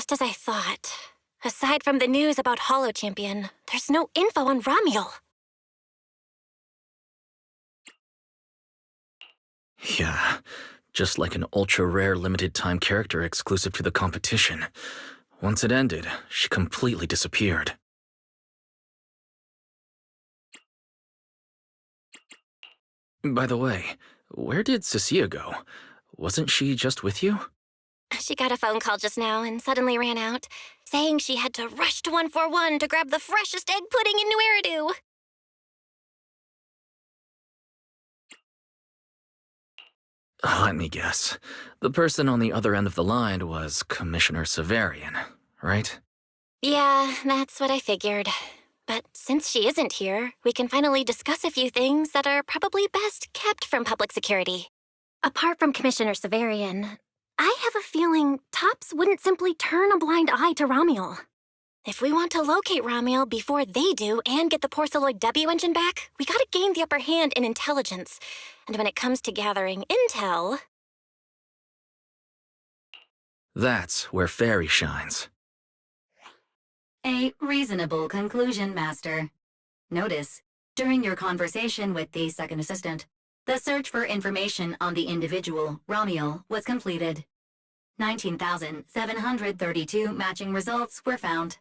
Just as I thought. Aside from the news about Holo Champion, there's no info on Ramiel. Yeah, just like an ultra-rare limited-time character exclusive to the competition. Once it ended, she completely disappeared. By the way, where did Cissia go? Wasn't she just with you? She got a phone call just now and suddenly ran out, saying she had to rush to 141 to grab the freshest egg pudding in New Eridu. Let me guess. The person on the other end of the line was Commissioner Severian, right? Yeah, that's what I figured. But since she isn't here, we can finally discuss a few things that are probably best kept from public security. Apart from Commissioner Severian, I have a feeling Tops wouldn't simply turn a blind eye to Ramiel. If we want to locate Ramiel before they do and get the Porceloid W engine back, we gotta gain the upper hand in intelligence. And when it comes to gathering intel... That's where Fairy shines. A reasonable conclusion, Master. Notice, during your conversation with the second assistant, the search for information on the individual, Ramiel, was completed. 19,732 matching results were found.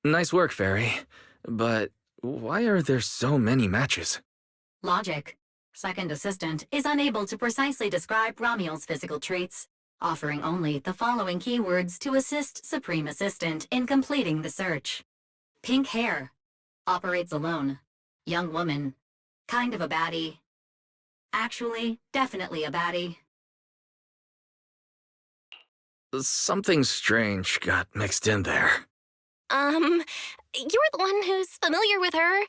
Nice work, Fairy. But why are there so many matches? Logic. Second assistant is unable to precisely describe Ramiel's physical traits, offering only the following keywords to assist Supreme Assistant in completing the search. Pink hair. Operates alone. Young woman. Kind of a baddie. Actually, definitely a baddie. Something strange got mixed in there. You're the one who's familiar with her.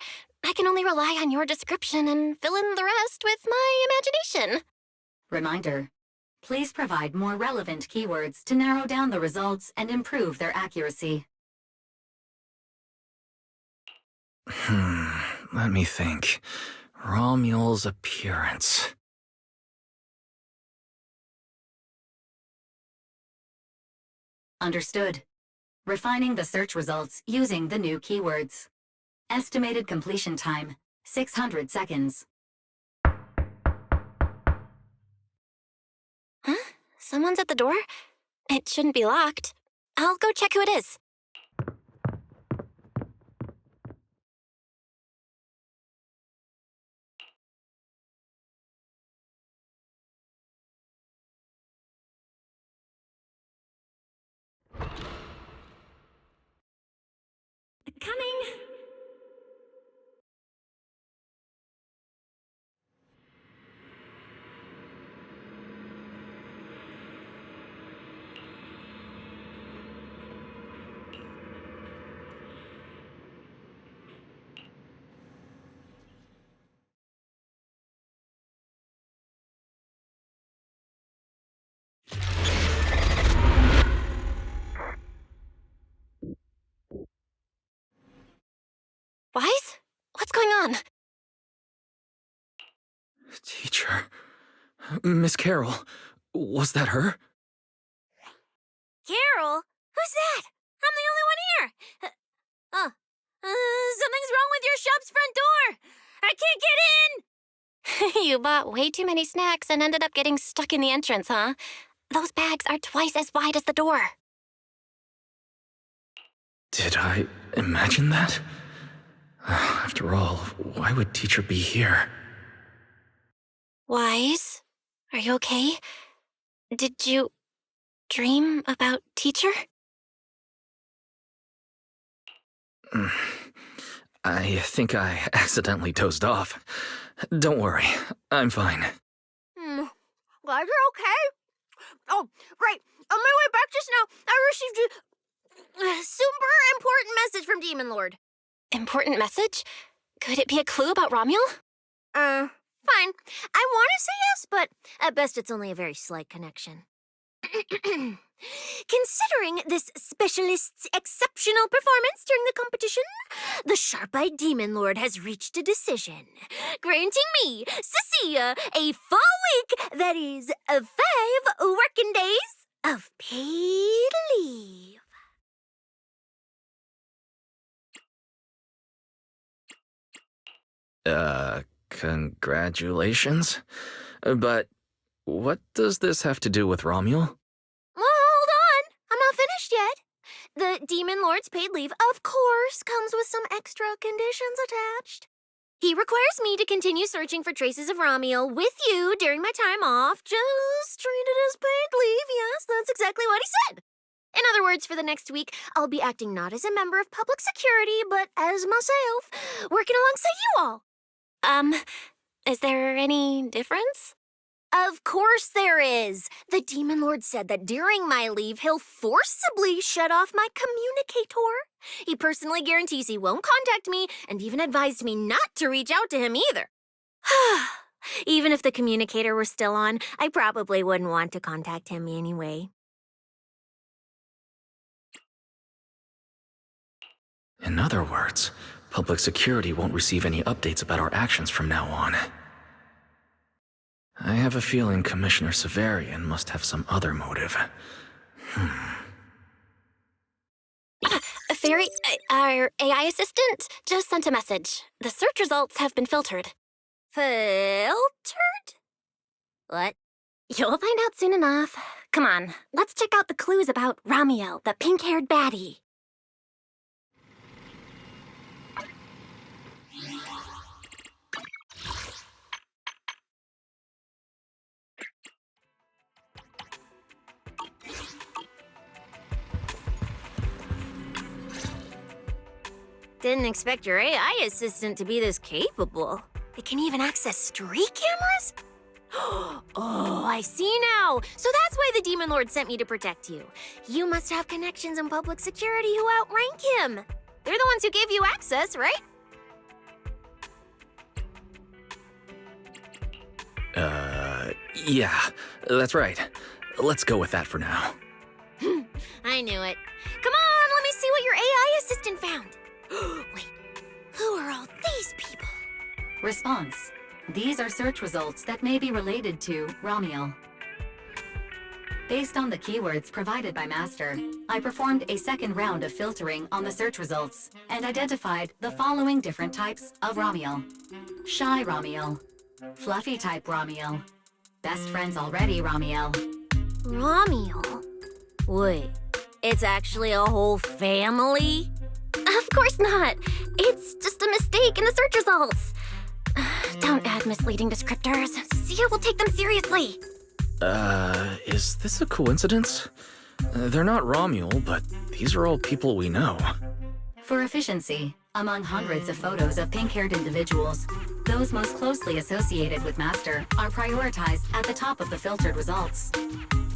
I can only rely on your description and fill in the rest with my imagination. Reminder. Please provide more relevant keywords to narrow down the results and improve their accuracy. Let me think. Ramiel's appearance. Understood. Refining the search results using the new keywords. Estimated completion time, 600 seconds. Huh? Someone's at the door? It shouldn't be locked. I'll go check who it is. Coming! Wise? What's going on? Teacher. Miss Carroll. Was that her? Carol? Who's that? I'm the only one here. Something's wrong with your shop's front door. I can't get in. You bought way too many snacks and ended up getting stuck in the entrance, huh? Those bags are twice as wide as the door. Did I imagine that? After all, why would Teacher be here? Wise? Are you okay? Did you dream about Teacher? I think I accidentally dozed off. Don't worry, I'm fine. Glad you're okay. Oh, right. On my way back just now, I received a super important message from Demon Lord. Important message? Could it be a clue about Ramiel? Fine. I want to say yes, but at best it's only a very slight connection. Considering this specialist's exceptional performance during the competition, the sharp-eyed demon lord has reached a decision, granting me, Cissia, a full week, that is, 5 working days of paid leave. Congratulations? But what does this have to do with Ramiel? Well, hold on. I'm not finished yet. The Demon Lord's paid leave, of course, comes with some extra conditions attached. He requires me to continue searching for traces of Ramiel with you during my time off. Just treat it as paid leave. Yes, that's exactly what he said. In other words, for the next week, I'll be acting not as a member of public security, but as myself, working alongside you all. Is there any difference? Of course there is. The Demon Lord said that during my leave, he'll forcibly shut off my communicator. He personally guarantees he won't contact me and even advised me not to reach out to him either. Even if the communicator were still on, I probably wouldn't want to contact him anyway. In other words, public security won't receive any updates about our actions from now on. I have a feeling Commissioner Severian must have some other motive. Fairy, our AI assistant just sent a message. The search results have been filtered. Filtered? What? You'll find out soon enough. Come on, let's check out the clues about Ramiel, the pink-haired baddie. Didn't expect your AI assistant to be this capable. It can even access street cameras? Oh, I see now. So that's why the Demon Lord sent me to protect you. You must have connections in public security who outrank him. They're the ones who gave you access, right? Yeah, that's right. Let's go with that for now. I knew it. Come on, let me see what your AI assistant found. Wait, who are all these people? Response. These are search results that may be related to Ramiel. Based on the keywords provided by Master, I performed a second round of filtering on the search results and identified the following different types of Ramiel. Shy Ramiel, Fluffy type Ramiel, Best friends already Ramiel. Ramiel? Wait, it's actually a whole family? Of course not. It's just a mistake in the search results. Don't add misleading descriptors. Cissia will take them seriously. Is this a coincidence? They're not Ramiel, but these are all people we know. For efficiency, among hundreds of photos of pink-haired individuals, those most closely associated with Master are prioritized at the top of the filtered results.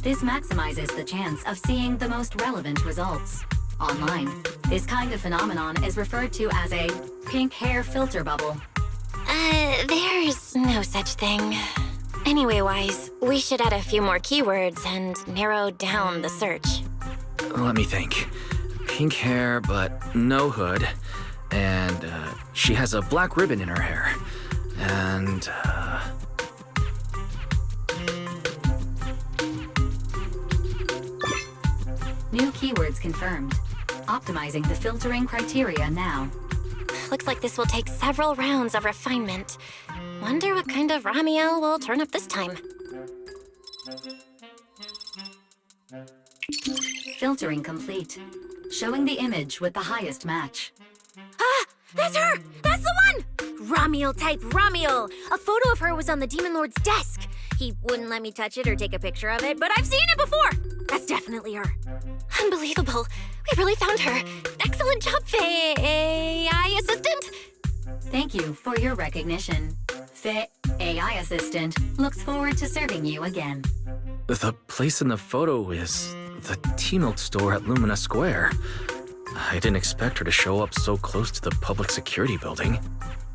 This maximizes the chance of seeing the most relevant results. Online, this kind of phenomenon is referred to as a pink hair filter bubble. There's no such thing. Anyway-wise, we should add a few more keywords and narrow down the search. Let me think. Pink hair, but no hood. And, she has a black ribbon in her hair. And, New keywords confirmed. Optimizing the filtering criteria now. Looks like this will take several rounds of refinement. Wonder what kind of Ramiel will turn up this time. Filtering complete. Showing the image with the highest match. Ah, that's her! That's the one! Ramiel type Ramiel! A photo of her was on the Demon Lord's desk. He wouldn't let me touch it or take a picture of it, but I've seen it before! That's definitely her. Unbelievable. We really found her. Excellent job, AI assistant. Thank you for your recognition. AI assistant looks forward to serving you again. the place in the photo is the tea-milk store at Lumina Square. I didn't expect her to show up so close to the public security building.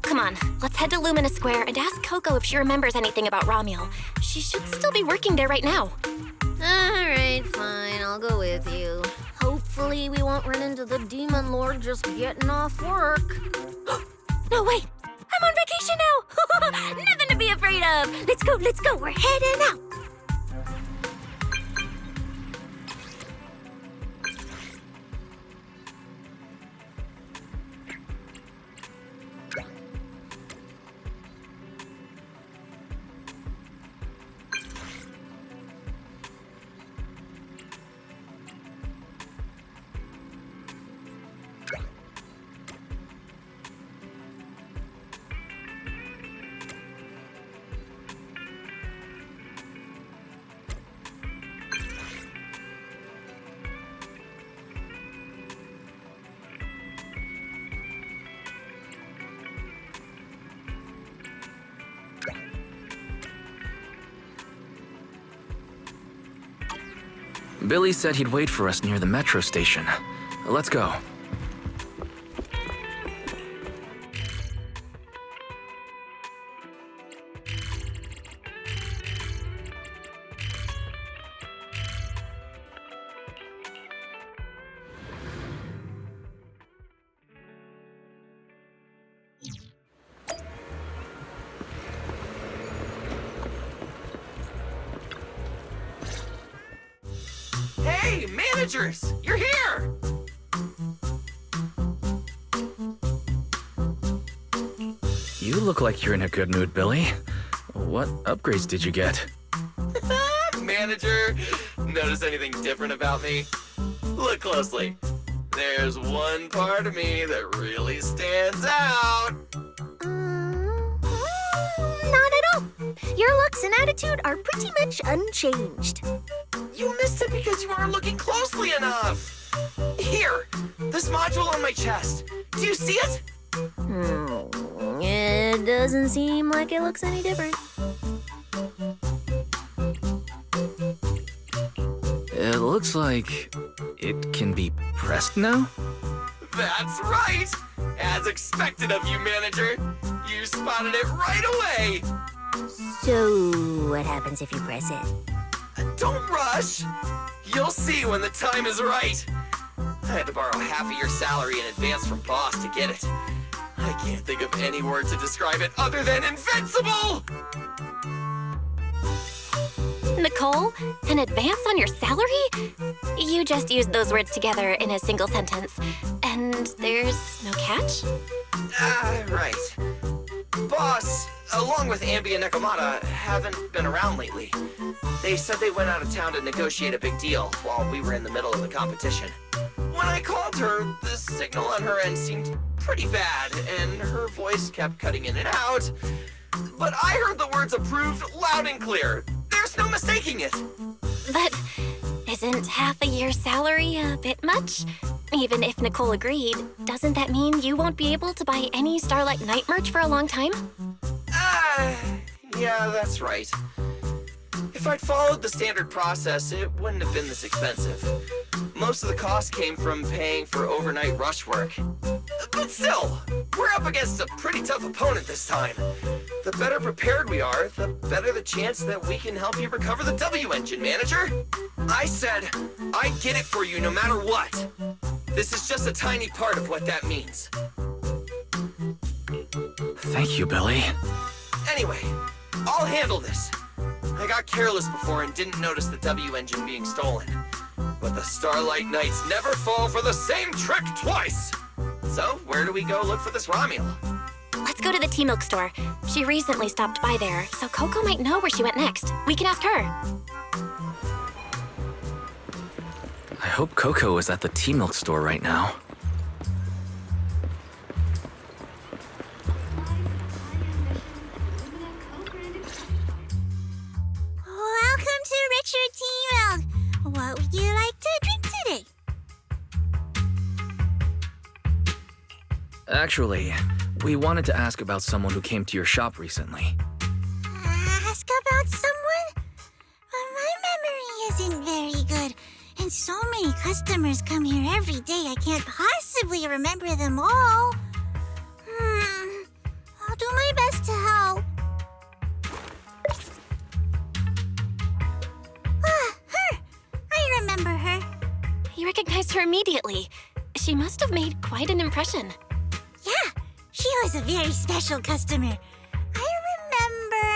Come on, let's head to Lumina Square and ask Coco if she remembers anything about Ramiel. She should still be working there right now. Alright, fine, I'll go with you. Hopefully we won't run into the Demon Lord just getting off work. No, wait! I'm on vacation now! Nothing to be afraid of! Let's go, we're heading out! Billy said he'd wait for us near the metro station. Let's go. Hey, managers! You're here! You look like you're in a good mood, Billy. What upgrades did you get? Manager, notice anything different about me? Look closely. There's one part of me that really stands out. Not at all. Your looks and attitude are pretty much unchanged. You missed it because you aren't looking closely enough. Here, this module on my chest. Do you see it? It doesn't seem like it looks any different. It looks like it can be pressed now? That's right! As expected of you, manager. You spotted it right away. So, what happens if you press it? Don't rush. You'll see when the time is right. I had to borrow half of your salary in advance from boss to get it. I can't think of any word to describe it other than invincible! Nicole, an advance on your salary? You just used those words together in a single sentence. And there's no catch? Right. Boss, along with Ambi and Nekomata, haven't been around lately. They said they went out of town to negotiate a big deal while we were in the middle of the competition. When I called her, the signal on her end seemed pretty bad, and her voice kept cutting in and out. But I heard the words approved loud and clear. There's no mistaking it. But isn't half a year's salary a bit much? Even if Nicole agreed, doesn't that mean you won't be able to buy any Starlight Night merch for a long time? Yeah, that's right. If I'd followed the standard process, it wouldn't have been this expensive. Most of the cost came from paying for overnight rush work. But still, we're up against a pretty tough opponent this time. The better prepared we are, the better the chance that we can help you recover the W engine, manager. I said, I'd get it for you no matter what. This is just a tiny part of what that means. Thank you, Billy. Anyway, I'll handle this. I got careless before and didn't notice the W engine being stolen. But the Starlight Knights never fall for the same trick twice! So, where do we go look for this Ramiel? Let's go to the tea milk store. She recently stopped by there, so Coco might know where she went next. We can ask her. I hope Coco is at the tea milk store right now. Welcome to Richard Tea Milk. What would you like to drink today? Actually, we wanted to ask about someone who came to your shop recently. Ask about someone? Well, my memory isn't very good. And so many customers come here every day, I can't possibly remember them all. I'll do my best to help. Her! recognized her immediately. She must have made quite an impression. Yeah, she was a very special customer. I remember.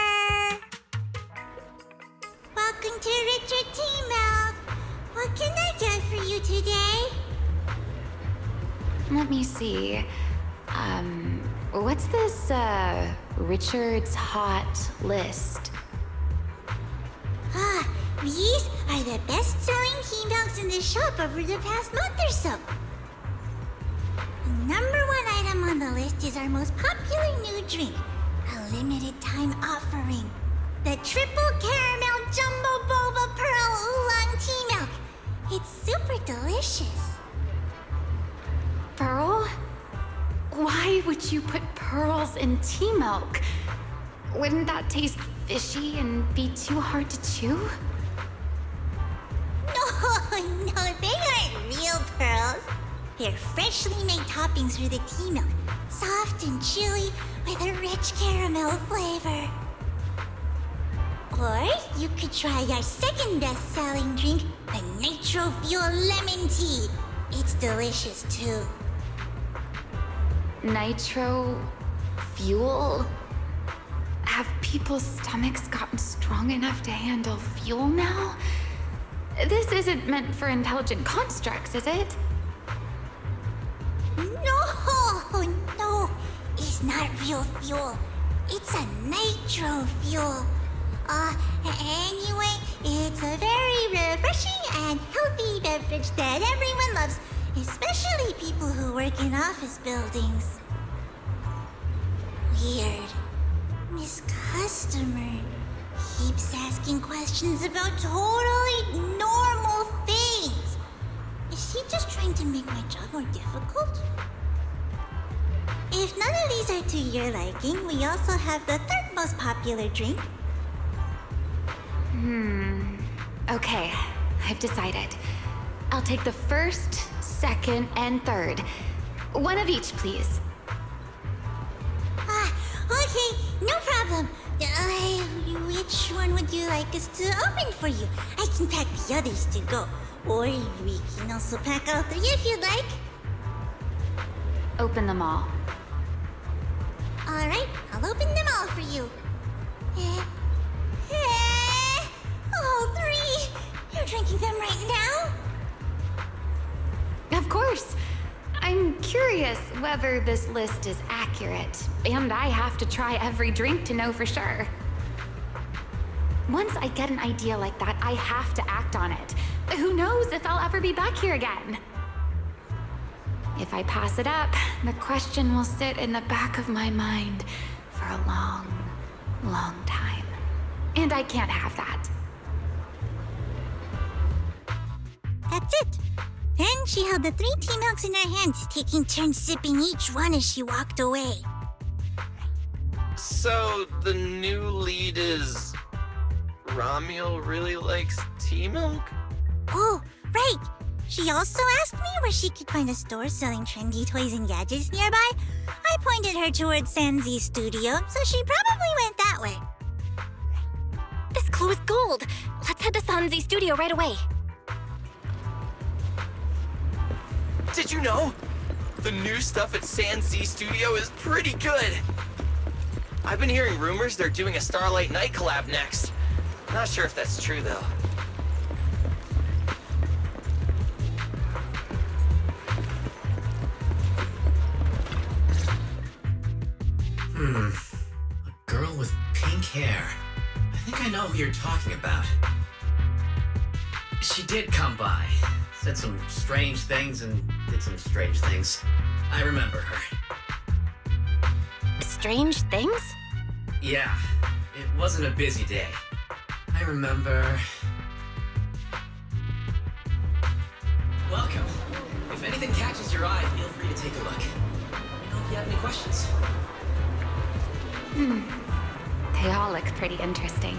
Welcome to Richard T. Milk. What can I get for you today? Let me see. What's this, Richard's Hot List? Ah, these are the best-selling tea milks in the shop over the past month or so. The #1 item on the list is our most popular new drink, a limited-time offering. The Triple Caramel Jumbo Boba Pearl Oolong Tea Milk. It's super delicious. Pearl? Why would you put pearls in tea milk? Wouldn't that taste fishy and be too hard to chew? No, they aren't real pearls. They're freshly made toppings for the tea milk, soft and chewy with a rich caramel flavor. Or you could try our second best-selling drink, the Nitro Fuel Lemon Tea. It's delicious too. Nitro fuel? Have people's stomachs gotten strong enough to handle fuel now? This isn't meant for intelligent constructs, is it? No, it's not real fuel. It's a nitro fuel. Anyway, it's a very refreshing and healthy beverage that everyone loves, especially people who work in office buildings. Weird. Miss Customer keeps asking questions about totally normal things. Is she just trying to make my job more difficult? If none of these are to your liking, we also have the third most popular drink. Okay, I've decided. I'll take the first, second, and third. One of each, please. Okay, no problem. Which one would you like us to open for you? I can pack the others to go. Or we can also pack all three if you'd like. Open them all. Alright, I'll open them all for you. All three? You're drinking them right now? Of course. I'm curious whether this list is accurate, and I have to try every drink to know for sure. Once I get an idea like that, I have to act on it. Who knows if I'll ever be back here again? If I pass it up, the question will sit in the back of my mind for a long, long time. And I can't have that. That's it. Then she held the 3 tea milks in her hands, taking turns sipping each one as she walked away. So, the new lead is... Ramiel really likes tea milk? Oh, right. She also asked me where she could find a store selling trendy toys and gadgets nearby. I pointed her towards Sanzi's studio, so she probably went that way. This clue is gold. Let's head to Sanzi's studio right away. Did you know? The new stuff at Sanzi Studio is pretty good. I've been hearing rumors they're doing a Starlight Night collab next. Not sure if that's true, though. A girl with pink hair. I think I know who you're talking about. She did come by. Said some strange things and did some strange things. I remember her. Strange things? Yeah, it wasn't a busy day. I remember... Welcome. If anything catches your eye, feel free to take a look. Let me know if you have any questions. They all look pretty interesting.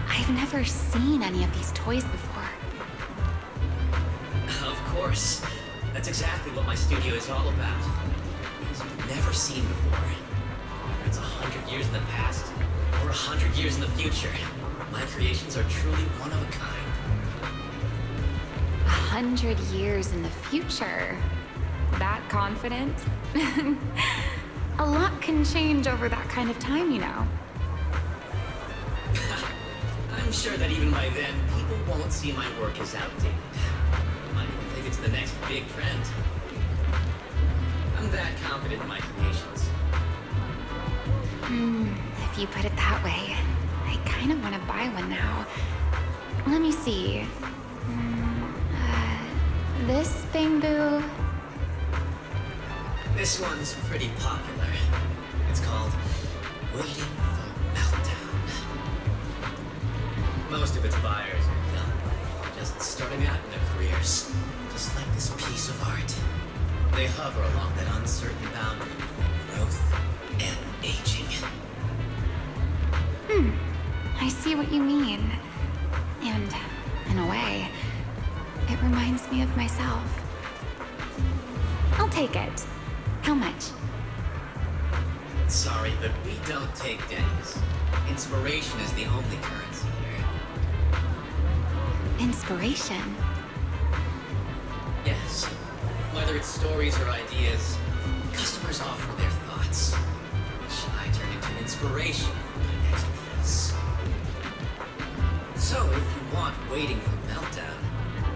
I've never seen any of these toys before. Of course. That's exactly what my studio is all about. Things you've never seen before. Whether it's 100 years in the past or 100 years in the future, my creations are truly one of a kind. 100 years in the future. That confident? A lot can change over that kind of time, you know. I'm sure that even by then, people won't see my work as outdated. I might even think it's the next big trend. I'm that confident in my creations. If you put it that way, I kind of want to buy one now. Let me see. This bamboo. This one's pretty popular. It's called Waiting for Meltdown. Most of its buyers are young, just starting out in their careers, just like this piece of art. They hover along that uncertain boundary between growth and aging. I see what you mean. And, in a way, it reminds me of myself. I'll take it. How much? Sorry, but we don't take pennies. Inspiration is the only currency here. Inspiration? Yes. Whether it's stories or ideas, customers offer their thoughts, which I turn into inspiration for my next piece. So if you want Waiting for Meltdown,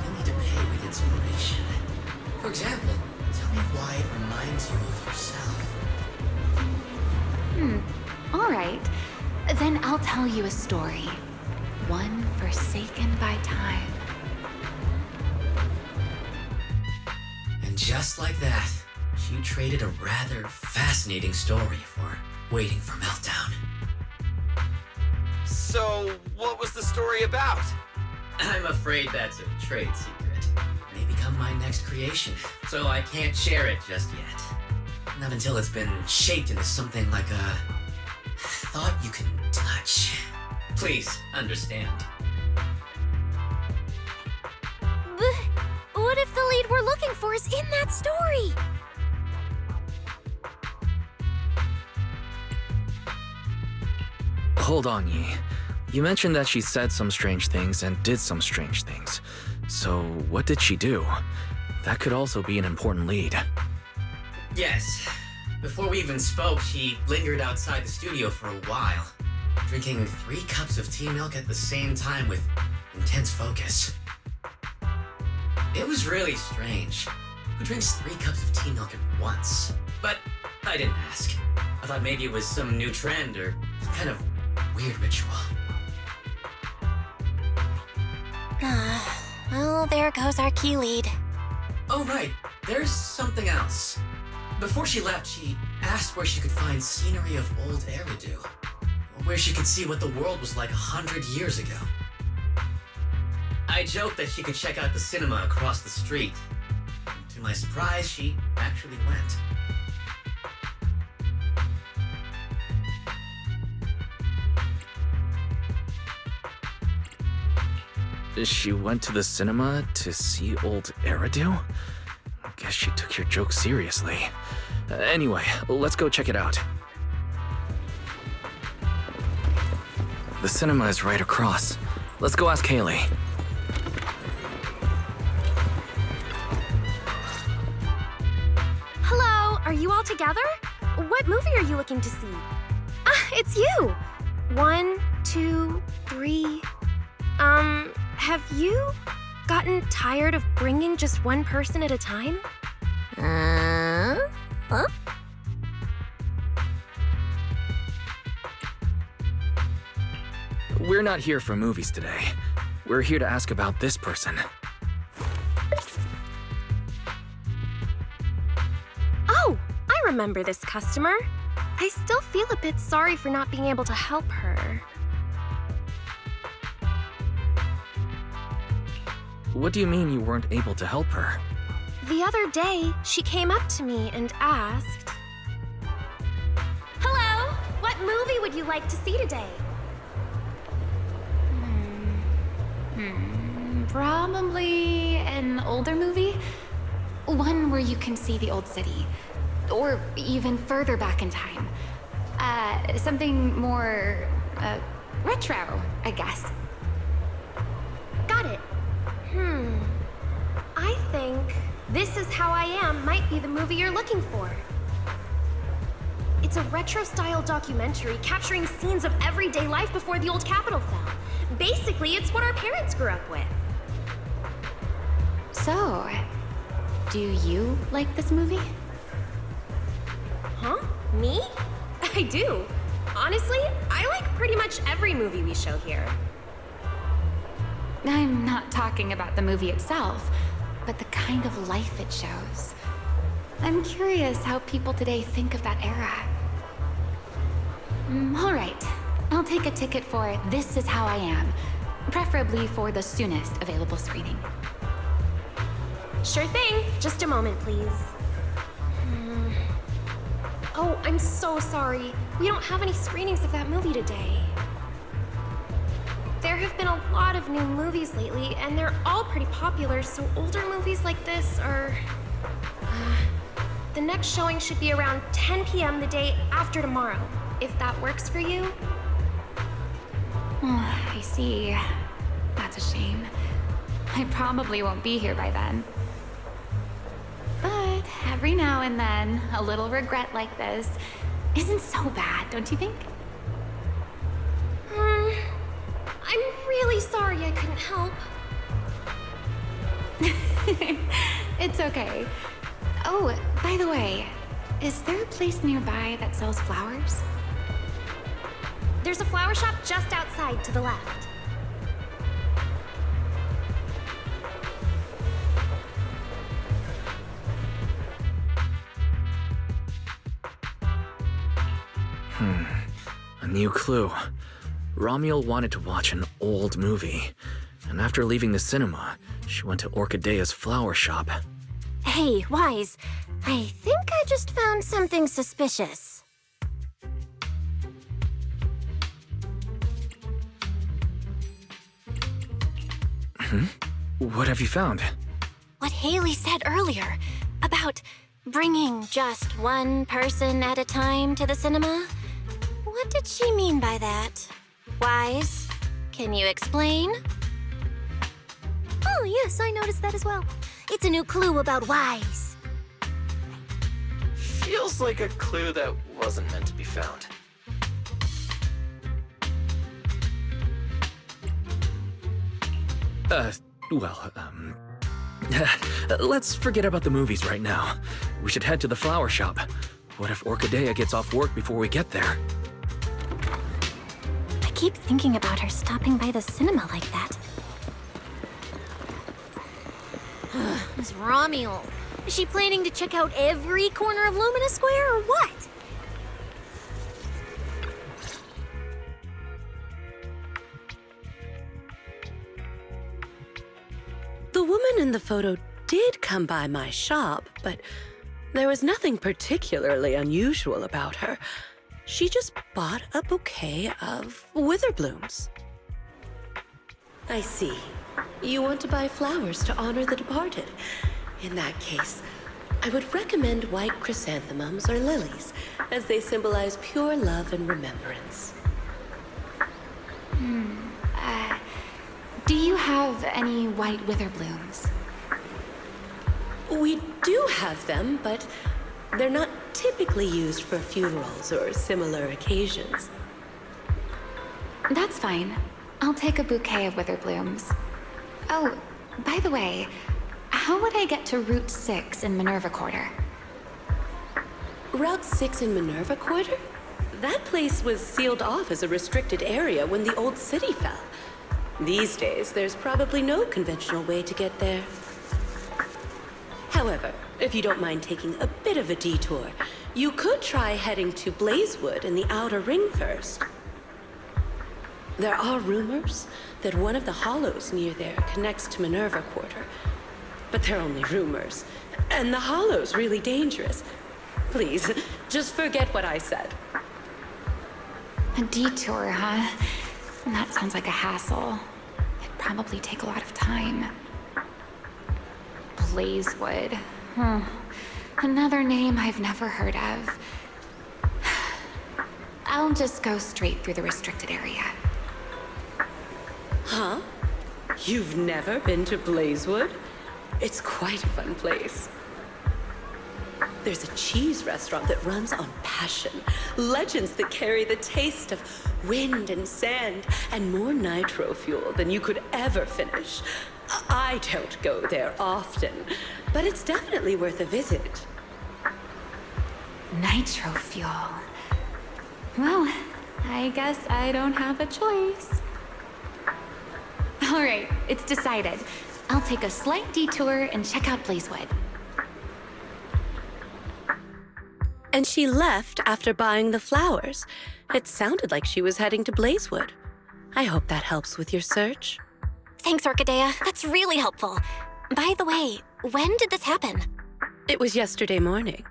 you'll need to pay with inspiration. For example, tell me why it reminds you of yourself. All right. Then I'll tell you a story. One forsaken by time. And just like that, she traded a rather fascinating story for Waiting for Meltdown. So, what was the story about? I'm afraid that's a trade secret. It may become my next creation, so I can't share it just yet. Not until it's been shaped into something like a thought you can touch. Please, understand. What if the lead we're looking for is in that story? Hold on, Yi. You mentioned that she said some strange things and did some strange things. So, what did she do? That could also be an important lead. Yes. Before we even spoke, she lingered outside the studio for a while, drinking 3 cups of tea milk at the same time with intense focus. It was really strange. Who drinks 3 cups of tea milk at once? But I didn't ask. I thought maybe it was some new trend or some kind of weird ritual. Well, there goes our key lead. Oh, right. There's something else. Before she left, she asked where she could find scenery of old Eridu, or where she could see what the world was like 100 years ago. I joked that she could check out the cinema across the street. And to my surprise, she actually went. She went to the cinema to see old Eridu? Guess she took your joke seriously. Anyway, let's go check it out. The cinema is right across. Let's go ask Haley. Hello, are you all together? What movie are you looking to see? Ah, it's you! 1, 2, 3. Have you gotten tired of bringing just one person at a time? Huh? We're not here for movies today. We're here to ask about this person. Oh, I remember this customer. I still feel a bit sorry for not being able to help her. What do you mean you weren't able to help her? The other day, she came up to me and asked, "Hello, what movie would you like to see today?" Probably an older movie. One where you can see the old city. Or even further back in time. Something more, retro, I guess. Got it. think This Is How I Am might be the movie you're looking for. It's a retro-style documentary capturing scenes of everyday life before the old Capitol fell. Basically, it's what our parents grew up with. So, do you like this movie? Huh? Me? I do. Honestly, I like pretty much every movie we show here. I'm not talking about the movie itself, but the kind of life it shows. I'm curious how people today think of that era. All right, I'll take a ticket for This Is How I Am, preferably for the soonest available screening. Sure thing. Just a moment, please. Oh, I'm so sorry. We don't have any screenings of that movie today. There have been a lot of new movies lately, and they're all pretty popular, so older movies like this are... the next showing should be around 10 p.m. the day after tomorrow, if that works for you. I see. That's a shame. I probably won't be here by then. But every now and then, a little regret like this isn't so bad, don't you think? I'm really sorry I couldn't help. It's okay. Oh, by the way, is there a place nearby that sells flowers? There's a flower shop just outside to the left. A new clue. Ramiel wanted to watch an old movie, and after leaving the cinema, she went to Orchidea's flower shop. Hey, Wise, I think I just found something suspicious. What have you found? What Haley said earlier about bringing just one person at a time to the cinema? What did she mean by that? Wise, can you explain? Oh, yes, I noticed that as well. It's a new clue about Wise. Feels like a clue that wasn't meant to be found. Let's forget about the movies right now. We should head to the flower shop. What if Orchidea gets off work before we get there? I keep thinking about her stopping by the cinema like that. Miss Ramiel, is she planning to check out every corner of Lumina Square or what? The woman in the photo did come by my shop, but there was nothing particularly unusual about her. She just bought a bouquet of witherblooms. I see. You want to buy flowers to honor the departed. In that case, I would recommend white chrysanthemums or lilies, as they symbolize pure love and remembrance. Do you have any white witherblooms? We do have them, but they're not typically used for funerals or similar occasions. That's fine. I'll take a bouquet of witherblooms. Oh, by the way, how would I get to Route 6 in Minerva Quarter? Route 6 in Minerva Quarter? That place was sealed off as a restricted area when the old city fell. These days, there's probably no conventional way to get there. However, if you don't mind taking a bit of a detour, you could try heading to Blazewood in the Outer Ring first. There are rumors that one of the hollows near there connects to Minerva Quarter. But they're only rumors, and the hollow's really dangerous. Please, just forget what I said. A detour, huh? That sounds like a hassle. It'd probably take a lot of time. Blazewood. Another name I've never heard of. I'll just go straight through the restricted area. Huh? You've never been to Blazewood? It's quite a fun place. There's a cheese restaurant that runs on passion, legends that carry the taste of wind and sand, and more nitro fuel than you could ever finish. I don't go there often, but it's definitely worth a visit. Nitro fuel. Well, I guess I don't have a choice. All right, it's decided. I'll take a slight detour and check out Blazewood. And she left after buying the flowers. It sounded like she was heading to Blazewood. I hope that helps with your search. Thanks, Orchidea. That's really helpful. By the way, when did this happen? It was yesterday morning.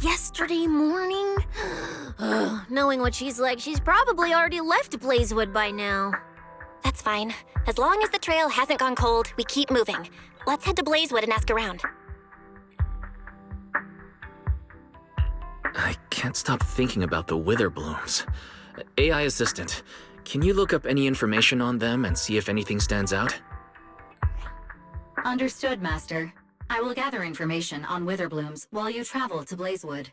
Yesterday morning? Knowing what she's like, she's probably already left Blazewood by now. That's fine. As long as the trail hasn't gone cold, we keep moving. Let's head to Blazewood and ask around. I can't stop thinking about the wither blooms. AI assistant, can you look up any information on them and see if anything stands out? Understood, Master. I will gather information on wither blooms while you travel to Blazewood.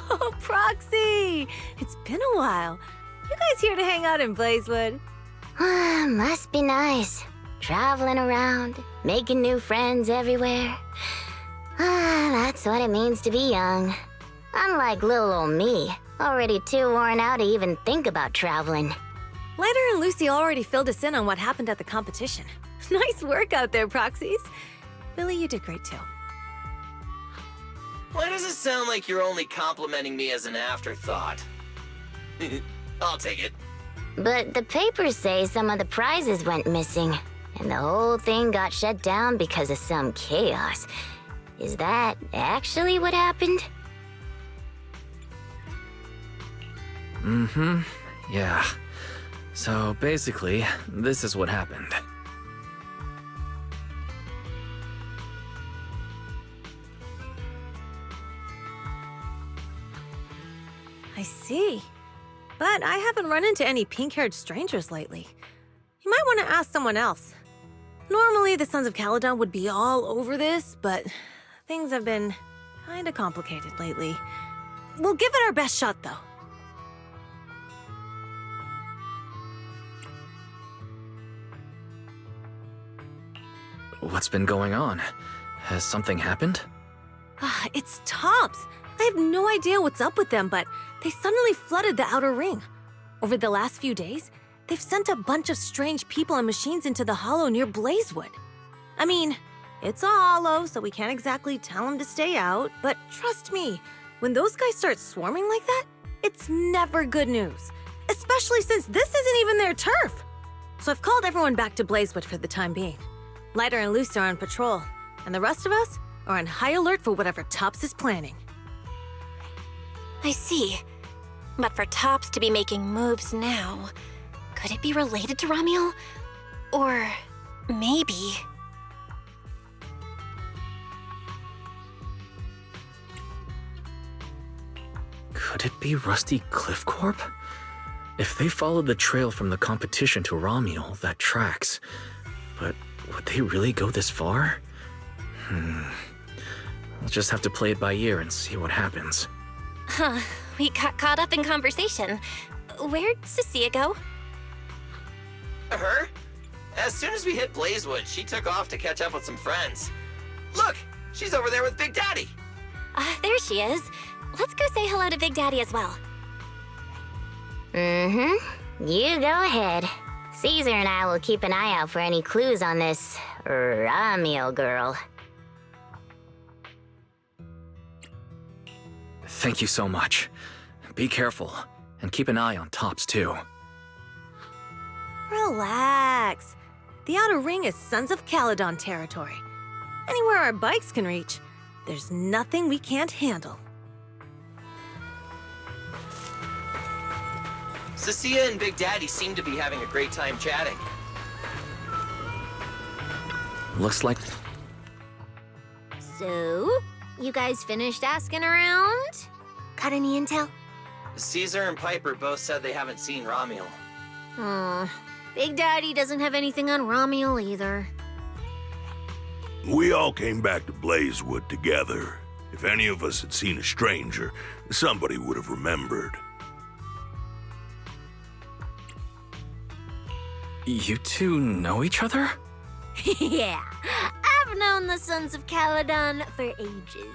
Oh, Proxy! It's been a while. You guys here to hang out in Blazewood? Must be nice. Traveling around, making new friends everywhere. That's what it means to be young. Unlike little old me, already too worn out to even think about traveling. Lighter and Lucy already filled us in on what happened at the competition. Nice work out there, Proxies. Billy, you did great too. Why does it sound like you're only complimenting me as an afterthought? I'll take it. But the papers say some of the prizes went missing, and the whole thing got shut down because of some chaos. Is that actually what happened? Mm-hmm. Yeah. So basically, this is what happened. I see. But I haven't run into any pink-haired strangers lately. You might want to ask someone else. Normally, the Sons of Caledon would be all over this, but things have been kinda complicated lately. We'll give it our best shot, though. What's been going on? Has something happened? It's Tops. I have no idea what's up with them, but they suddenly flooded the outer ring. Over the last few days, they've sent a bunch of strange people and machines into the hollow near Blazewood. I mean, it's a hollow, so we can't exactly tell them to stay out, but trust me, when those guys start swarming like that, it's never good news, especially since this isn't even their turf. So I've called everyone back to Blazewood for the time being. Lighter and Lucy are on patrol, and the rest of us are on high alert for whatever Tops is planning. I see. But for Tops to be making moves now, could it be related to Ramiel? Or maybe... Could it be Rusty Cliff Corp? If they followed the trail from the competition to Ramiel, that tracks. But would they really go this far? We'll just have to play it by ear and see what happens. Huh, we got caught up in conversation. Where'd Cissia go? Her? As soon as we hit Blazewood, she took off to catch up with some friends. Look, she's over there with Big Daddy. There she is. Let's go say hello to Big Daddy as well. You go ahead. Caesar and I will keep an eye out for any clues on this Ramiel girl. Thank you so much. Be careful, and keep an eye on Tops too. Relax. The Outer Ring is Sons of Caledon territory. Anywhere our bikes can reach, there's nothing we can't handle. Cissia and Big Daddy seem to be having a great time chatting. Looks like... So, you guys finished asking around? Got any intel? Caesar and Piper both said they haven't seen Ramiel. Big Daddy doesn't have anything on Ramiel either. We all came back to Blazewood together. If any of us had seen a stranger, somebody would have remembered. You two know each other? Yeah, I've known the Sons of Caledon for ages.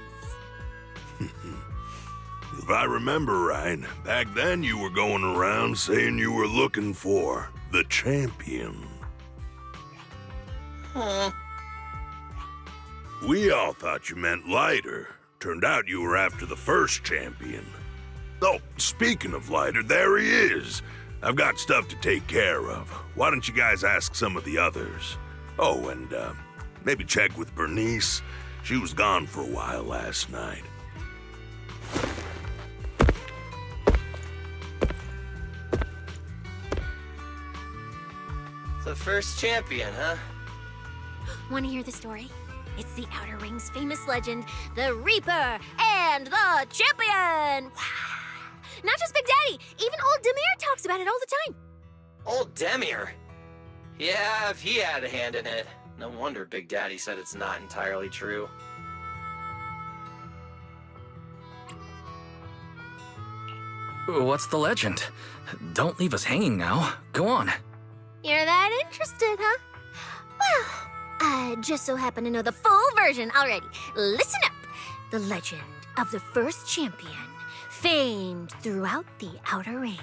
If I remember right, back then you were going around saying you were looking for the champion. We all thought you meant Lighter. Turned out you were after the first champion. Oh, speaking of Lighter, there he is. I've got stuff to take care of. Why don't you guys ask some of the others? Oh, and maybe check with Bernice. She was gone for a while last night. The first champion, huh? Want to hear the story? It's the Outer Ring's famous legend, the Reaper and the Champion! Not just Big Daddy, even old Demir talks about it all the time. Old Demir? Yeah, if he had a hand in it. No wonder Big Daddy said it's not entirely true. What's the legend? Don't leave us hanging now. Go on. You're that interested, huh? Well, I just so happen to know the full version already. Listen up. The legend of the first champion, famed throughout the Outer Ring.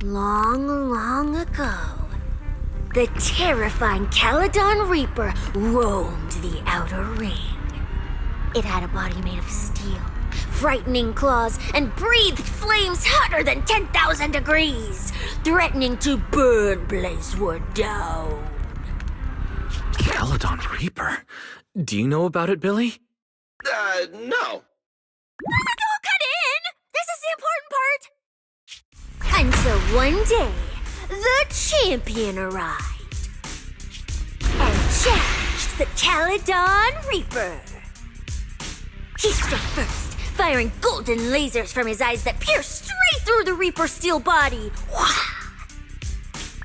Long, long ago, the terrifying Caledon Reaper roamed the Outer Ring. It had a body made of steel, frightening claws, and breathed flames hotter than 10,000 degrees, threatening to burn Blazewood down. Caledon Reaper? Do you know about it, Billy? No. Don't cut in! This is the important part! Until one day, the champion arrived and challenged the Caledon Reaper. He struck first, firing golden lasers from his eyes that pierced straight through the Reaper's steel body.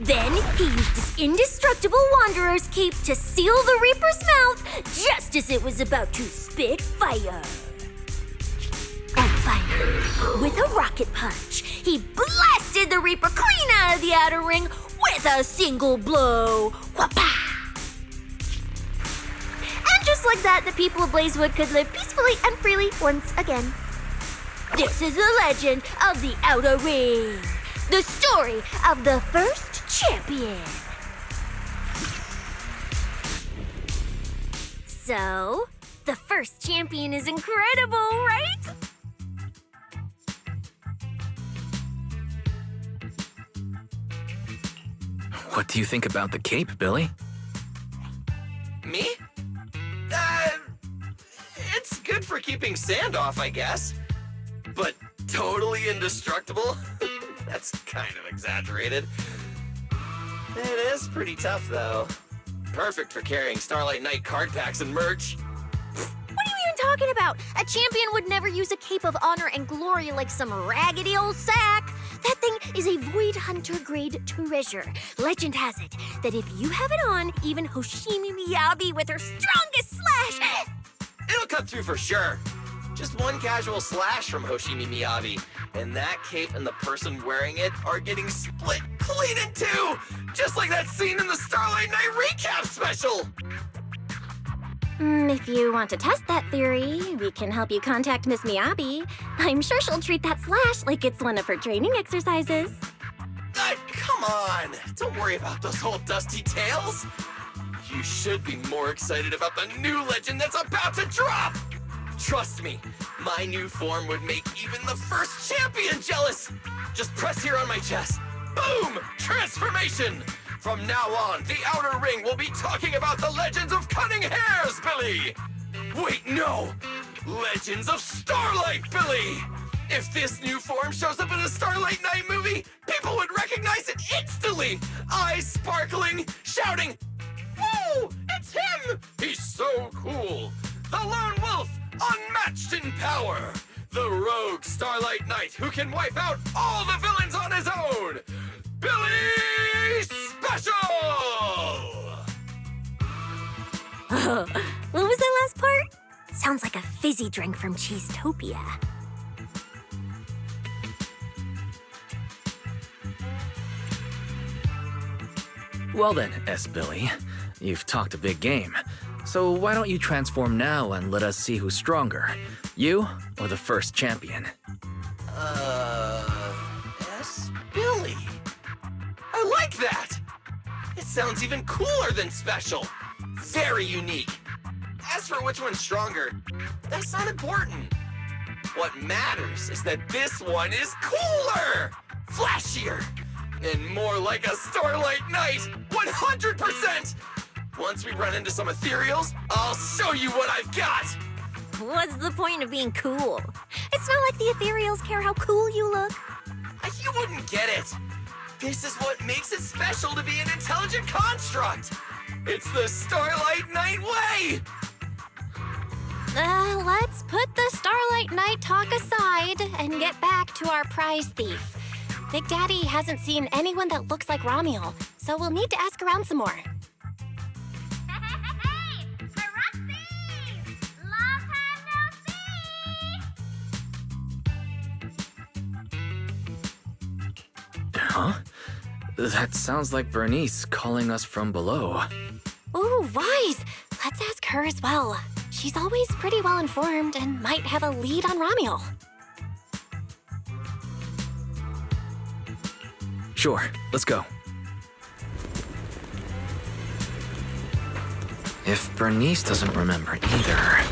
Then he used his indestructible Wanderer's cape to seal the Reaper's mouth just as it was about to spit fire. And finally, with a rocket punch, he blasted the Reaper clean out of the Outer Ring with a single blow. Whapa! And just like that, the people of Blazewood could live peacefully and freely once again. This is the legend of the Outer Ring. The story of the first champion. So, the first champion is incredible, right? What do you think about the cape, Billy? Me? It's good for keeping sand off, I guess. But totally indestructible? That's kind of exaggerated. It is pretty tough, though. Perfect for carrying Starlight Knight card packs and merch. What are you even talking about? A champion would never use a cape of honor and glory like some raggedy old sack. That thing is a Void Hunter grade treasure. Legend has it that if you have it on, even Hoshimi Miyabi with her strongest slash... It'll cut through for sure. Just one casual slash from Hoshimi Miyabi, and that cape and the person wearing it are getting split clean in two, just like that scene in the Starlight Night recap special. If you want to test that theory, we can help you contact Miss Miyabi. I'm sure she'll treat that slash like it's one of her training exercises. on! Don't worry about those old dusty tales! You should be more excited about the new legend that's about to drop! Trust me, my new form would make even the first champion jealous! Just press here on my chest. Boom! Transformation! From now on, the Outer Ring will be talking about the legends of Cunning Hairs, Billy! Wait, no! Legends of Starlight, Billy! If this new form shows up in a Starlight Night movie, people would recognize it instantly! Eyes sparkling, shouting, "Whoa! It's him! He's so cool! The Lone Wolf, unmatched in power! The rogue Starlight Knight who can wipe out all the villains on his own! Billy Special!" What was that last part? Sounds like a fizzy drink from Cheesetopia. Well then, Billy, you've talked a big game. So why don't you transform now and let us see who's stronger? You or the first champion? Billy. I like that! It sounds even cooler than special. Very unique. As for which one's stronger, that's not important. What matters is that this one is cooler, flashier, and more like a Starlight Knight, 100%! Once we run into some ethereals, I'll show you what I've got! What's the point of being cool? It's not like the ethereals care how cool you look. You wouldn't get it. This is what makes it special to be an intelligent construct. It's the Starlight Knight way! Let's put the Starlight Night talk aside and get back to our prize thief. Big Daddy hasn't seen anyone that looks like Ramiel, so we'll need to ask around some more. Hey! Roxy! Long time no see! Huh? That sounds like Bernice calling us from below. Ooh, wise! Let's ask her as well. She's always pretty well informed and might have a lead on Ramiel. Sure, let's go. If Bernice doesn't remember either,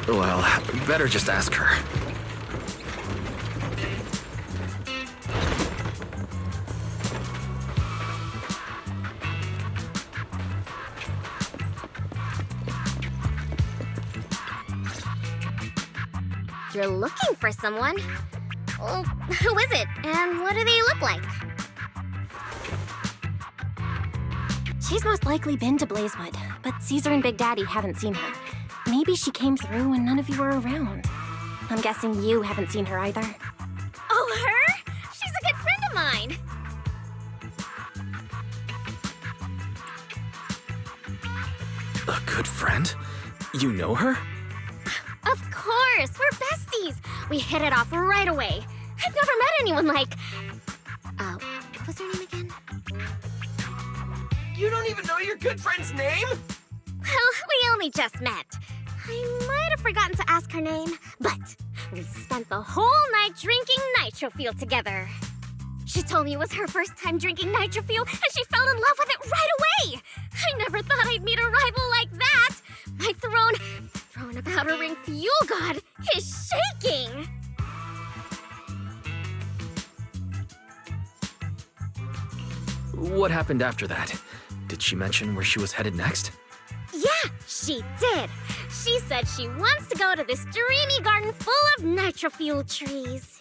well, better just ask her. You're looking for someone? Well, who is it, and what do they look like? She's most likely been to Blazewood, but Caesar and Big Daddy haven't seen her. Maybe she came through when none of you were around. I'm guessing you haven't seen her either. Oh, her? She's a good friend of mine. A good friend? You know her? Of course, we're besties. We hit it off right away. I've never met anyone like... what was her name again? You don't even know your good friend's name? Well, we only just met. I might have forgotten to ask her name, but we spent the whole night drinking nitro fuel together. She told me it was her first time drinking nitro fuel, and she fell in love with it right away. I never thought I'd meet a rival like that. My throne of Outer Ring Fuel God is shaking. What happened after that? Did she mention where she was headed next? Yeah, she did. She said she wants to go to this dreamy garden full of nitro fuel trees.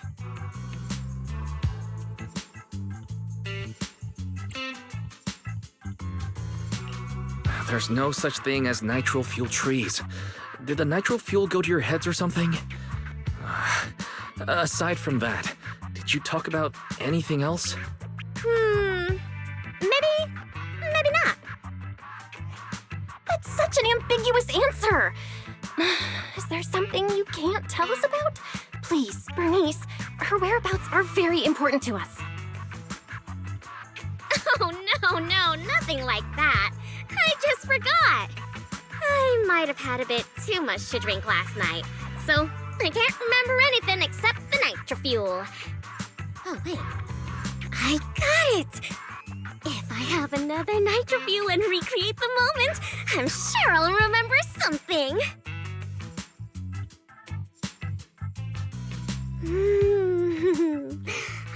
There's no such thing as nitro fuel trees. Did the nitro fuel go to your heads or something? Aside from that, did you talk about anything else? Maybe not. That's such an ambiguous answer. Is there something you can't tell us about? Please, Bernice, her whereabouts are very important to us. Oh, no, nothing like that. I just forgot. I might have had a bit too much to drink last night, so I can't remember anything except the nitro fuel. Oh, wait. I got it! I have another night review and recreate the moment, I'm sure I'll remember something.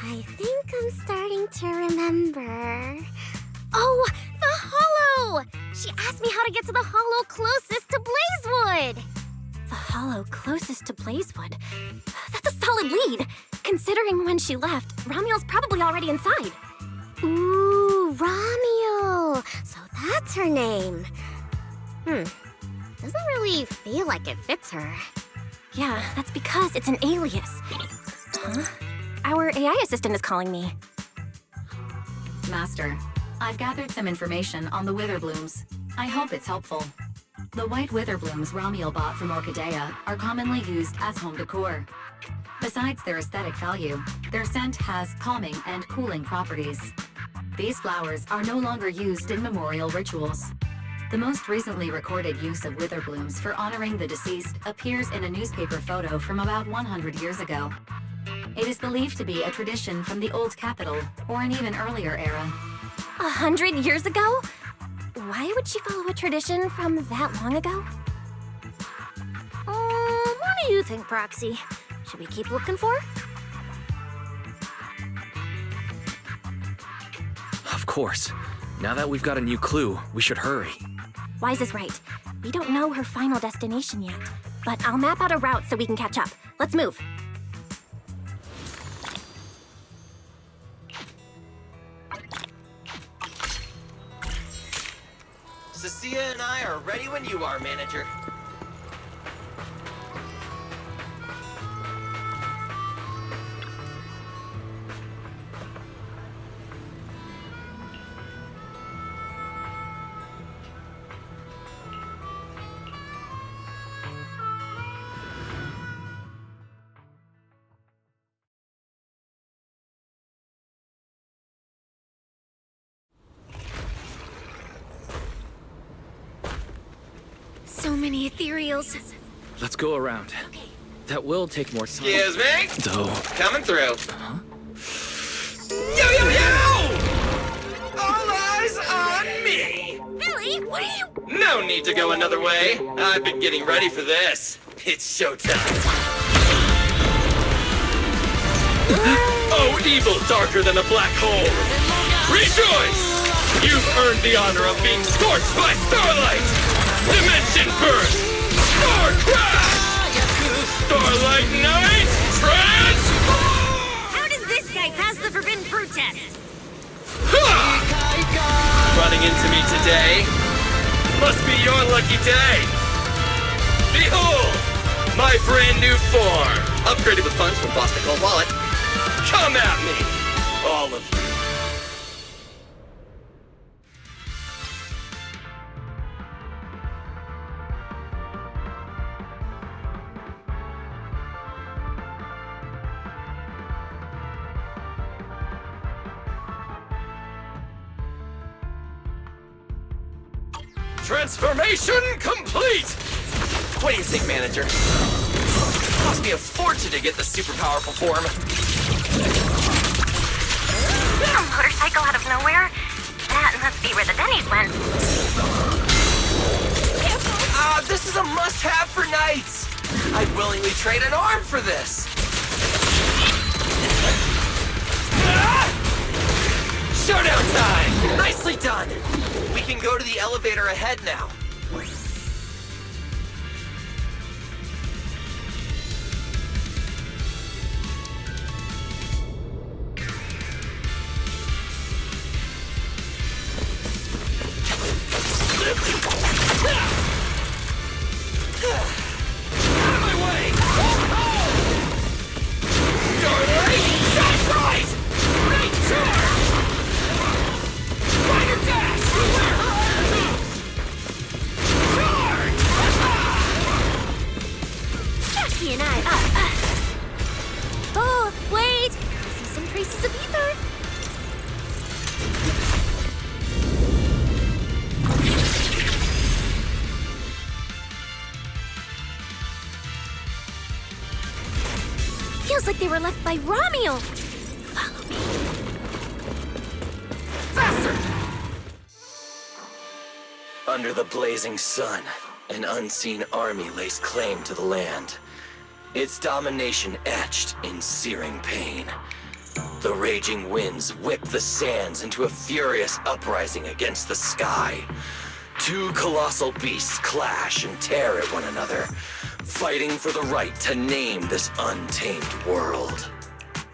I think I'm starting to remember. Oh, the Hollow! She asked me how to get to the Hollow closest to Blazewood. The hollow closest to Blazewood. That's a solid lead. Considering when she left, Ramiel's probably already inside. Ooh, Ramiel. So that's her name. Doesn't really feel like it fits her. Yeah, that's because it's an alias. Huh? Our AI assistant is calling me. Master, I've gathered some information on the Witherblooms. I hope it's helpful. The white Witherblooms Ramiel bought from Orchidea are commonly used as home decor. Besides their aesthetic value, their scent has calming and cooling properties. These flowers are no longer used in memorial rituals. The most recently recorded use of Witherblooms for honoring the deceased appears in a newspaper photo from about 100 years ago. It is believed to be a tradition from the Old Capital or an even earlier era. 100 years ago? Why would she follow a tradition from that long ago? What do you think, Proxy? Should we keep looking for her? Of course. Now that we've got a new clue, we should hurry. Wise is right. We don't know her final destination yet, but I'll map out a route so we can catch up. Let's move. Cissia and I are ready when you are, Manager. So many ethereals. Let's go around. That will take more time. Excuse me? Though. Coming through. Huh? Yo, yo, yo! All eyes on me! Billy, what are you... No need to go another way. I've been getting ready for this. It's showtime. Oh, evil darker than a black hole! Rejoice! You've earned the honor of being scorched by starlight! Dimension burst! Star crash! Starlight night! Transform! How does this guy pass the forbidden fruit test? Ha! Running into me today? Must be your lucky day! Behold! My brand new form! Upgraded with funds from Boston Cold Wallet. Come at me! All of you. Transformation complete! What do you think, Manager? Cost me a fortune to get the super powerful form. A motorcycle out of nowhere? That must be where the Denny's went. This is a must-have for nights. I'd willingly trade an arm for this. Showdown time! Nicely done! We can go to the elevator ahead now. Out of my way! Starlight! Shine bright! Night charge! Rider dash! Beware her moves! Charge! Jackie and I... Oh, wait! I see some traces of ether. Feels like they were left by Ramiel. Follow me. Faster! Under the blazing sun, an unseen army lays claim to the land. Its domination etched in searing pain. The raging winds whip the sands into a furious uprising against the sky. Two colossal beasts clash and tear at one another, fighting for the right to name this untamed world.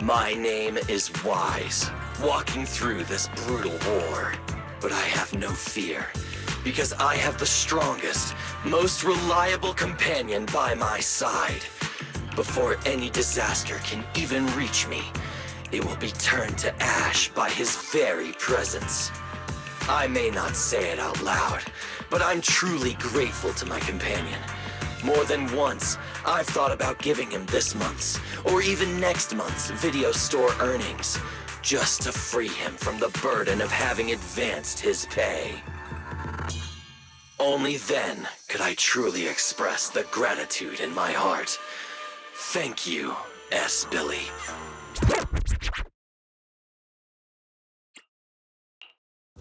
My name is Wise, walking through this brutal war. But I have no fear, because I have the strongest, most reliable companion by my side. Before any disaster can even reach me, it will be turned to ash by his very presence. I may not say it out loud, but I'm truly grateful to my companion. More than once, I've thought about giving him this month's, or even next month's video store earnings, just to free him from the burden of having advanced his pay. Only then could I truly express the gratitude in my heart. Thank you, S. Billy.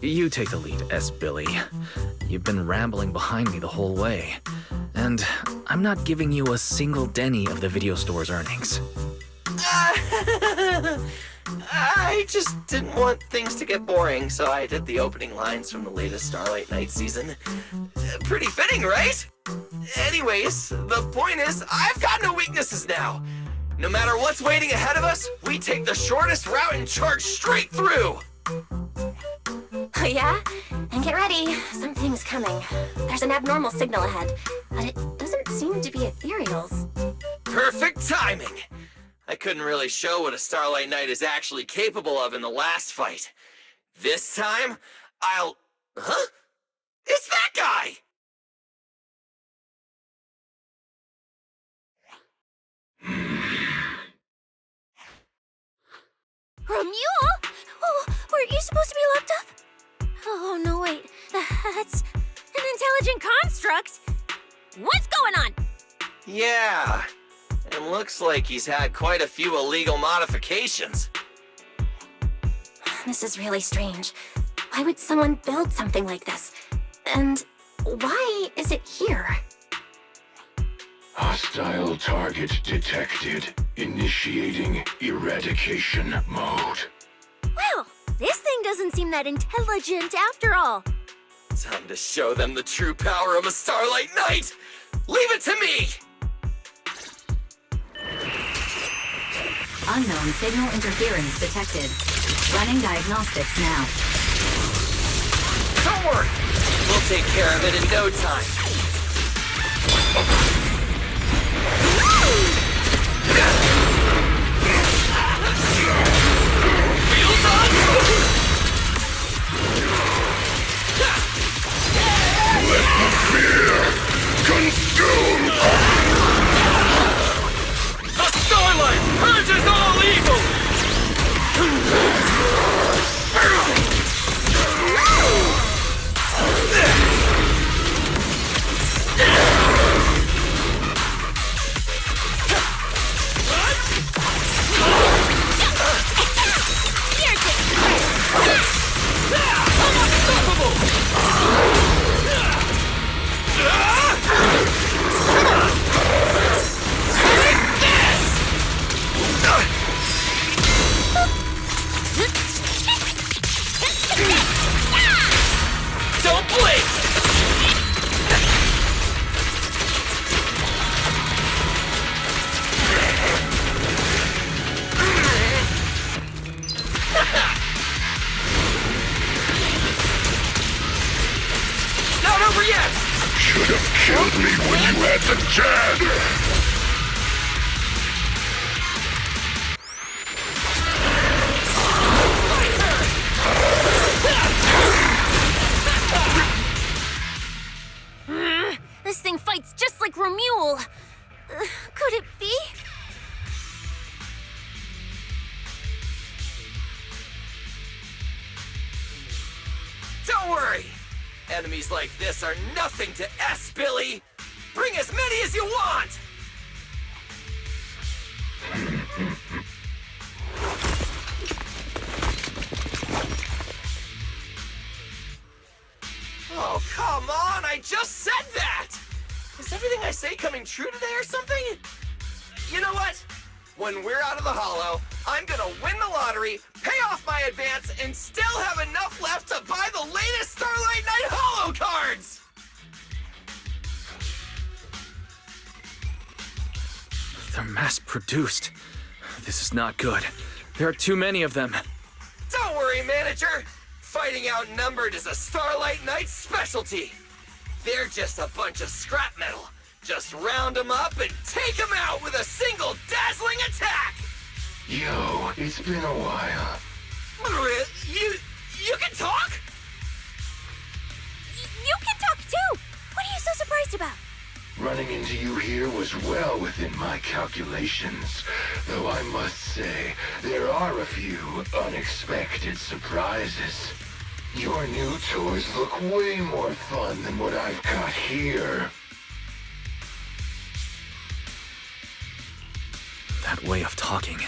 You take the lead, S. Billy. You've been rambling behind me the whole way. And I'm not giving you a single penny of the video store's earnings. I just didn't want things to get boring, so I did the opening lines from the latest Starlight Night season. Pretty fitting, right? Anyways, the point is, I've got no weaknesses now. No matter what's waiting ahead of us, we take the shortest route and charge straight through. Oh yeah? And get ready, something's coming. There's an abnormal signal ahead, but it doesn't seem to be ethereals. Perfect timing! I couldn't really show what a Starlight Knight is actually capable of in the last fight. This time, I'll... Huh? It's that guy! Ramiel? Oh, weren't you supposed to be locked up? Oh, no, wait. That's an intelligent construct. What's going on? Yeah. It looks like he's had quite a few illegal modifications. This is really strange. Why would someone build something like this? And why is it here? Hostile target detected. Initiating eradication mode. Well, this thing doesn't seem that intelligent after all. Time to show them the true power of a Starlight Knight! Leave it to me! Unknown signal interference detected. Running diagnostics now. Don't worry! We'll take care of it in no time. Wheels on! Let the fear consume! The Starlight purges all evil! Don't blink! Not over yet! Should have killed me when you had the chance! This thing fights just like Ramiel. Could it be? Don't worry! Enemies like this are nothing to S, Billy! Bring as many as you want! Oh, come on, I just said that! Is everything I say coming true today or something? You know what? When we're out of the Hollow, I'm gonna win the lottery, pay off my advance, and still have enough left to buy the latest Starlight Night Hollow cards! They're mass-produced. This is not good. There are too many of them. Don't worry, manager! Fighting outnumbered is a Starlight Knight specialty! They're just a bunch of scrap metal. Just round them up and take them out with a single dazzling attack! Yo, it's been a while. You can talk? You can talk too! What are you so surprised about? Running into you here was well within my calculations, though I must say, there are a few unexpected surprises. Your new toys look way more fun than what I've got here. That way of talking.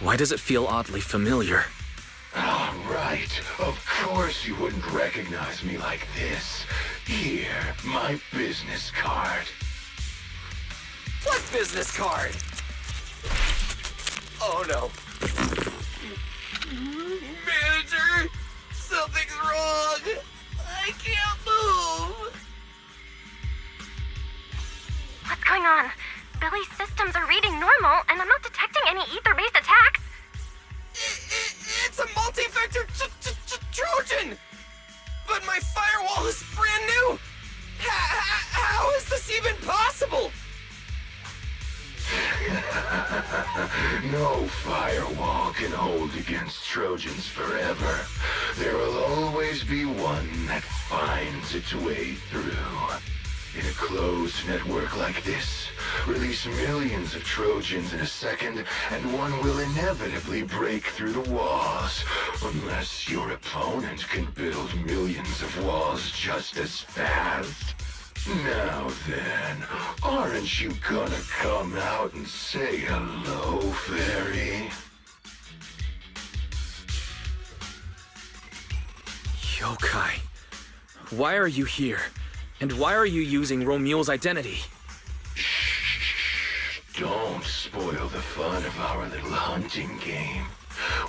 Why does it feel oddly familiar? Ah, right. Of course you wouldn't recognize me like this. Here, my business card. What business card? Oh no. Manager! Something's wrong! I can't move! What's going on? Billy's systems are reading normal, and I'm not detecting any ether-based attacks. It's a multi-vector Trojan! But my firewall is brand new! How is this even possible? No firewall can hold against Trojans forever. There will always be one that finds its way through. In a closed network like this, release millions of Trojans in a second, and one will inevitably break through the walls. Unless your opponent can build millions of walls just as fast. Now then, aren't you gonna come out and say hello, fairy? Yokai, why are you here? And why are you using Ramiel's identity? Shh, don't spoil the fun of our little hunting game.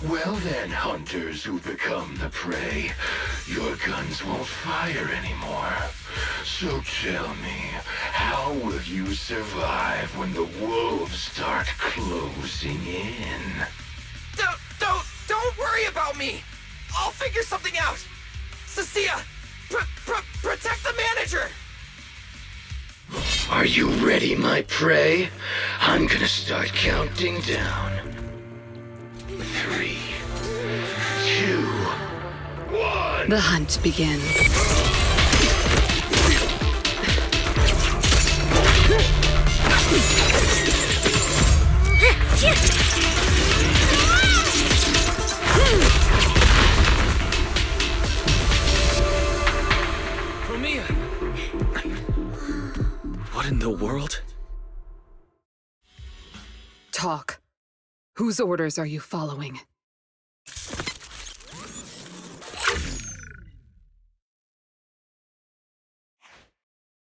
Well then, hunters who become the prey, your guns won't fire anymore. So tell me, how will you survive when the wolves start closing in? Don't worry about me! I'll figure something out! Cissia, protect the manager! Are you ready, my prey? I'm gonna start counting down. 3, 2, 1. The hunt begins. Ramia! What in the world? Talk. Whose orders are you following?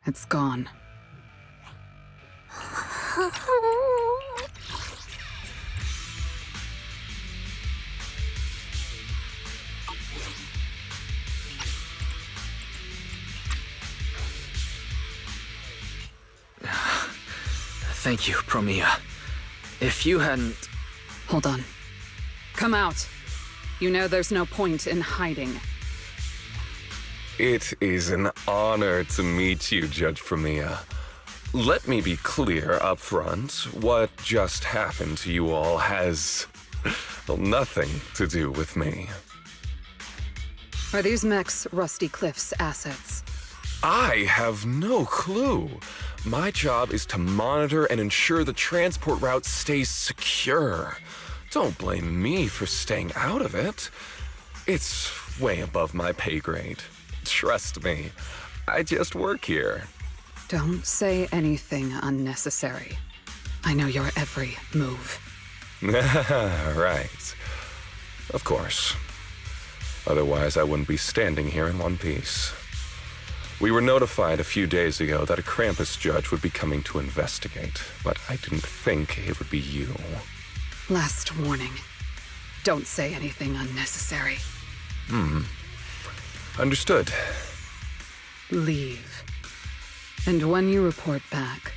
It's gone. Thank you, Promia. If you hadn't... Hold on. Come out. You know there's no point in hiding. It is an honor to meet you, Judge Ramiel. Let me be clear up front. What just happened to you all has nothing to do with me. Are these mechs Rusty Cliff's assets? I have no clue. My job is to monitor and ensure the transport route stays secure. Don't blame me for staying out of it. It's way above my pay grade. Trust me, I just work here. Don't say anything unnecessary. I know your every move. Right. Of course. Otherwise, I wouldn't be standing here in one piece. We were notified a few days ago that a Krampus judge would be coming to investigate, but I didn't think it would be you. Last warning. Don't say anything unnecessary. Understood. Leave. And when you report back,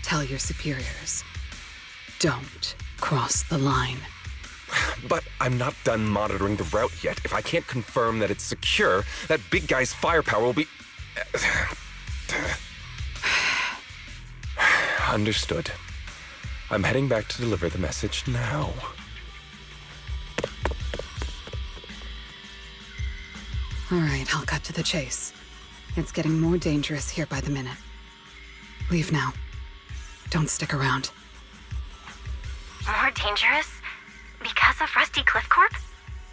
tell your superiors. Don't cross the line. But I'm not done monitoring the route yet. If I can't confirm that it's secure, that big guy's firepower will be... Understood. I'm heading back to deliver the message now. All right, I'll cut to the chase. It's getting more dangerous here by the minute. Leave now. Don't stick around. More dangerous? Because of Rusty Cliff Corp?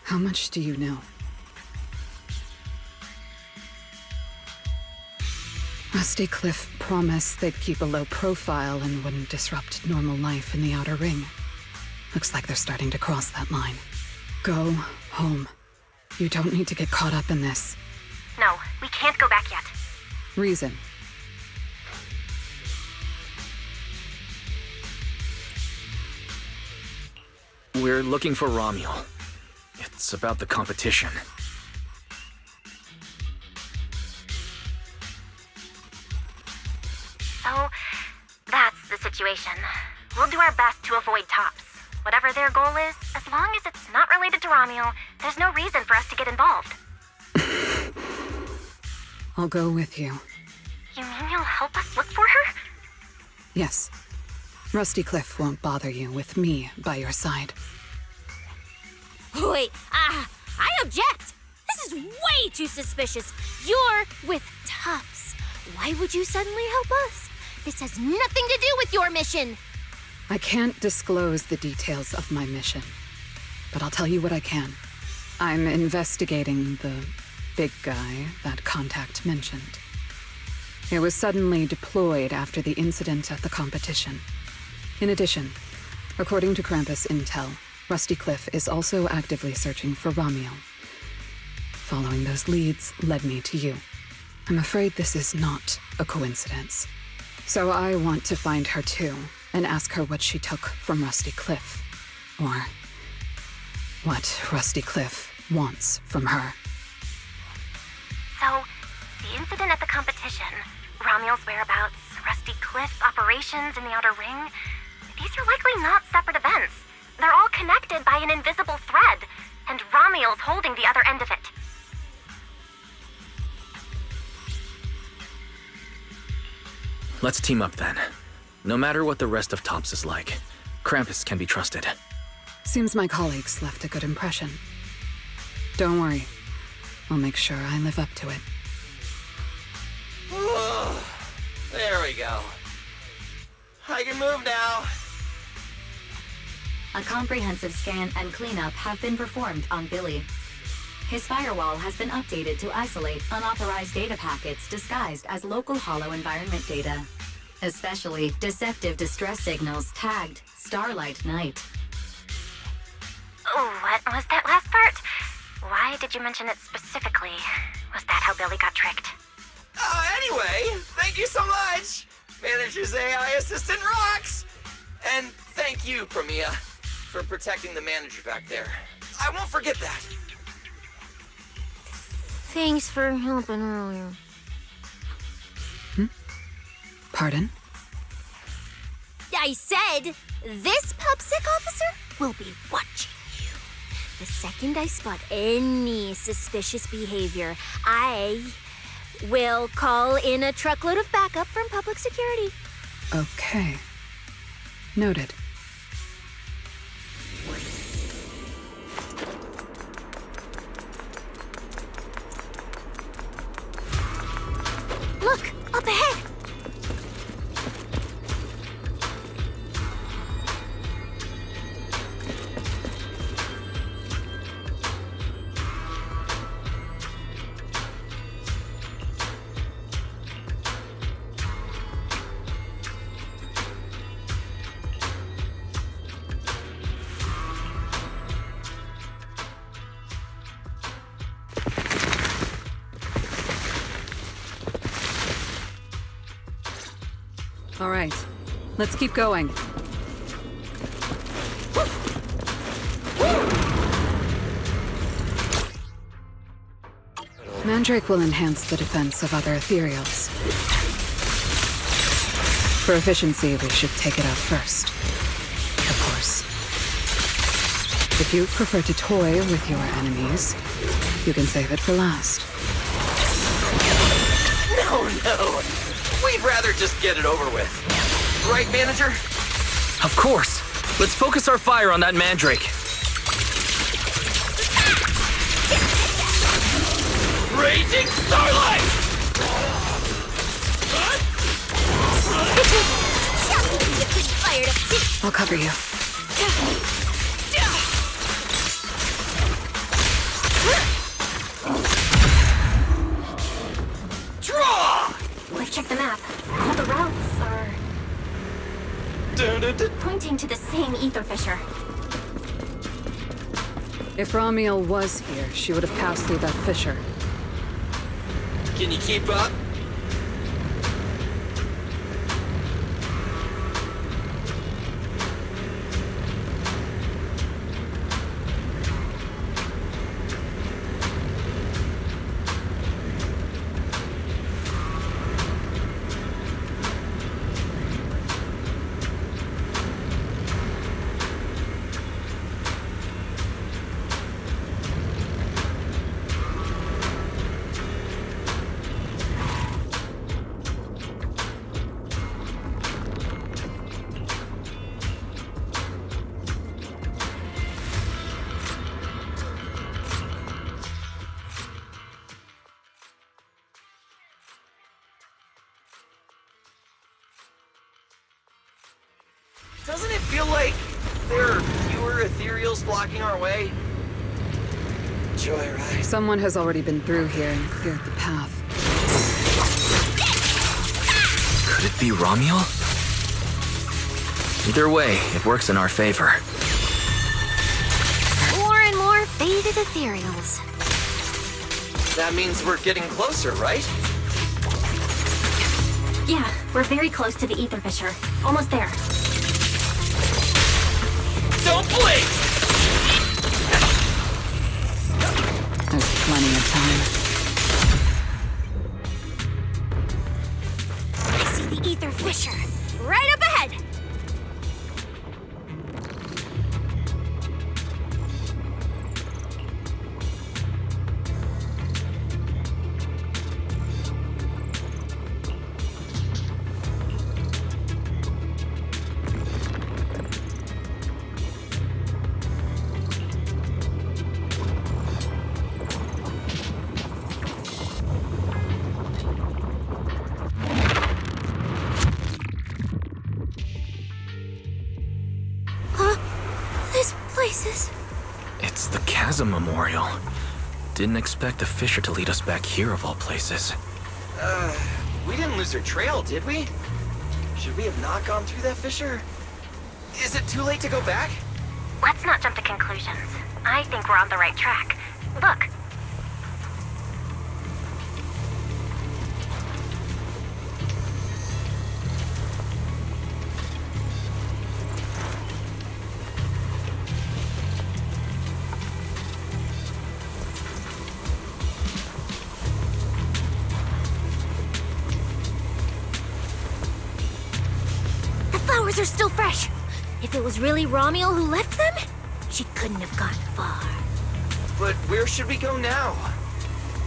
How much do you know? Rusty Cliff promised they'd keep a low profile and wouldn't disrupt normal life in the Outer Ring. Looks like they're starting to cross that line. Go home. You don't need to get caught up in this. No, we can't go back yet. Reason. We're looking for Ramiel. It's about the competition. So, that's the situation. We'll do our best to avoid tops. Whatever their goal is, as long as it's not related to Ramiel, there's no reason for us to get involved. I'll go with you. You mean you'll help us look for her? Yes. Rusty Cliff won't bother you with me by your side. Wait, I object! This is way too suspicious. You're with Tops. Why would you suddenly help us? This has nothing to do with your mission. I can't disclose the details of my mission, but I'll tell you what I can. I'm investigating the big guy that Contact mentioned. It was suddenly deployed after the incident at the competition. In addition, according to Krampus intel, Rusty Cliff is also actively searching for Ramiel. Following those leads led me to you. I'm afraid this is not a coincidence. So I want to find her too, and ask her what she took from Rusty Cliff. Or what Rusty Cliff wants from her. So, the incident at the competition, Ramiel's whereabouts, Rusty Cliff's operations in the Outer Ring, these are likely not separate events. They're all connected by an invisible thread, and Ramiel's holding the other end of it. Let's team up then. No matter what the rest of Tops is like, Krampus can be trusted. Seems my colleagues left a good impression. Don't worry. I'll make sure I live up to it. There we go. I can move now. A comprehensive scan and cleanup have been performed on Billy. His firewall has been updated to isolate unauthorized data packets disguised as local hollow environment data, especially deceptive distress signals tagged Starlight Night. Oh, what was that last part? Why did you mention it specifically? Was that how Billy got tricked? Anyway, thank you so much! Manager's AI assistant rocks! And thank you, Ramiel, for protecting the manager back there. I won't forget that. Thanks for helping earlier. Pardon? I said, this PubSec officer will be watching you. The second I spot any suspicious behavior, I will call in a truckload of backup from public security. Okay. Noted. Look, up ahead! All right, let's keep going. Mandrake will enhance the defense of other ethereals. For efficiency, we should take it out first. Of course. If you prefer to toy with your enemies, you can save it for last. No. We'd rather just get it over with. Right, manager? Of course. Let's focus our fire on that mandrake. Raging Starlight! I'll cover you. Draw! We've checked the map. All the routes are pointing to the same ether fissure. If Ramiel was here, she would have passed through that fissure. Can you keep up? Doesn't it feel like there are fewer ethereals blocking our way? Joyride. Someone has already been through here and cleared the path. Could it be Ramiel? Either way, it works in our favor. More and more faded ethereals. That means we're getting closer, right? Yeah, we're very close to the ether fissure. Almost there. Don't blink! There's plenty of time. I see the ether fissure. Right up ahead! It's the Chasm Memorial. Didn't expect the fissure to lead us back here of all places. We didn't lose our trail, did we? Should we have not gone through that fissure? Is it too late to go back? Let's not jump to conclusions. I think we're on the right track. Look. Are still fresh. If it was really Ramiel who left them, she couldn't have gone far. But where should we go now?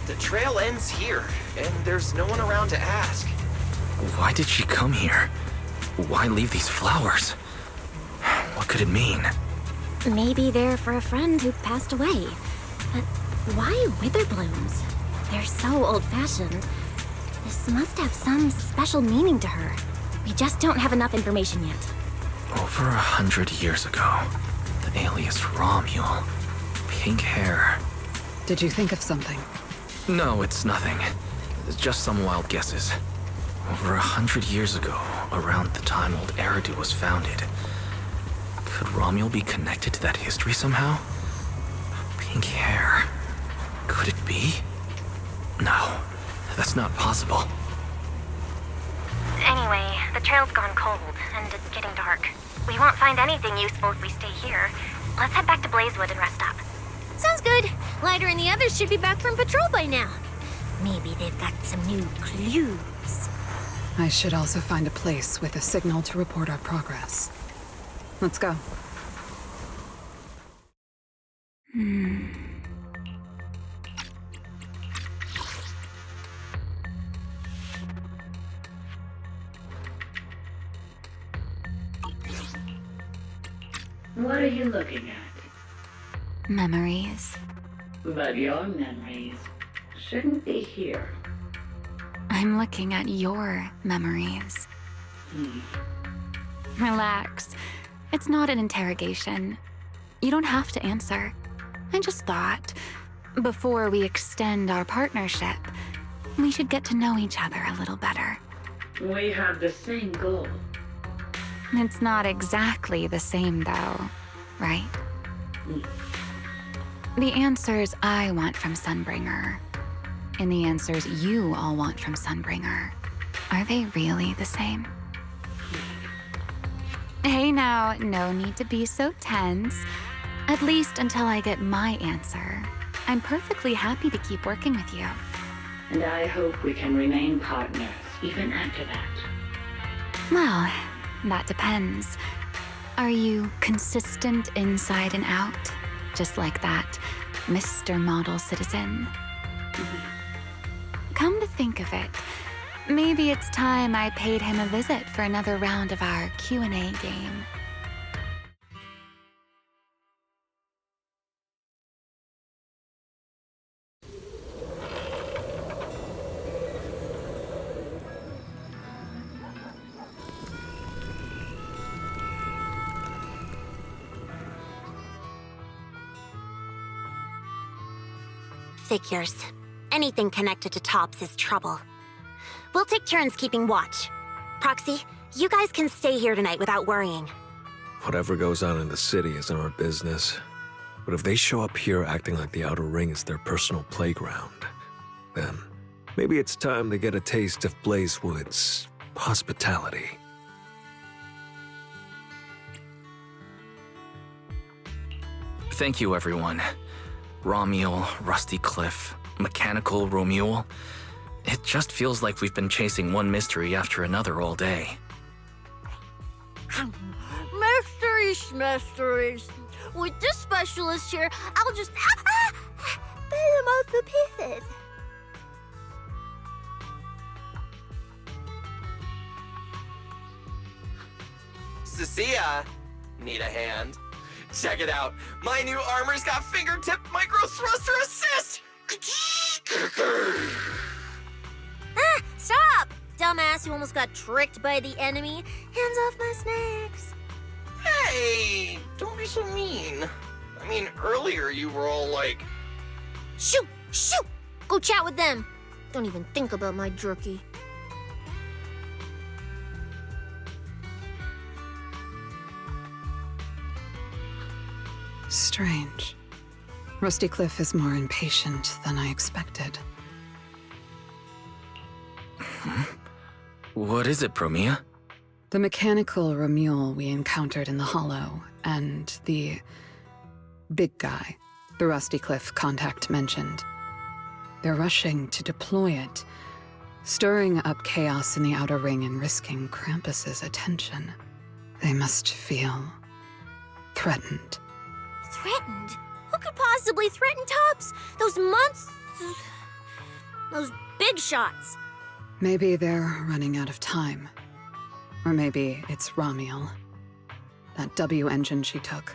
The trail ends here, and there's no one around to ask. Why did she come here? Why leave these flowers? What could it mean? Maybe they're for a friend who passed away. But why wither blooms? They're so old-fashioned. This must have some special meaning to her. We just don't have enough information yet. Over 100 years ago, the alias Ramiel. Pink hair. Did you think of something? No, it's nothing. It's just some wild guesses. Over 100 years ago, around the time old Eridu was founded. Could Ramiel be connected to that history somehow? Pink hair. Could it be? No, that's not possible. Anyway, The trail's gone cold, and it's getting dark. We won't find anything useful if we stay here. Let's head back to Blazewood and rest up. Sounds good. Lighter and the others should be back from patrol by now. Maybe they've got some new clues. I should also find a place with a signal to report our progress. Let's go. What are you looking at? Memories. But your memories shouldn't be here. I'm looking at your memories. Relax. It's not an interrogation. You don't have to answer. I just thought, before we extend our partnership, we should get to know each other a little better. We have the same goal. It's not exactly the same, though, right? The answers I want from Sunbringer, and the answers you all want from Sunbringer, are they really the same? Hey now, no need to be so tense. At least until I get my answer. I'm perfectly happy to keep working with you. And I hope we can remain partners even after that. Well, that depends. Are you consistent inside and out? Just like that Mr. Model Citizen? Come to think of it, maybe it's time I paid him a visit for another round of our Q&A game. Figures. Anything connected to Tops is trouble. We'll take turns keeping watch. Proxy, you guys can stay here tonight without worrying. Whatever goes on in the city isn't our business. But if they show up here acting like the Outer Ring is their personal playground, then maybe it's time to get a taste of Blazewood's hospitality. Thank you, everyone. Ramiel, Rusty Cliff, Mechanical Ramiel. It just feels like we've been chasing one mystery after another all day. Mysteries. With this specialist here, I'll just pull him out the pieces. Cissia, need a hand? Check it out. My new armor's got fingertip micro thruster assist. Stop! Dumbass who almost got tricked by the enemy. Hands off my snacks. Hey, don't be so mean. I mean, earlier you were all like... Shoot! Go chat with them. Don't even think about my jerky. Strange. Rusty Cliff is more impatient than I expected. What is it, Promia? The mechanical Ramiel we encountered in the Hollow, and the big guy the Rusty Cliff contact mentioned. They're rushing to deploy it, stirring up chaos in the Outer Ring and risking Krampus's attention. They must feel threatened. Threatened? Who could possibly threaten Tops? Those months... Those big shots. Maybe they're running out of time. Or maybe it's Ramiel. That W engine she took.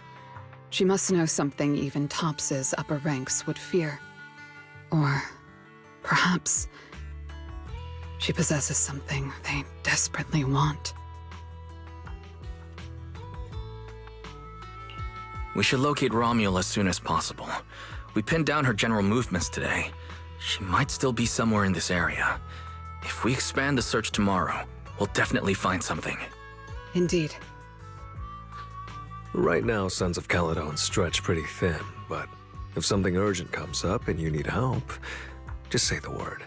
She must know something even Tops's upper ranks would fear. Or perhaps she possesses something they desperately want. We should locate Ramiel as soon as possible. We pinned down her general movements today. She might still be somewhere in this area. If we expand the search tomorrow, we'll definitely find something. Indeed. Right now, Sons of Caledon stretch pretty thin, but if something urgent comes up and you need help, just say the word.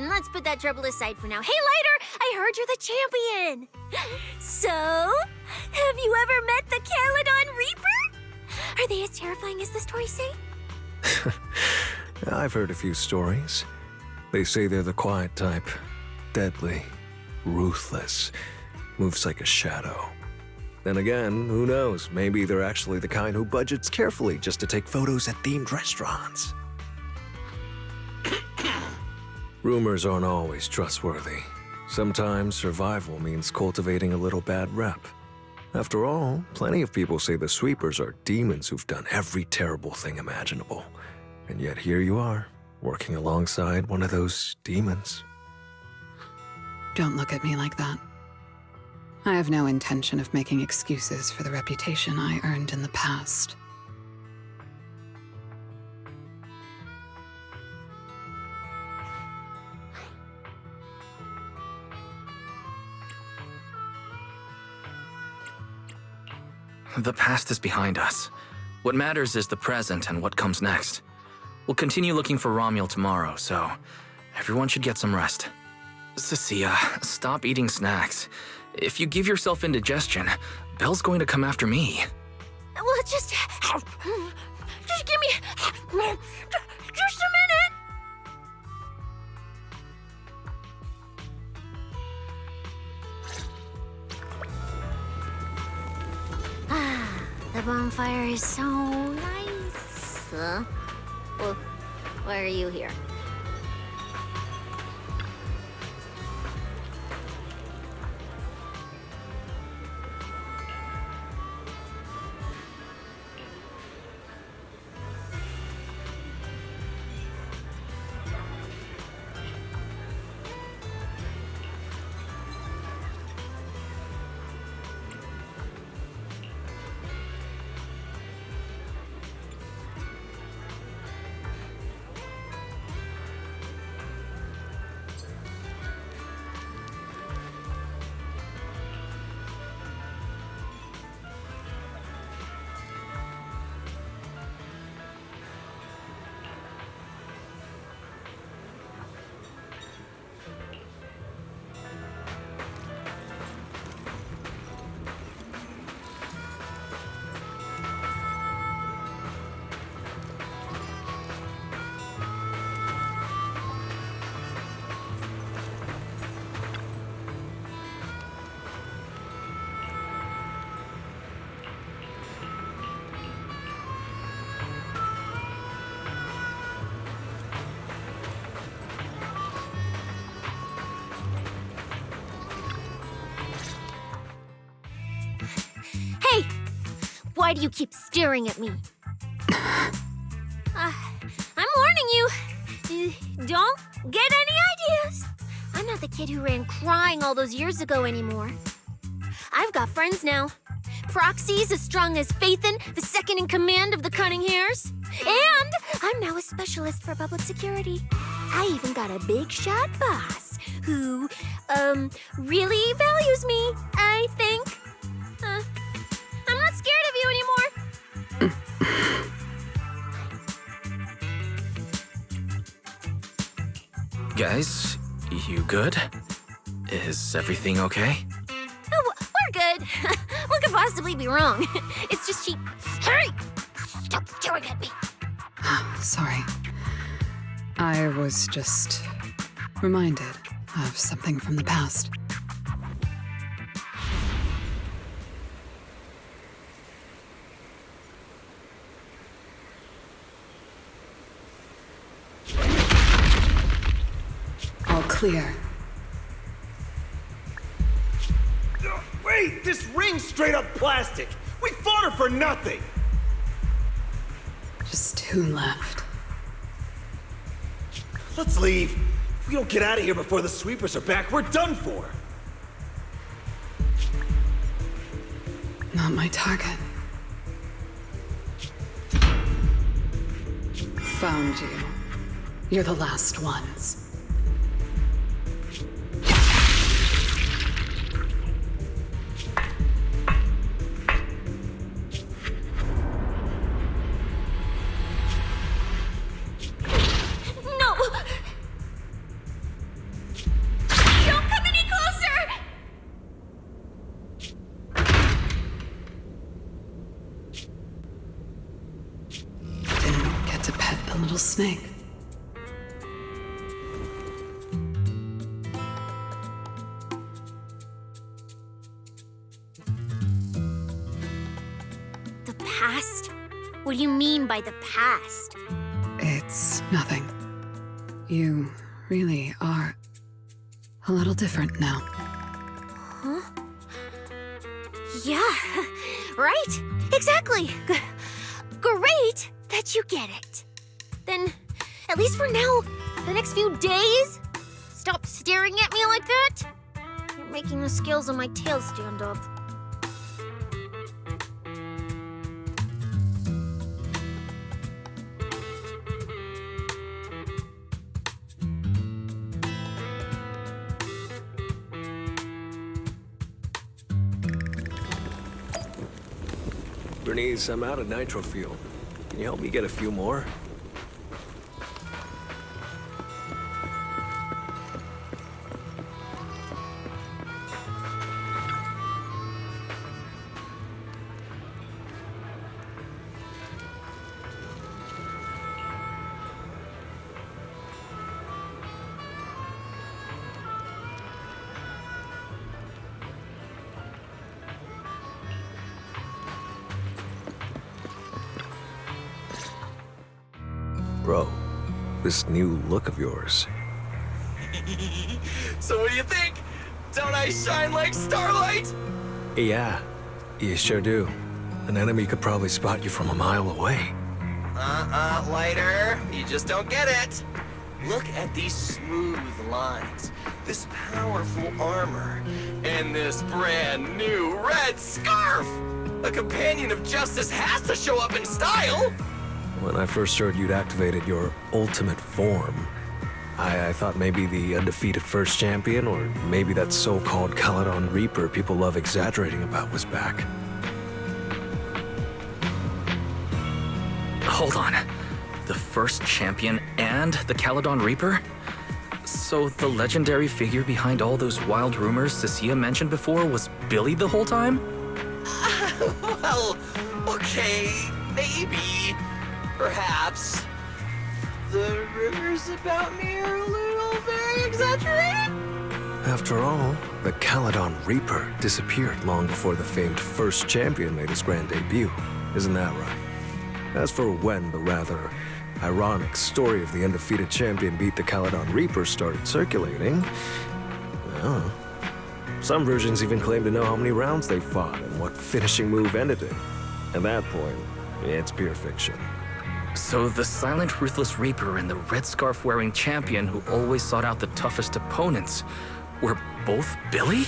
Let's put that trouble aside for now. Hey, Lighter! I I heard you're the champion. So, have you ever met the Caledon Reaper? Are they as terrifying as the stories say? I've heard a few stories. They say they're the quiet type. Deadly. Ruthless. Moves like a shadow. Then again, who knows? Maybe they're actually the kind who budgets carefully just to take photos at themed restaurants. Rumors aren't always trustworthy. Sometimes survival means cultivating a little bad rep. After all, plenty of people say the sweepers are demons who've done every terrible thing imaginable. And yet here you are, working alongside one of those demons. Don't look at me like that. I have no intention of making excuses for the reputation I earned in the past. The past is behind us. What matters is the present and what comes next. We'll continue looking for Ramiel tomorrow, so everyone should get some rest. Cissia, stop eating snacks. If you give yourself indigestion, Belle's going to come after me. Well, just give me just a minute. The bonfire is so nice. Well, why are you here? Hey! Why do you keep staring at me? I'm warning you. Don't get any ideas. I'm not the kid who ran crying all those years ago anymore. I've got friends now. Proxies as strong as Phaethon, the second in command of the Cunning Hares. And I'm now a specialist for public security. I even got a big shot boss who, really values me, I think. I'm not scared of you anymore. Guys, you good? Is everything okay? Oh, we're good. What could possibly be wrong? It's just she... Hey! Stop staring at me. Sorry. I was just reminded of something from the past. All clear. Wait, this ring's straight up plastic. We fought her for nothing. Just 2 left. Let's leave. If we don't get out of here before the sweepers are back, we're done for. Not my target. Found you. You're the last ones. No! Don't come any closer! little snake. The past? What do you mean by the past? It's nothing. You really are a little different now. Huh? Yeah, right? Exactly. Great that you get it. Then, at least for now, the next few days, stop staring at me like that. You're making the scales on my tail stand up. Bernice, I'm out of nitro fuel. Can you help me get a few more? Bro, this new look of yours. So what do you think? Don't I shine like starlight? Yeah, you sure do. An enemy could probably spot you from a mile away. Lighter. You just don't get it. Look at these smooth lines, this powerful armor, and this brand new red scarf! A companion of justice has to show up in style! When I first heard you'd activated your ultimate form, I thought maybe the undefeated first champion, or maybe that so-called Caledon Reaper people love exaggerating about was back. Hold on. The first champion and the Caledon Reaper? So the legendary figure behind all those wild rumors Cissia mentioned before was Billy the whole time? Well, okay, maybe. Perhaps. The rumors about me are a little very exaggerated? After all, the Caledon Reaper disappeared long before the famed first champion made his grand debut. Isn't that right? As for when the rather ironic story of the undefeated champion beat the Caledon Reaper started circulating, well, some versions even claim to know how many rounds they fought and what finishing move ended it. At that point, it's pure fiction. So the silent, ruthless Reaper and the red scarf-wearing champion who always sought out the toughest opponents were both Billy?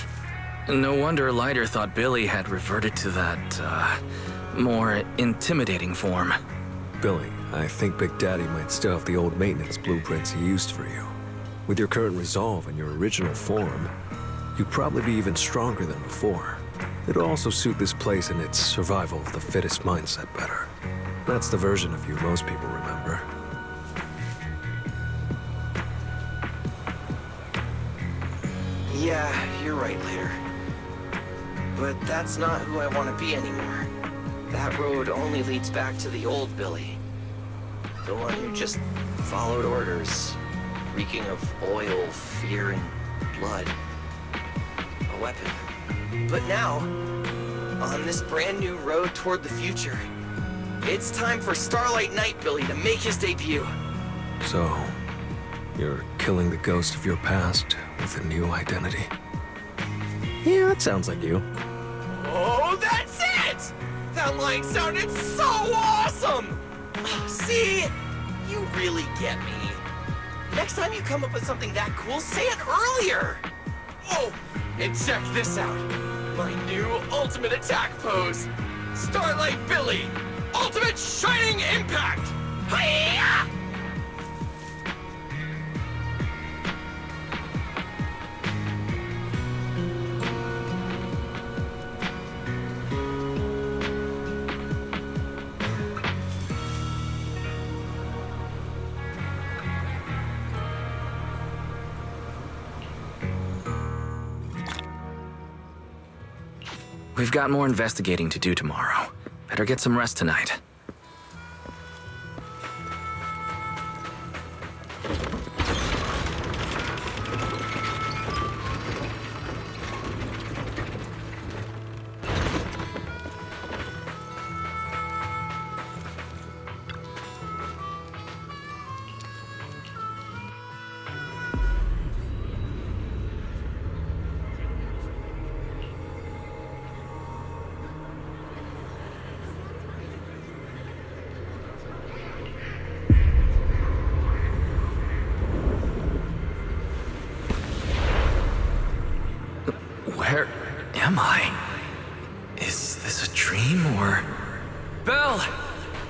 No wonder Lighter thought Billy had reverted to that, more intimidating form. Billy, I think Big Daddy might still have the old maintenance blueprints he used for you. With your current resolve and your original form, you'd probably be even stronger than before. It'll also suit this place and its survival of the fittest mindset better. That's the version of you most people remember. Yeah, you're right, Later. But that's not who I want to be anymore. That road only leads back to the old Billy. The one who just followed orders, reeking of oil, fear, and blood. A weapon. But now, on this brand new road toward the future, it's time for Starlight Knight Billy to make his debut. So, you're killing the ghost of your past with a new identity. Yeah, that sounds like you. Oh, that's it! That line sounded so awesome! See? You really get me. Next time you come up with something that cool, say it earlier! Oh, and check this out. My new ultimate attack pose. Starlight Billy, Ultimate Shining Impact! Hi-ya! We've got more investigating to do tomorrow. Better get some rest tonight. Where am I? Is this a dream or... Belle!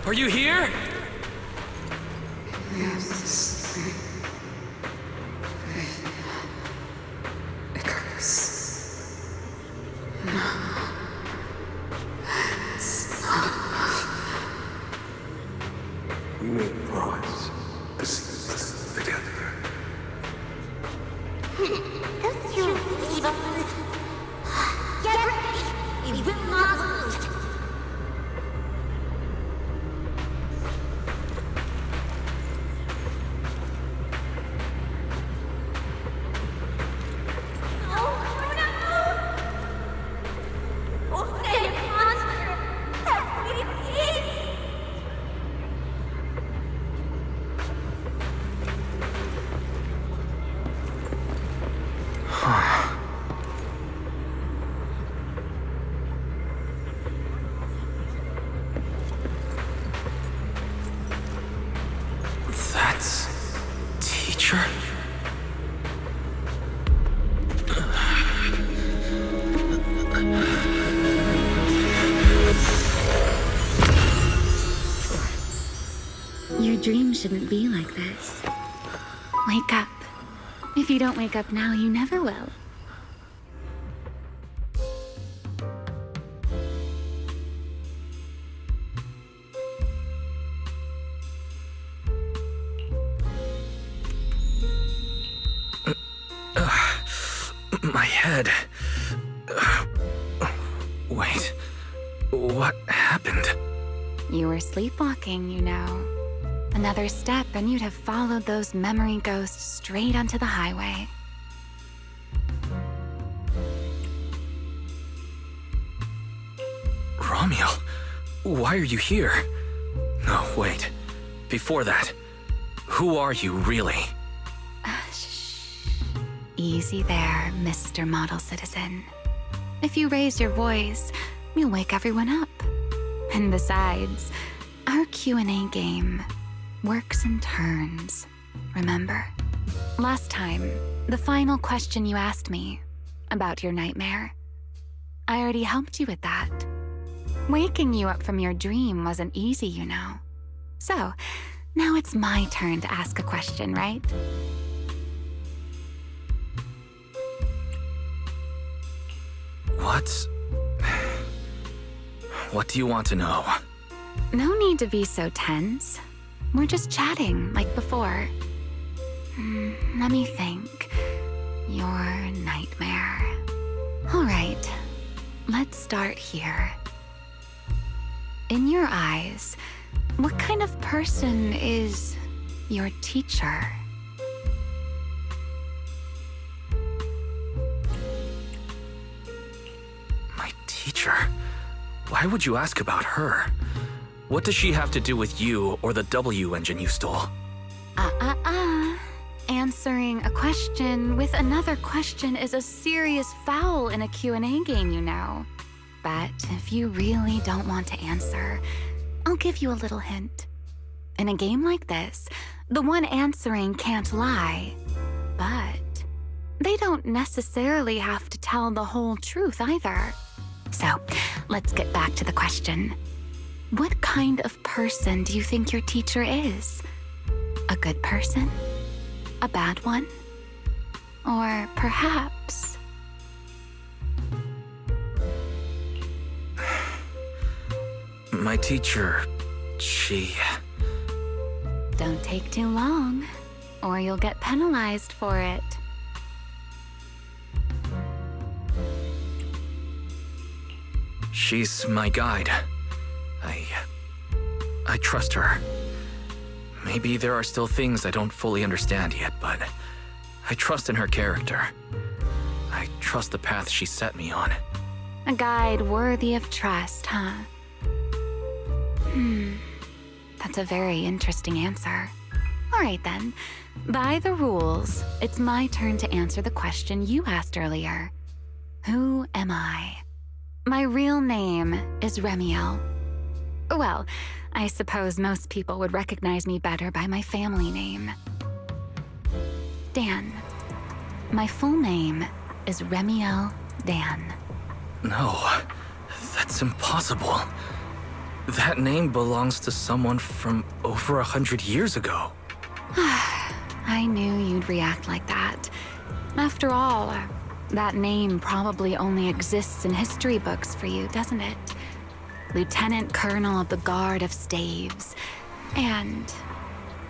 Are you here? We made promise to see this together. Don't you give up on this? Get ready! We will not lose! That's... teacher? Your dream shouldn't be like this. Wake up. If you don't wake up now, you never will. My head... Wait... What happened? You were sleepwalking, you know. Another step and you'd have followed those memory ghosts straight onto the highway. Ramiel, why are you here? No, wait. Before that, who are you really? Easy there, Mr. Model Citizen. If you raise your voice, you'll wake everyone up. And besides, our Q&A game works in turns, remember? Last time, the final question you asked me about your nightmare, I already helped you with that. Waking you up from your dream wasn't easy, you know. So, now it's my turn to ask a question, right? What do you want to know? No need to be so tense. We're just chatting like before. Let me think. Your nightmare. All right, let's start here. In your eyes, what kind of person is your teacher? My teacher? Why would you ask about her? What does she have to do with you or the W engine you stole? Answering a question with another question is a serious foul in a Q&A game, you know. But if you really don't want to answer, I'll give you a little hint. In a game like this, the one answering can't lie, but they don't necessarily have to tell the whole truth either. So, let's get back to the question. What kind of person do you think your teacher is? A good person? A bad one? Or perhaps... My teacher, she... Don't take too long, or you'll get penalized for it. She's my guide. I trust her. Maybe there are still things I don't fully understand yet, but I trust in her character. I trust the path she set me on. A guide worthy of trust, huh? That's a very interesting answer. All right then. By the rules, it's my turn to answer the question you asked earlier. Who am I? My real name is Ramiel. Well, I suppose most people would recognize me better by my family name. Dan. My full name is Ramiel Dan. No, that's impossible. That name belongs to someone from over 100 years ago. I knew you'd react like that. After all, that name probably only exists in history books for you, doesn't it? Lieutenant Colonel of the Guard of Staves, and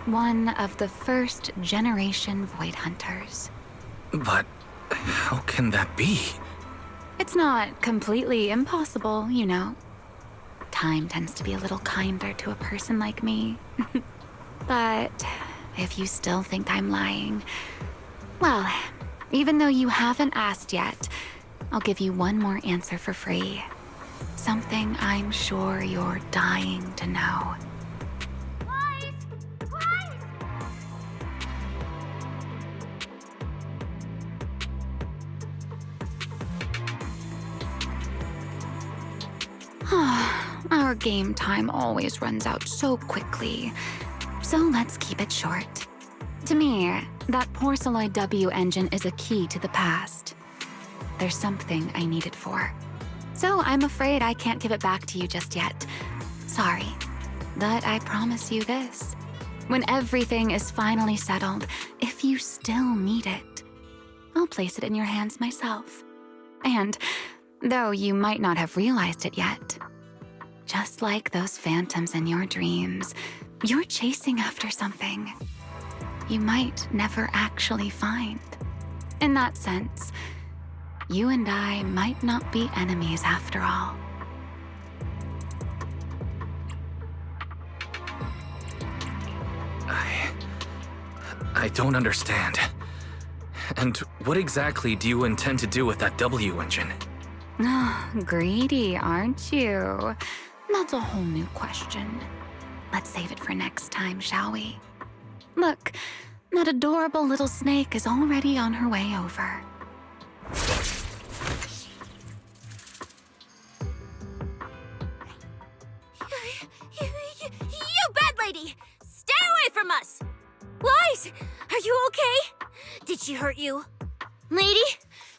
one of the first generation Void Hunters. But how can that be? It's not completely impossible, you know. Time tends to be a little kinder to a person like me. But if you still think I'm lying, well, even though you haven't asked yet, I'll give you one more answer for free. Something I'm sure you're dying to know. Our game time always runs out so quickly, so let's keep it short. To me, that Porceloid W engine is a key to the past. There's something I need it for. So I'm afraid I can't give it back to you just yet. Sorry, but I promise you this. When everything is finally settled, if you still need it, I'll place it in your hands myself. And though you might not have realized it yet, just like those phantoms in your dreams, you're chasing after something you might never actually find. In that sense, you and I might not be enemies after all. I don't understand. And what exactly do you intend to do with that W engine? Greedy, aren't you? That's a whole new question. Let's save it for next time, shall we? Look, that adorable little snake is already on her way over. You bad lady! Stay away from us! Wise, are you okay? Did she hurt you? Lady,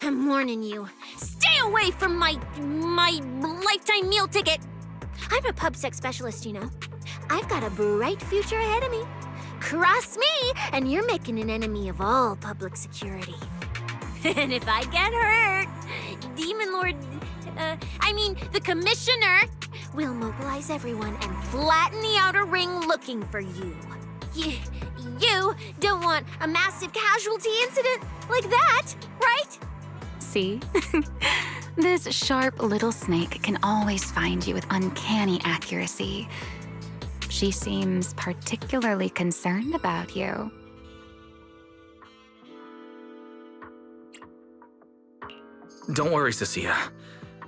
I'm warning you. Stay away from my lifetime meal ticket! I'm a pub sex specialist, you know. I've got a bright future ahead of me. Cross me, and you're making an enemy of all public security. And if I get hurt, Demon Lord, the Commissioner will mobilize everyone and flatten the outer ring looking for you. You don't want a massive casualty incident like that, right? See? This sharp little snake can always find you with uncanny accuracy. She seems particularly concerned about you. Don't worry, Cissia.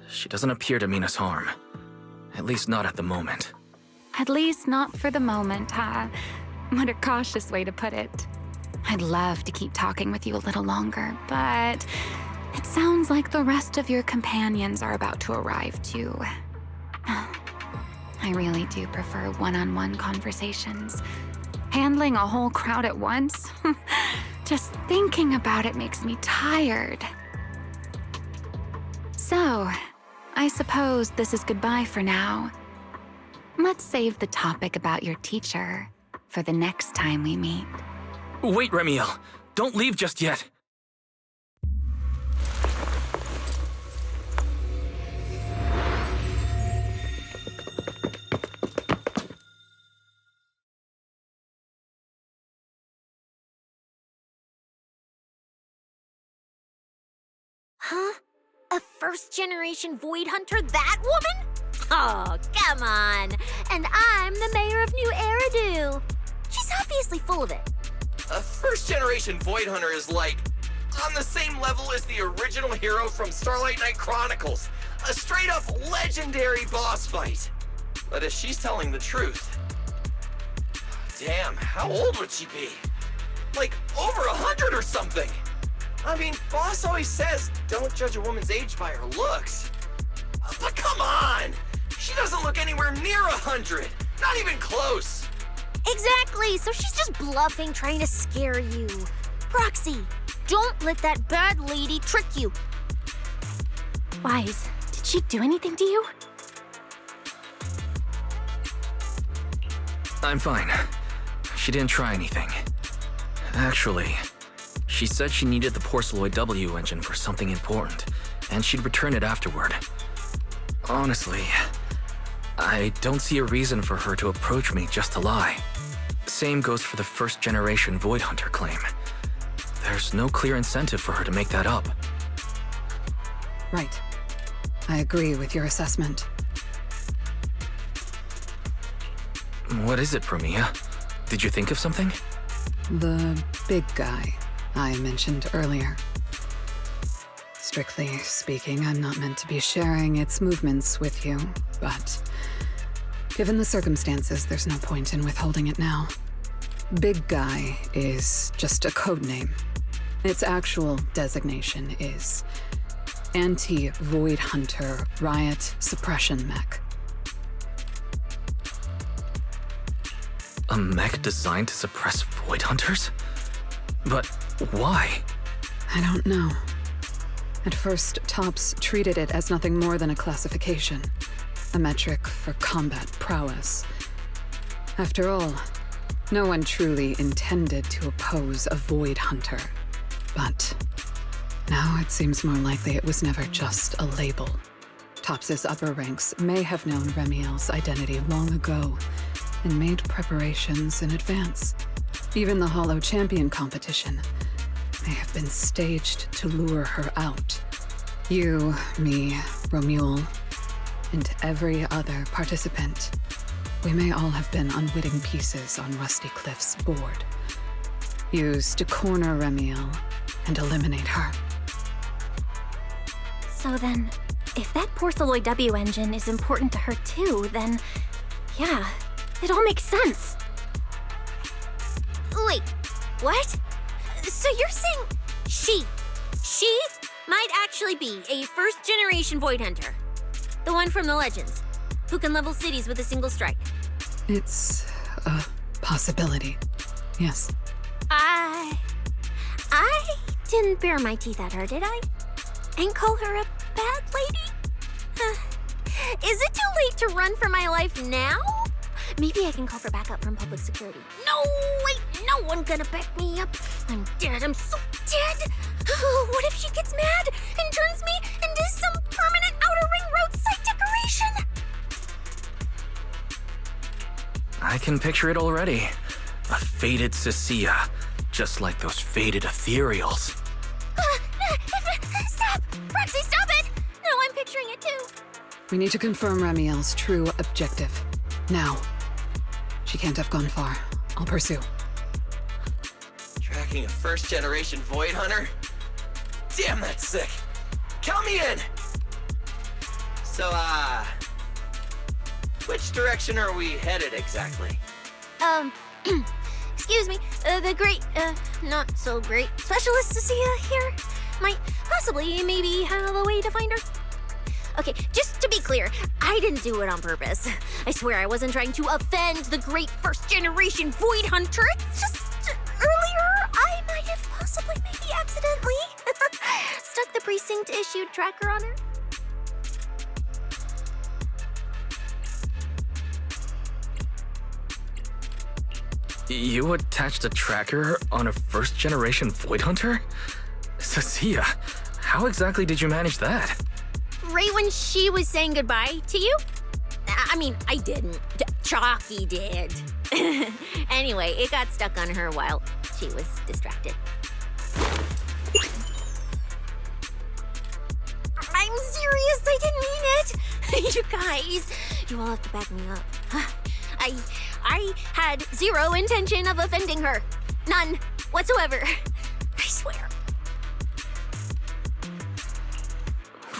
She doesn't appear to mean us harm. At least not at the moment. At least not for the moment, huh? What a cautious way to put it. I'd love to keep talking with you a little longer, but it sounds like the rest of your companions are about to arrive too. I really do prefer one-on-one conversations. Handling a whole crowd at once? Just thinking about it makes me tired. So, I suppose this is goodbye for now. Let's save the topic about your teacher for the next time we meet. Wait, Ramiel! Don't leave just yet! Huh? A first-generation Void Hunter, that woman? Oh, come on. And I'm the mayor of New Eridu. She's obviously full of it. A first-generation Void Hunter is like on the same level as the original hero from Starlight Knight Chronicles. A straight-up legendary boss fight. But if she's telling the truth... Damn, how old would she be? Like, over 100 or something! I mean, Boss always says, don't judge a woman's age by her looks. But come on! She doesn't look anywhere near 100! Not even close! Exactly, so she's just bluffing, trying to scare you. Proxy, don't let that bad lady trick you. Wise, did she do anything to you? I'm fine. She didn't try anything. Actually, she said she needed the Porceloid W engine for something important, and she'd return it afterward. Honestly, I don't see a reason for her to approach me just to lie. Same goes for the first-generation Void Hunter claim. There's no clear incentive for her to make that up. Right. I agree with your assessment. What is it, Ramiel? Did you think of something? The big guy I mentioned earlier. Strictly speaking, I'm not meant to be sharing its movements with you, but given the circumstances, there's no point in withholding it now. Big Guy is just a code name. Its actual designation is Anti-Void Hunter Riot Suppression Mech. A mech designed to suppress Void Hunters? But why? I don't know. At first, Tops treated it as nothing more than a classification, a metric for combat prowess. After all, no one truly intended to oppose a Void Hunter. But now it seems more likely it was never just a label. Tops's upper ranks may have known Ramiel's identity long ago and made preparations in advance. Even the Hollow Champion competition may have been staged to lure her out. You, me, Ramiel, and every other participant. We may all have been unwitting pieces on Rusty Cliff's board, used to corner Ramiel and eliminate her. So then, if that Porceloid W engine is important to her too, then yeah, it all makes sense. Wait, what? So you're saying she might actually be a first-generation Void Hunter? The one from the Legends, who can level cities with a single strike? It's a possibility, yes. I didn't bare my teeth at her, did I? And call her a bad lady? Is it too late to run for my life now? Maybe I can call for backup from public security. No, wait, no one gonna back me up. I'm dead, I'm so dead. What if she gets mad and turns me into some permanent outer ring roadside decoration? I can picture it already. A faded Cissia, just like those faded ethereals. Stop! Roxy, stop it! No, I'm picturing it too. We need to confirm Ramiel's true objective. Now. She can't have gone far. I'll pursue. Tracking a first-generation Void Hunter? Damn, that's sick. Count me in! So, which direction are we headed exactly? Excuse me, the great, not so great specialist Cissia here might possibly maybe have a way to find her. Okay, just to be clear, I didn't do it on purpose. I swear I wasn't trying to offend the great first-generation Void Hunter. It's just earlier I might have possibly maybe accidentally stuck the precinct-issued tracker on her. You attached a tracker on a first-generation Void Hunter? Cissia, how exactly did you manage that? Right when she was saying goodbye to you? I mean, I didn't. Chalky did. Anyway, it got stuck on her while she was distracted. I'm serious, I didn't mean it. You guys, you all have to back me up. I had zero intention of offending her. None whatsoever. I swear.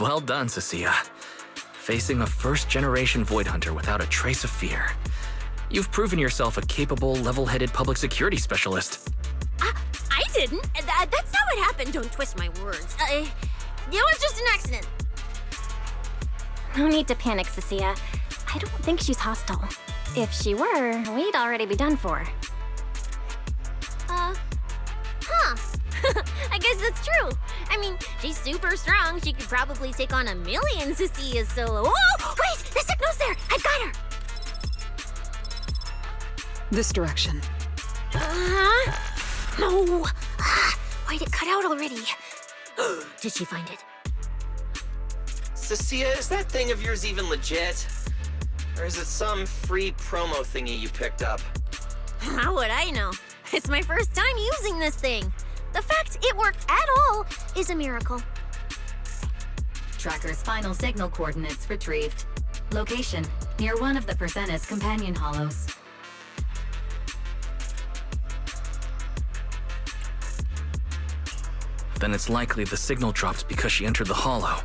Well done, Cissia. Facing a first-generation Void Hunter without a trace of fear. You've proven yourself a capable, level-headed public security specialist. I didn't. That's not what happened. Don't twist my words. It was just an accident. No need to panic, Cissia. I don't think she's hostile. If she were, we'd already be done for. I guess that's true. I mean, she's super strong. She could probably take on 1 million Cissias solo. Oh, wait! The signal's there! I've got her! This direction. No! Why'd it cut out already? Did she find it? Cissia, is that thing of yours even legit? Or is it some free promo thingy you picked up? How would I know? It's my first time using this thing. The fact it worked at all is a miracle. Tracker's final signal coordinates retrieved. Location, near one of the Persena's companion hollows. Then it's likely the signal dropped because she entered the hollow.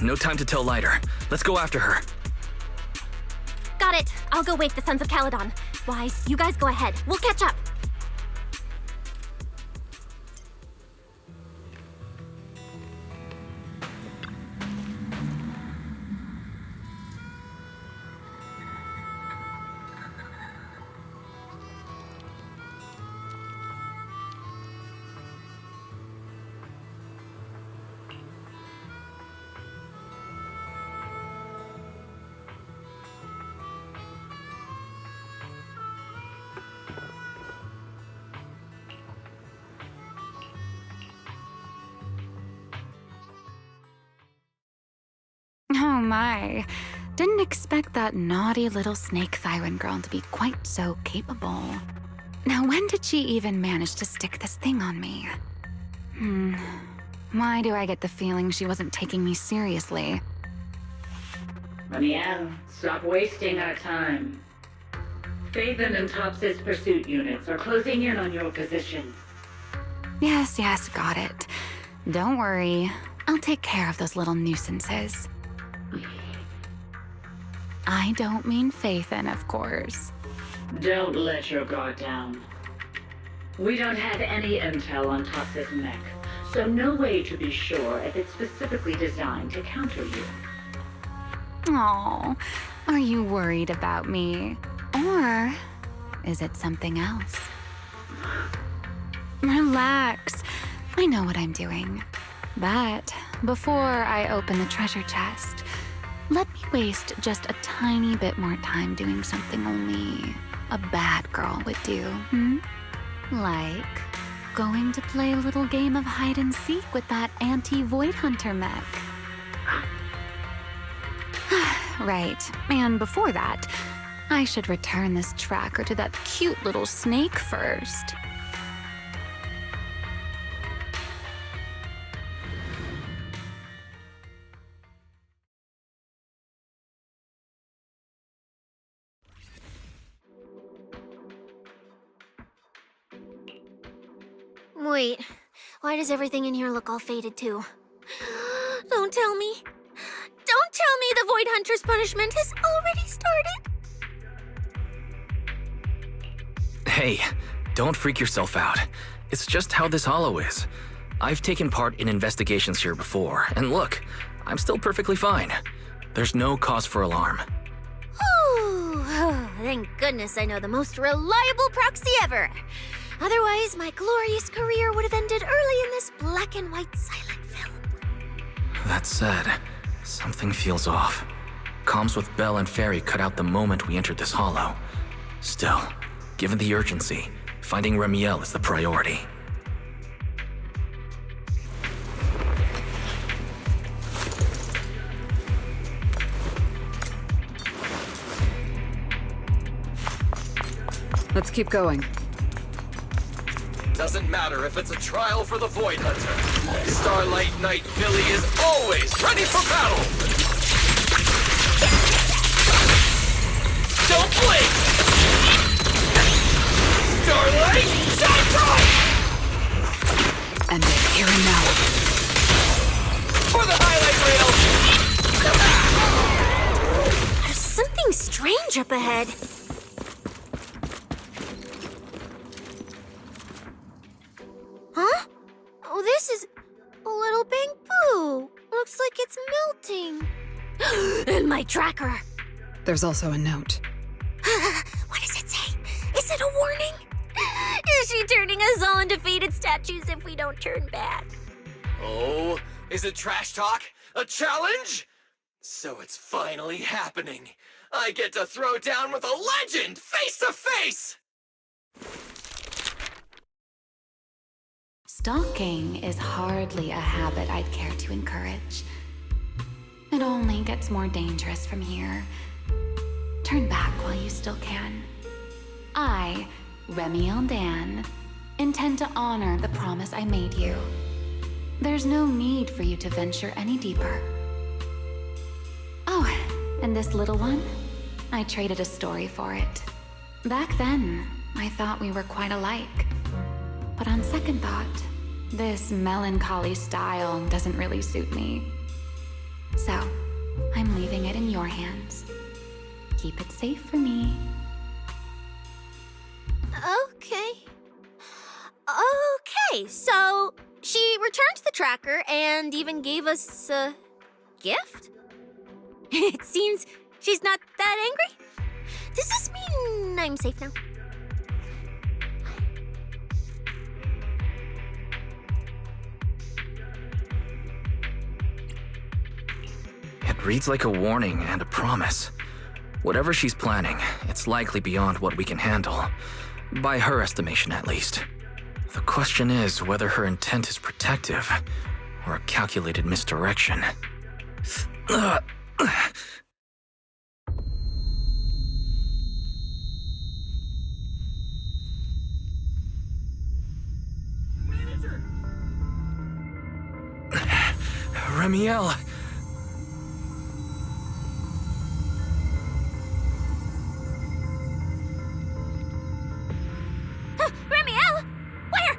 No time to tell Lighter. Let's go after her. Got it. I'll go wake the Sons of Caledon. Wise, you guys go ahead. We'll catch up. Oh my. Didn't expect that naughty little snake Thyron girl to be quite so capable. Now, when did she even manage to stick this thing on me? Why do I get the feeling she wasn't taking me seriously? Ramiel, stop wasting our time. Phaethon and Tops's pursuit units are closing in on your position. Yes, got it. Don't worry. I'll take care of those little nuisances. I don't mean Phaethon, of course. Don't let your guard down. We don't have any intel on Tops's mech, so no way to be sure if it's specifically designed to counter you. Aw, are you worried about me? Or is it something else? Relax. I know what I'm doing. But before I open the treasure chest, let me waste just a tiny bit more time doing something only a bad girl would do, Like going to play a little game of hide and seek with that anti-Void Hunter mech. Right, and before that, I should return this tracker to that cute little snake first. Wait, why does everything in here look all faded too? Don't tell me. Don't tell me the Void Hunter's punishment has already started. Hey, don't freak yourself out. It's just how this hollow is. I've taken part in investigations here before, and look, I'm still perfectly fine. There's no cause for alarm. Ooh, thank goodness I know the most reliable proxy ever. Otherwise, my glorious career would have ended early in this black and white silent film. That said, something feels off. Comms with Belle and Fairy cut out the moment we entered this hollow. Still, given the urgency, finding Ramiel is the priority. Let's keep going. Doesn't matter if it's a trial for the Void Hunter. Starlight Knight Billy is always ready for battle! Don't blink! Starlight, shine bright! And here and now. For the highlight reel! There's something strange up ahead. Huh? Oh, this is a little bamboo. Looks like it's melting. And my tracker. There's also a note. What does it say? Is it a warning? Is she turning us all into faded statues if we don't turn back? Oh, is it trash talk? A challenge? So it's finally happening. I get to throw down with a legend, face to face! Stalking is hardly a habit I'd care to encourage. It only gets more dangerous from here. Turn back while you still can. I, Ramiel Dan, intend to honor the promise I made you. There's no need for you to venture any deeper. Oh, and this little one? I traded a story for it. Back then, I thought we were quite alike. But on second thought, this melancholy style doesn't really suit me. So, I'm leaving it in your hands. Keep it safe for me. Okay. Okay, so she returned the tracker and even gave us a gift? It seems she's not that angry. Does this mean I'm safe now? It reads like a warning and a promise. Whatever she's planning, it's likely beyond what we can handle. By her estimation, at least. The question is whether her intent is protective or a calculated misdirection. Ramiel! Ramiel! Where?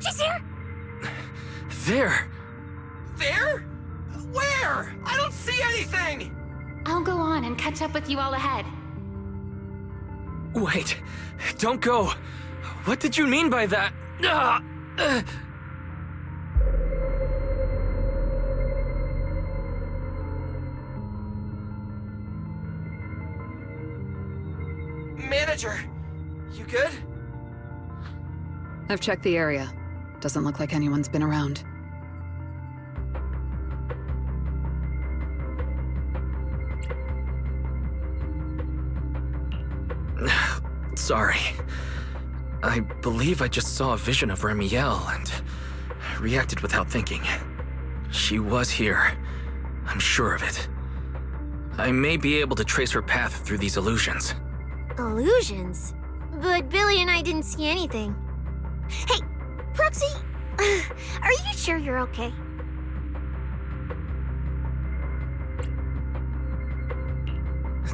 She's here! There! There? Where? I don't see anything! I'll go on and catch up with you all ahead. Wait, don't go! What did you mean by that? Manager, you good? I've checked the area. Doesn't look like anyone's been around. Sorry. I believe I just saw a vision of Ramiel and reacted without thinking. She was here. I'm sure of it. I may be able to trace her path through these illusions. Illusions? But Billy and I didn't see anything. Hey, Proxy, are you sure you're okay?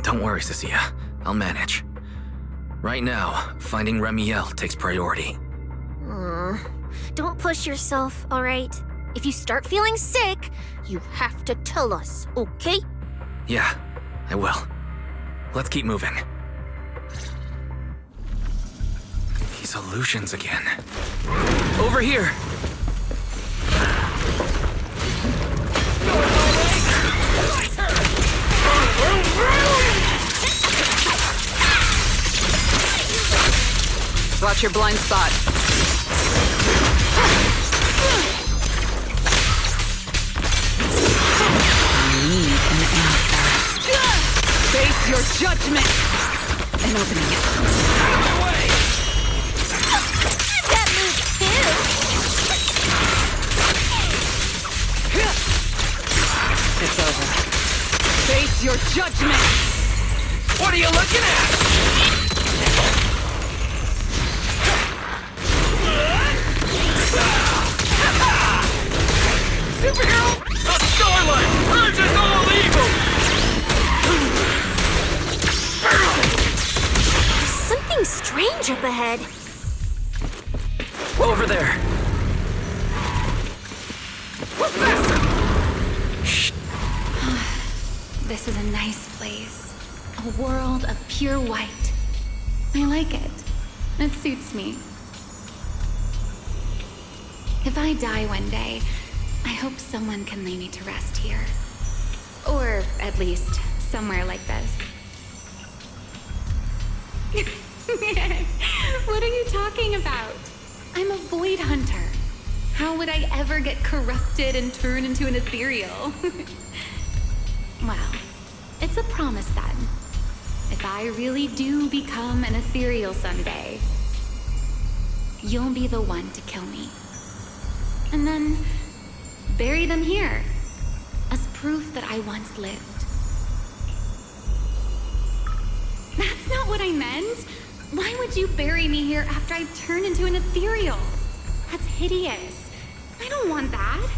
Don't worry, Cissia. I'll manage. Right now, finding Ramiel takes priority. Don't push yourself, all right? If you start feeling sick, you have to tell us, okay? Yeah, I will. Let's keep moving. These illusions again. Over here! Watch your blind spot. I need an answer. Face your judgment! An opening. Out of my way! That moves too! It's over. Face your judgment! What are you looking at? Superhero! A starlight! Urges all evil! Something strange up ahead. Over there! Shh. This is a nice place. A world of pure white. I like it. It suits me. If I die one day, I hope someone can lay me to rest here. Or at least somewhere like this. What are you talking about? I'm a void hunter. How would I ever get corrupted and turn into an ethereal? Well, it's a promise then. If I really do become an ethereal someday, you'll be the one to kill me. And then bury them here as proof that I once lived. That's not what I meant. Why would you bury me here after I've turned into an ethereal? That's hideous. I don't want that.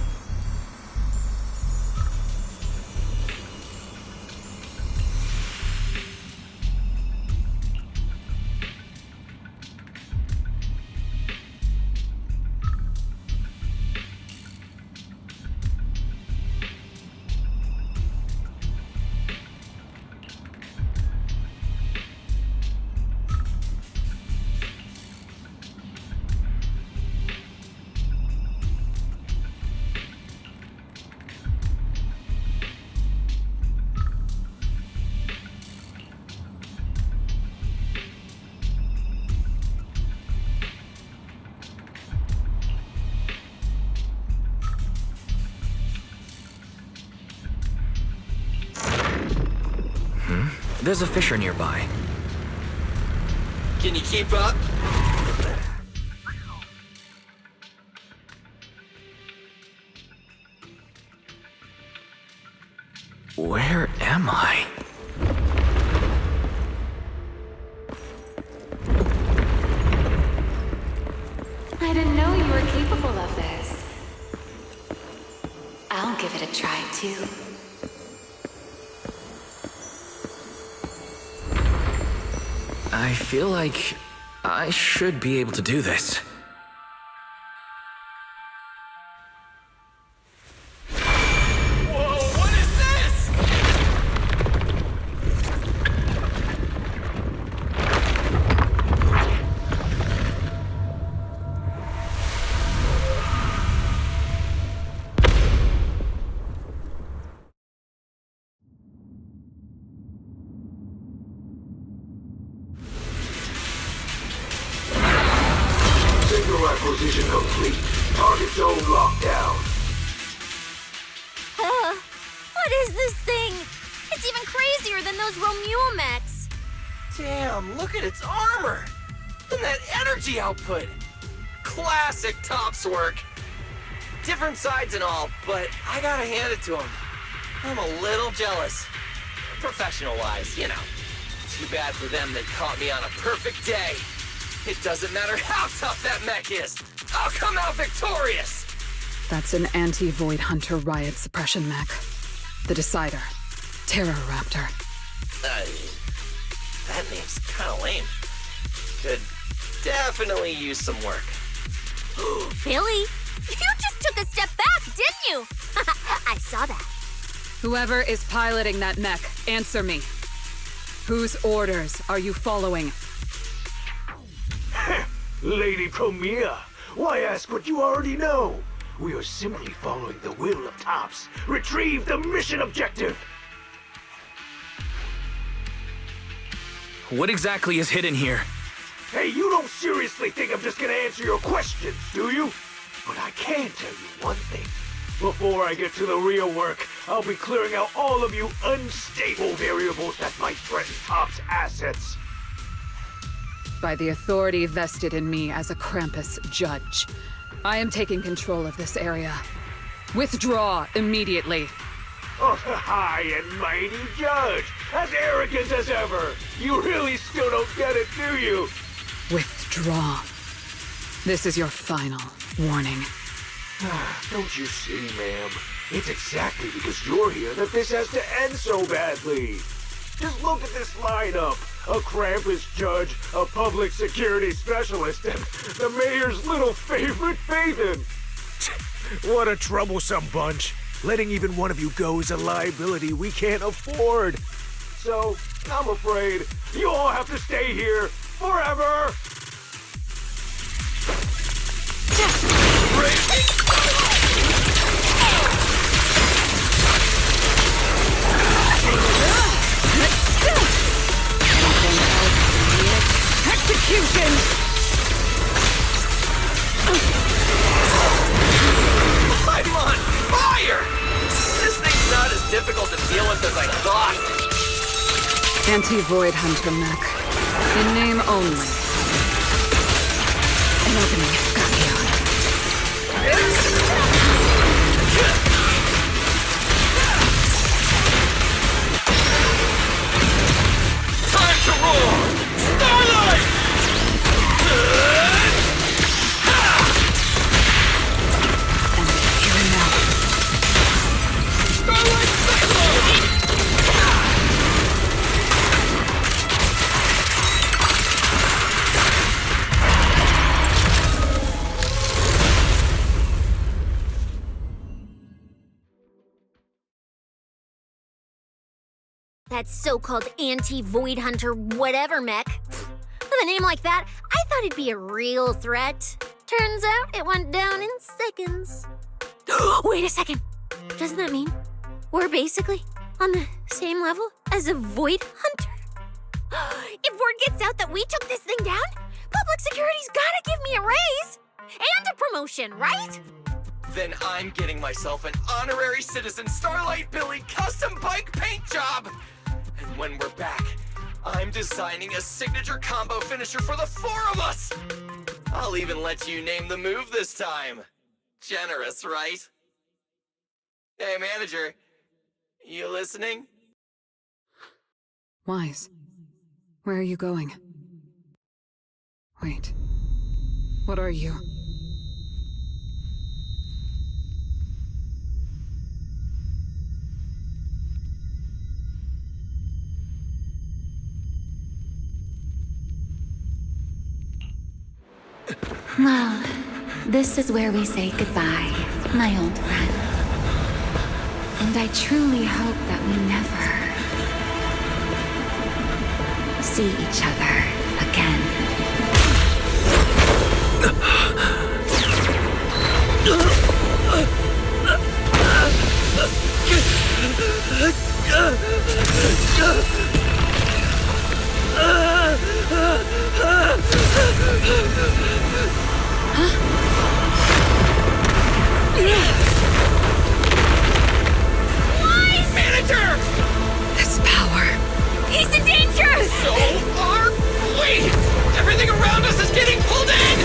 There's a fissure nearby. Can you keep up? Where am I? I didn't know you were capable of this. I'll give it a try too. I feel like I should be able to do this. Whoa, what is this? Signal acquisition complete. Target zone locked down. What is this thing? It's even crazier than those Ramiel mechs. Damn, look at its armor! And that energy output! Classic Tops work! Different sides and all, but I gotta hand it to him. I'm a little jealous. Professional-wise, you know. Too bad for them they caught me on a perfect day. It doesn't matter how tough that mech is. I'll come out victorious! That's an anti-Void Hunter riot suppression mech. The Decider. Terror Raptor. That name's kinda lame. Could definitely use some work. Billy, you just took a step back, didn't you? I saw that. Whoever is piloting that mech, answer me. Whose orders are you following? Lady Promia, why ask what you already know? We are simply following the will of Tops. Retrieve the mission objective! What exactly is hidden here? Hey, you don't seriously think I'm just gonna answer your questions, do you? But I can tell you one thing. Before I get to the real work, I'll be clearing out all of you unstable variables that might threaten Tops' assets. By the authority vested in me as a Krampus judge, I am taking control of this area. Withdraw immediately. Oh, high and mighty judge! As arrogant as ever! You really still don't get it, do you? Withdraw. This is your final warning. Don't you see, ma'am? It's exactly because you're here that this has to end so badly. Just look at this lineup. A Krampus judge, a public security specialist, and the mayor's little favorite, Phaethon. What a troublesome bunch. Letting even one of you go is a liability we can't afford. So, I'm afraid you all have to stay here forever. Execution! as I thought. Anti-Void Hunter mech. In name only. An opening. Got me on. Time to roar! Starlight! And here and now. Starlight Cyclone! That so-called anti-Void Hunter whatever mech. With a name like that, I thought it'd be a real threat. Turns out it went down in seconds. Wait a second. Doesn't that mean we're basically on the same level as a Void Hunter? If word gets out that we took this thing down, public security's gotta give me a raise and a promotion, right? Then I'm getting myself an honorary citizen Starlight Billy custom bike paint job! And when we're back, I'm designing a signature combo finisher for the four of us! I'll even let you name the move this time. Generous, right? Hey, manager. You listening? Wise. Where are you going? Wait. What are you? Well, this is where we say goodbye, my old friend. And I truly hope that we never see each other again. Manager! This power. He's in danger! So are we! Everything around us is getting pulled in!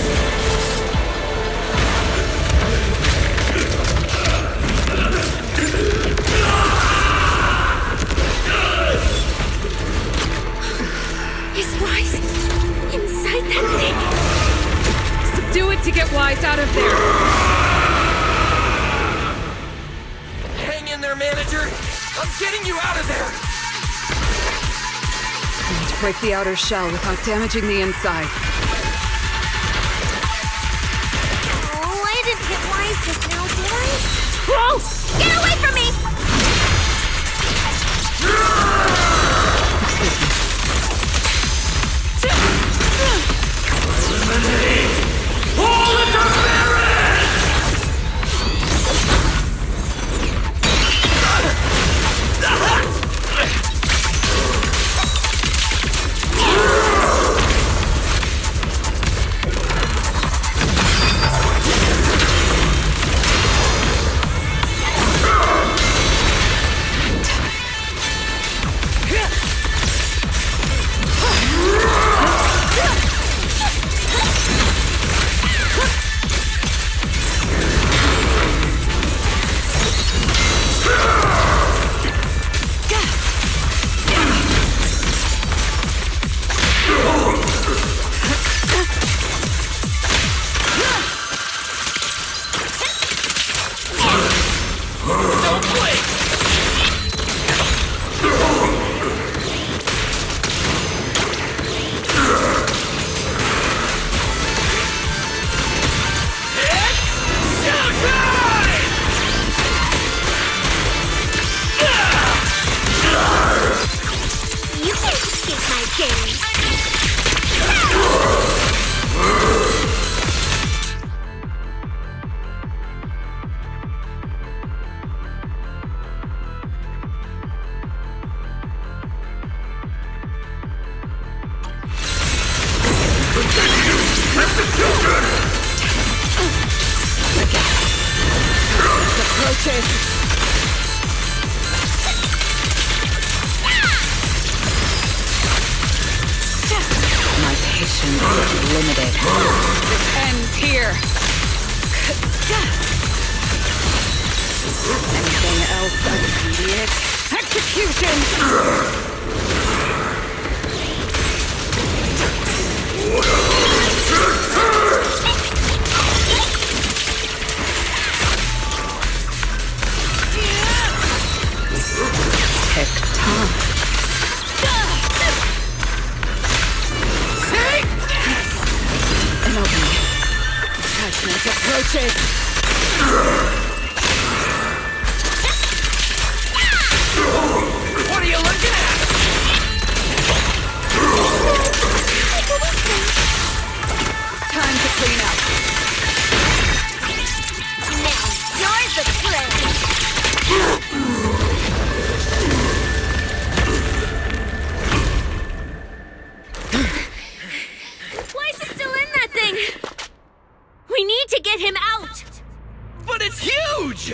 Is Wise inside that thing? Subdue it to get Wise out of there. Hang in there, manager! I'm getting you out of there! I need to break the outer shell without damaging the inside. Oh, I didn't hit Wise just now, did I? Rose! Get away from me! Excuse me. All interference! This ends here. Anything else immediate? Execution! TikTok. Enemy. Judgment approaches. What are you looking at? Time to clean up. Now, you're the prey! Blaze is still in that thing! We need to get him out! But it's huge!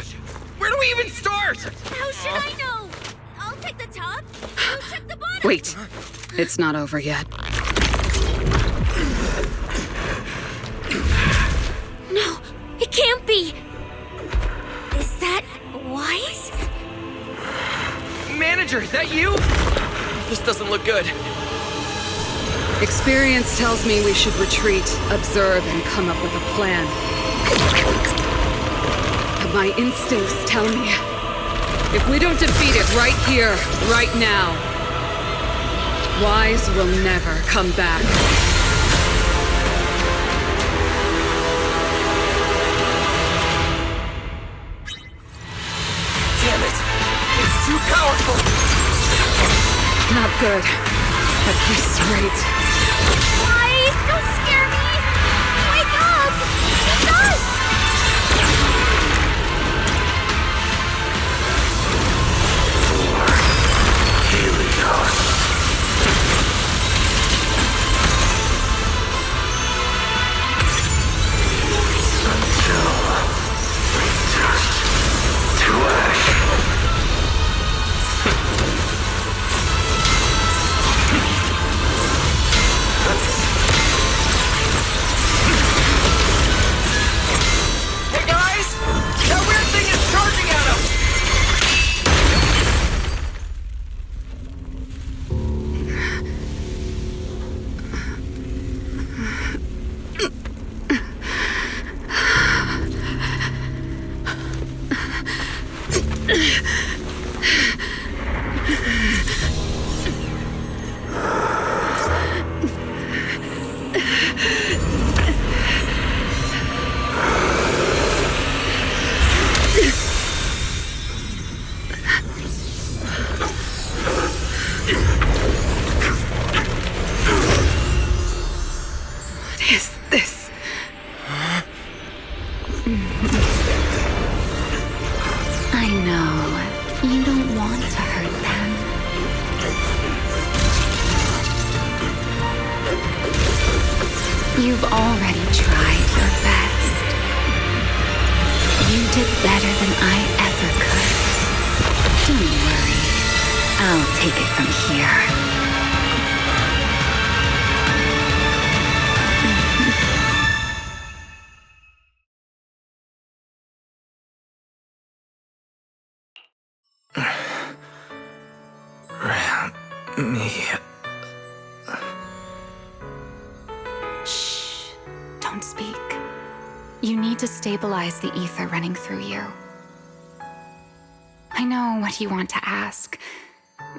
Where do we even start? How should I know? I'll take the top. You check the bottom. Wait. It's not over yet. No, it can't be. Is that wise? Manager, is that you? This doesn't look good. Experience tells me we should retreat, observe, and come up with a plan. But my instincts tell me, if we don't defeat it right here, right now, Wise will never come back. Damn it! It's too powerful! Not good. At this rate. Wise, don't scare me! Wake up! It's us! Helios. Hey guys! That weird thing is charging at us! What is this? I know. You don't want to hurt them. You've already tried your best. You did better than I ever could. Don't worry. I'll take it from here. Shh. Don't speak. You need to stabilize the ether running through you. I know what you want to ask,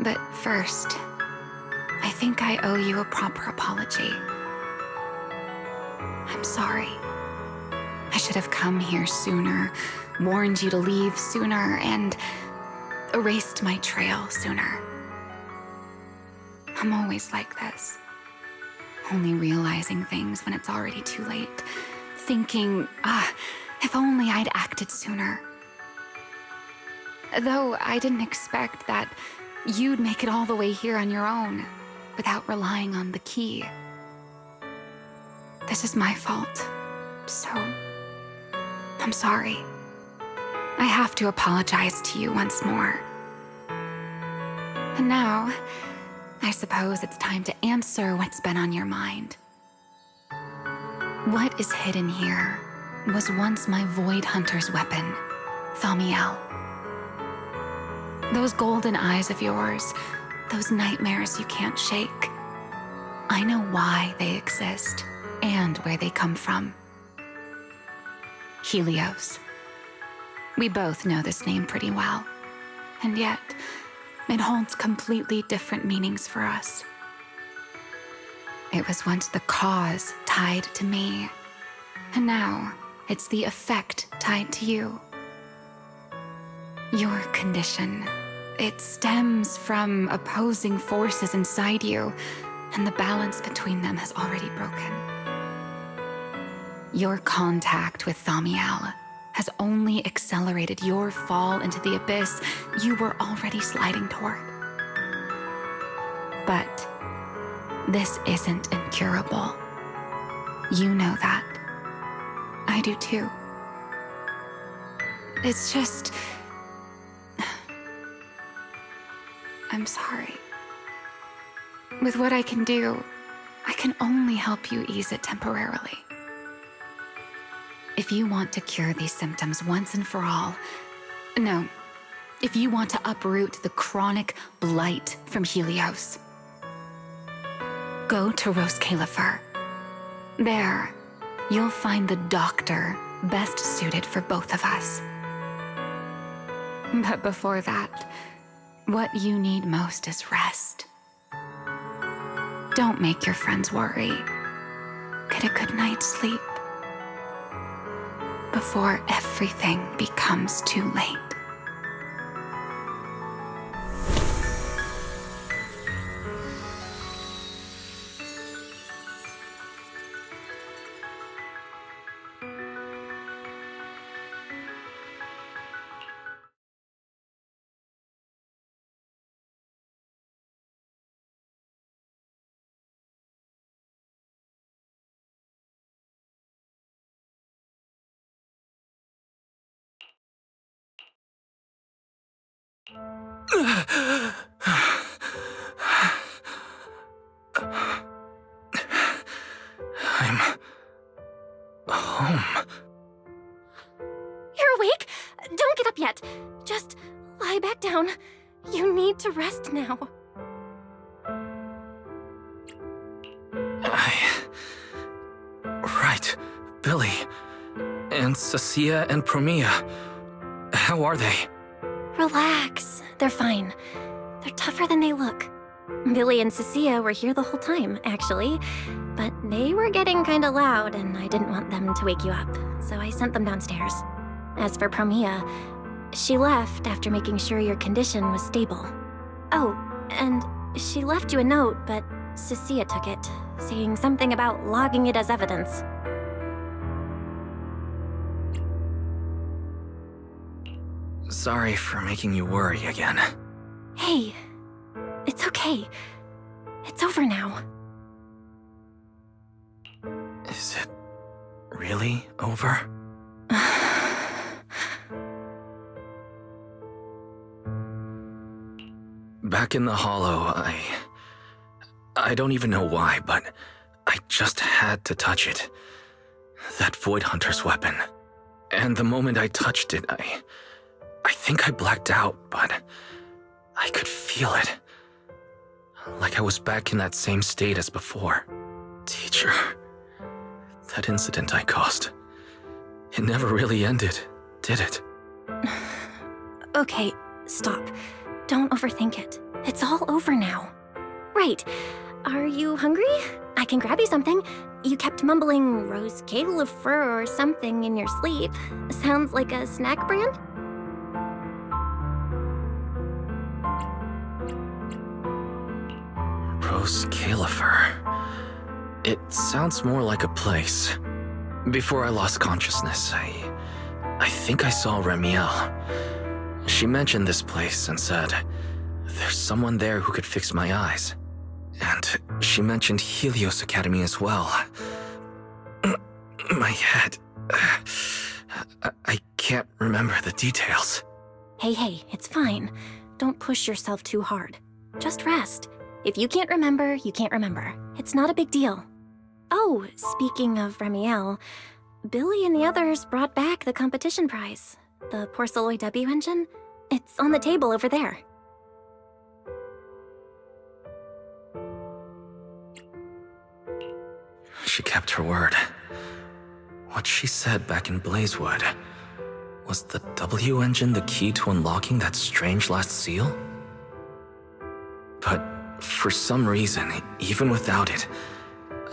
but first, I think I owe you a proper apology. I'm sorry. I should have come here sooner, warned you to leave sooner, and erased my trail sooner. I'm always like this. Only realizing things when it's already too late. Thinking, if only I'd acted sooner. Though I didn't expect that you'd make it all the way here on your own, without relying on the key. This is my fault, so I'm sorry. I have to apologize to you once more. And now, I suppose it's time to answer what's been on your mind. What is hidden here was once my Void Hunter's weapon, Ramiel. Those golden eyes of yours, those nightmares you can't shake. I know why they exist and where they come from. Helios. We both know this name pretty well, and yet it holds completely different meanings for us. It was once the cause tied to me, and now it's the effect tied to you. Your condition, it stems from opposing forces inside you, and the balance between them has already broken. Your contact with Ramiel has only accelerated your fall into the abyss you were already sliding toward. But this isn't incurable. You know that. I do too. It's just... I'm sorry. With what I can do, I can only help you ease it temporarily. If you want to cure these symptoms once and for all, no, if you want to uproot the chronic blight from Helios, go to Rose Caifer. There, you'll find the doctor best suited for both of us. But before that, what you need most is rest. Don't make your friends worry. Get a good night's sleep before everything becomes too late. I'm home. You're awake? Don't get up yet. Just lie back down. You need to rest now. Right. Billy. And Cissia and Promia. How are they? Relax. They're fine. They're tougher than they look. Billy and Cissia were here the whole time, actually. But they were getting kinda loud, and I didn't want them to wake you up, so I sent them downstairs. As for Promia, she left after making sure your condition was stable. Oh, and she left you a note, but Cissia took it, saying something about logging it as evidence. Sorry for making you worry again. Hey, it's okay. It's over now. Is it really over? Back in the Hollow, I don't even know why, but I just had to touch it. That Void Hunter's weapon. And the moment I touched it, I think I blacked out, but I could feel it. Like I was back in that same state as before. Teacher, that incident I caused, it never really ended, did it? Okay, stop. Don't overthink it. It's all over now. Right. Are you hungry? I can grab you something. You kept mumbling Rose Caifer or something in your sleep. Sounds like a snack brand? Rose Caifer. It sounds more like a place. Before I lost consciousness, I think I saw Ramiel. She mentioned this place and said, there's someone there who could fix my eyes. And she mentioned Helios Academy as well. My head... I can't remember the details. Hey, it's fine. Don't push yourself too hard. Just rest. If you can't remember, you can't remember. It's not a big deal. Oh, speaking of Ramiel, Billy and the others brought back the competition prize. The Porceloid W engine. It's on the table over there. She kept her word. What she said back in Blazewood. Was the W engine the key to unlocking that strange last seal? But for some reason, even without it,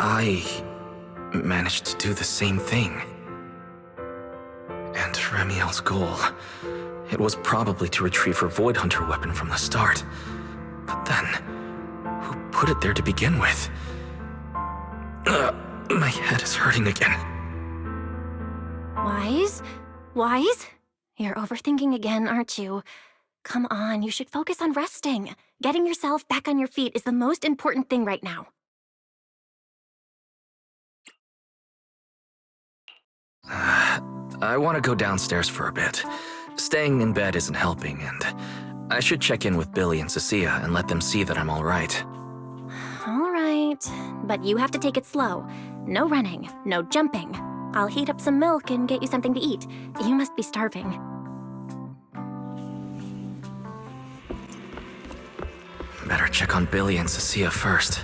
I managed to do the same thing. And Ramiel's goal, it was probably to retrieve her Void Hunter weapon from the start. But then, who put it there to begin with? My head is hurting again. Wise? Wise? You're overthinking again, aren't you? Come on, you should focus on resting. Getting yourself back on your feet is the most important thing right now. I want to go downstairs for a bit. Staying in bed isn't helping, and I should check in with Billy and Cissia and let them see that I'm all right. All right, but you have to take it slow. No running, no jumping. I'll heat up some milk and get you something to eat. You must be starving. Better check on Billy and Cissia first.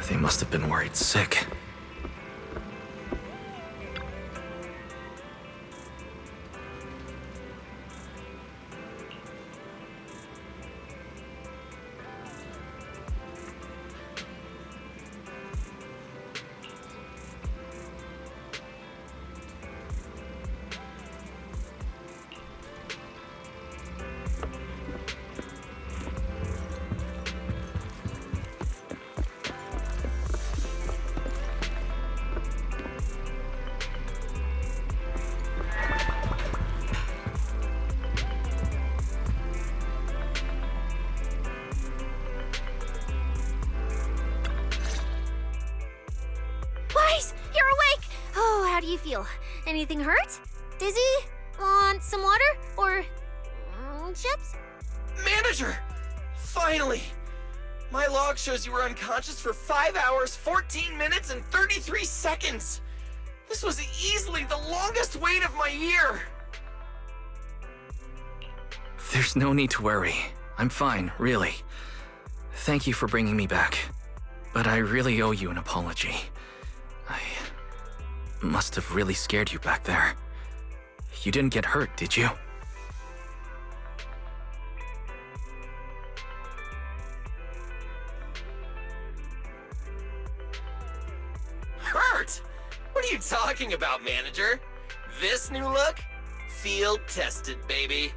They must have been worried sick. How do you feel? Anything hurt? Dizzy? Want some water? Or chips? Manager! Finally! My log shows you were unconscious for 5 hours, 14 minutes, and 33 seconds! This was easily the longest wait of my year! There's no need to worry. I'm fine, really. Thank you for bringing me back. But I really owe you an apology. I must have really scared you back there. You didn't get hurt, did you? Hurt? What are you talking about, manager? This new look? Field tested, baby.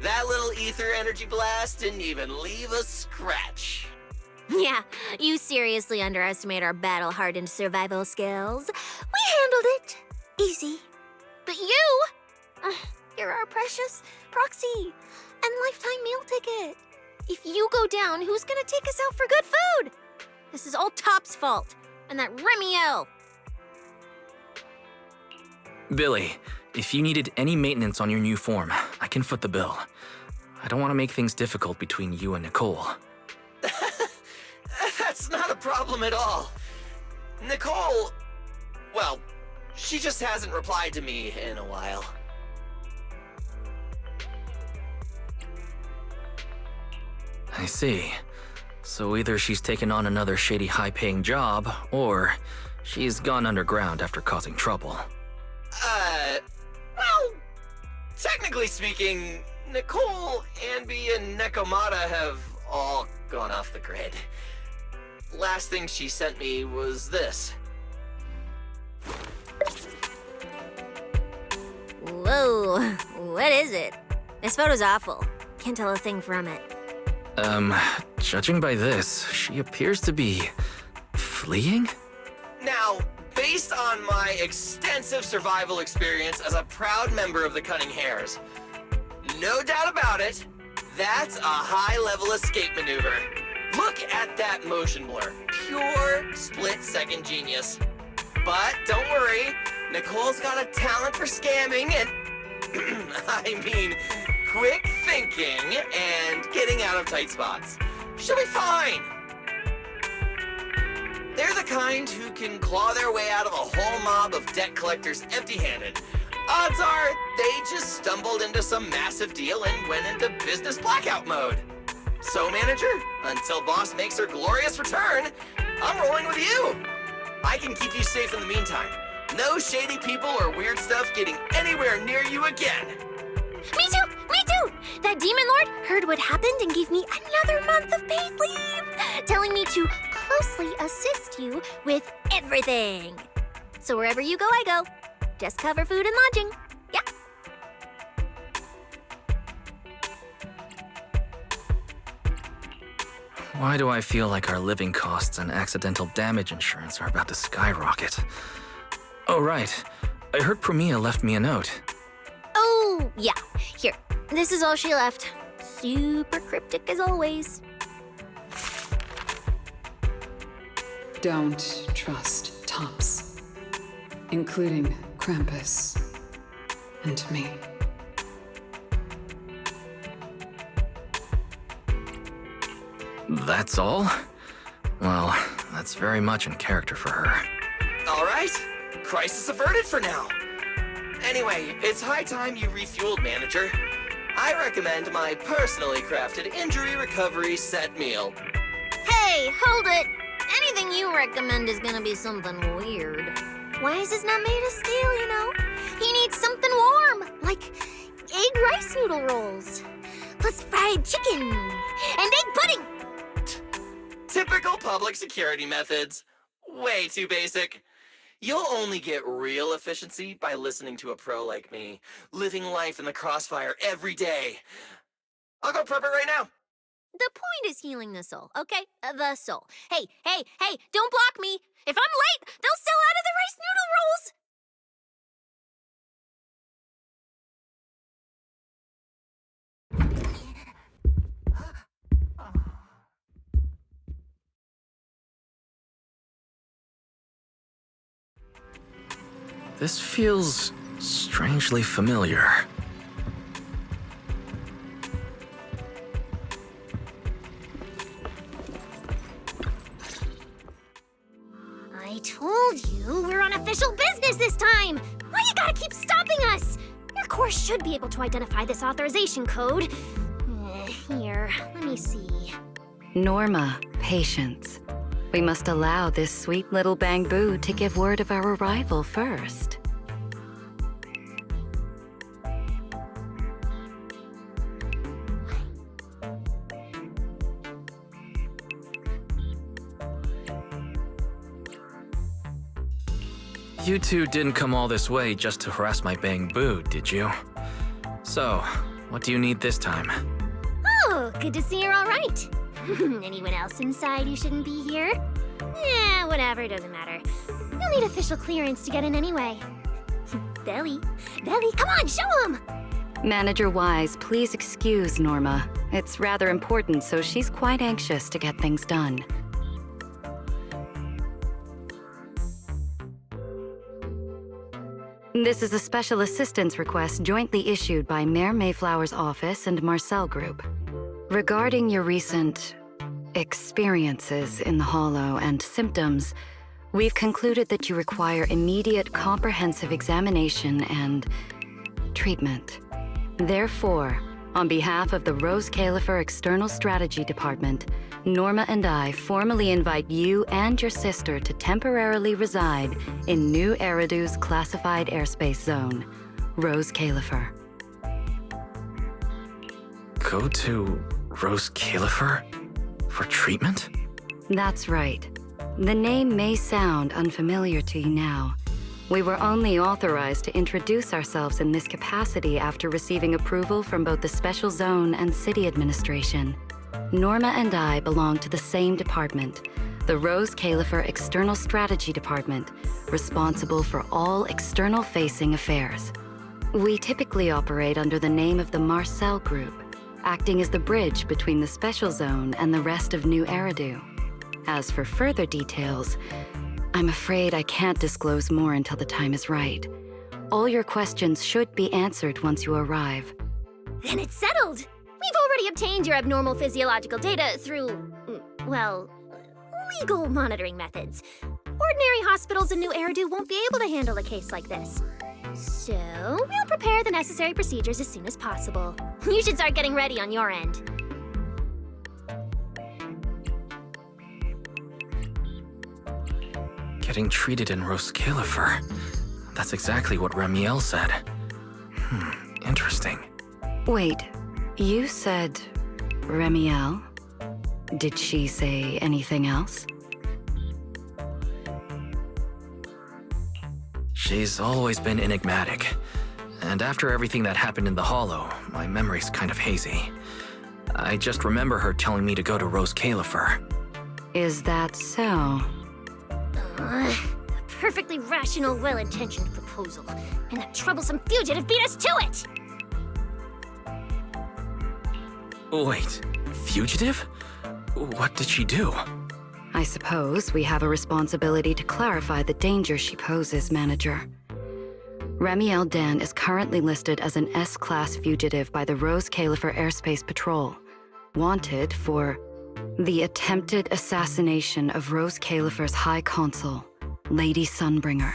That little ether energy blast didn't even leave a scratch. Yeah, you seriously underestimate our battle-hardened survival skills. We handled it. Easy. But you? You're our precious proxy and lifetime meal ticket. If you go down, who's gonna take us out for good food? This is all Top's fault. And that Ramiel. Billy, if you needed any maintenance on your new form, I can foot the bill. I don't want to make things difficult between you and Nicole. That's not a problem at all. Nicole, well, she just hasn't replied to me in a while. I see. So either she's taken on another shady high-paying job, or she's gone underground after causing trouble. Well, technically speaking, Nicole, Anby, and Nekomata have all gone off the grid. Last thing she sent me was this. Whoa, what is it? This photo's awful. Can't tell a thing from it. Judging by this, she appears to be fleeing? Now, based on my extensive survival experience as a proud member of the Cunning Hares, no doubt about it, that's a high-level escape maneuver. Look at that motion blur. Pure split-second genius. But don't worry, Nicole's got a talent for scamming and, I mean, quick thinking and getting out of tight spots. She'll be fine. They're the kind who can claw their way out of a whole mob of debt collectors empty-handed. Odds are, they just stumbled into some massive deal and went into business blackout mode. So, manager, until boss makes her glorious return, I'm rolling with you. I can keep you safe in the meantime. No shady people or weird stuff getting anywhere near you again. Me too! Me too! That demon lord heard what happened and gave me another month of paid leave, telling me to closely assist you with everything. So wherever you go, I go. Just cover food and lodging. Yeah. Why do I feel like our living costs and accidental damage insurance are about to skyrocket? Oh, right. I heard Ramiel left me a note. Oh, yeah. Here. This is all she left. Super cryptic as always. Don't trust Tops, including Krampus and me. That's all? Well, that's very much in character for her. All right. Crisis averted for now. Anyway, it's high time you refueled, manager. I recommend my personally crafted injury recovery set meal. Hey, hold it! Anything you recommend is gonna be something weird. Why is this not made of steel, you know? He needs something warm, like egg rice noodle rolls, plus fried chicken, and egg pudding! Typical public security methods. Way too basic. You'll only get real efficiency by listening to a pro like me, living life in the crossfire every day. I'll go prep it right now. The point is healing the soul, okay? The soul. Hey, don't block me! If I'm late, they'll sell out of the rice noodle rolls! This feels strangely familiar. I told you we're on official business this time! Why you gotta keep stopping us? Your course should be able to identify this authorization code. Here, let me see. Norma, patience. We must allow this sweet little bamboo to give word of our arrival first. You two didn't come all this way just to harass my bamboo, did you? So, what do you need this time? Oh, good to see you're all right. Anyone else inside who shouldn't be here? Yeah, whatever, doesn't matter. You'll need official clearance to get in anyway. Belly, come on, show him! Manager Wise, please excuse Norma. It's rather important, so she's quite anxious to get things done. This is a special assistance request jointly issued by Mayor Mayflower's office and Marcel Group. Regarding your recent experiences in the Hollow and symptoms, we've concluded that you require immediate comprehensive examination and treatment. Therefore, on behalf of the Rose Caifer External Strategy Department, Norma and I formally invite you and your sister to temporarily reside in New Eridu's classified airspace zone, Rose Caifer. Go to Rose Caifer? For treatment? That's right. The name may sound unfamiliar to you now. We were only authorized to introduce ourselves in this capacity after receiving approval from both the Special Zone and City Administration. Norma and I belong to the same department, the Rose Caifer External Strategy Department, responsible for all external-facing affairs. We typically operate under the name of the Marcel Group, acting as the bridge between the Special Zone and the rest of New Eridu. As for further details, I'm afraid I can't disclose more until the time is right. All your questions should be answered once you arrive. Then it's settled! We've already obtained your abnormal physiological data through, well, legal monitoring methods. Ordinary hospitals in New Eridu won't be able to handle a case like this. So, we'll prepare the necessary procedures as soon as possible. You should start getting ready on your end. Getting treated in Rose Caifer. That's exactly what Ramiel said. Interesting. Wait, you said Ramiel? Did she say anything else? She's always been enigmatic. And after everything that happened in the Hollow, my memory's kind of hazy. I just remember her telling me to go to Rose Caifer. Is that so? A perfectly rational, well-intentioned proposal. And that troublesome fugitive beat us to it! Wait, fugitive? What did she do? I suppose we have a responsibility to clarify the danger she poses, Manager. Ramiel Dan is currently listed as an S-Class fugitive by the Rose Caifer Airspace Patrol, wanted for the attempted assassination of Rose Caifer's High Consul, Lady Sunbringer.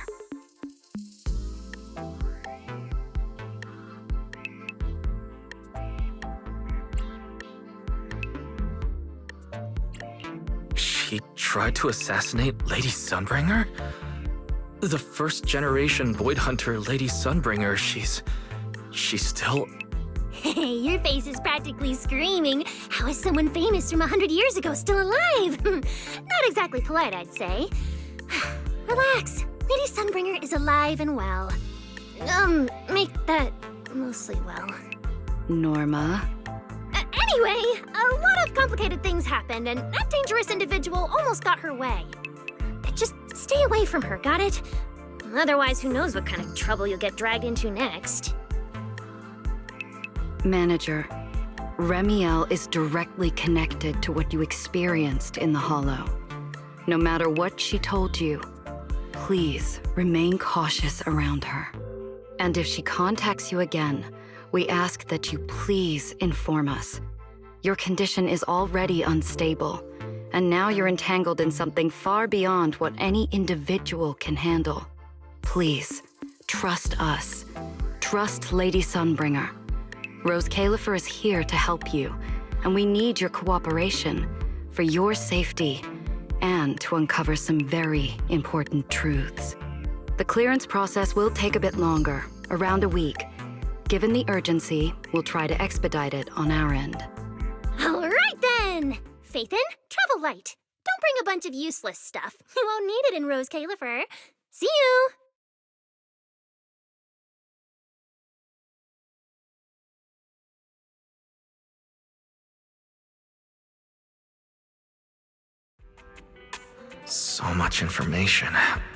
She tried to assassinate Lady Sunbringer? The first generation Void Hunter Lady Sunbringer, she's still... Hey, your face is practically screaming. How is someone famous from 100 years ago still alive? Not exactly polite, I'd say. Relax. Lady Sunbringer is alive and well. Make that mostly well. Norma? Anyway, a lot of complicated things happened, and that dangerous individual almost got her way. Just stay away from her, got it? Otherwise, who knows what kind of trouble you'll get dragged into next. Manager, Ramiel is directly connected to what you experienced in the Hollow. No matter what she told you, please remain cautious around her. And if she contacts you again, we ask that you please inform us. Your condition is already unstable, and now you're entangled in something far beyond what any individual can handle. Please, trust us. Trust Lady Sunbringer. Rose Caifer is here to help you, and we need your cooperation for your safety and to uncover some very important truths. The clearance process will take a bit longer, around a week. Given the urgency, we'll try to expedite it on our end. All right then! Phaethon, travel light. Don't bring a bunch of useless stuff. You won't need it in Rose Caifer. See you! So much information.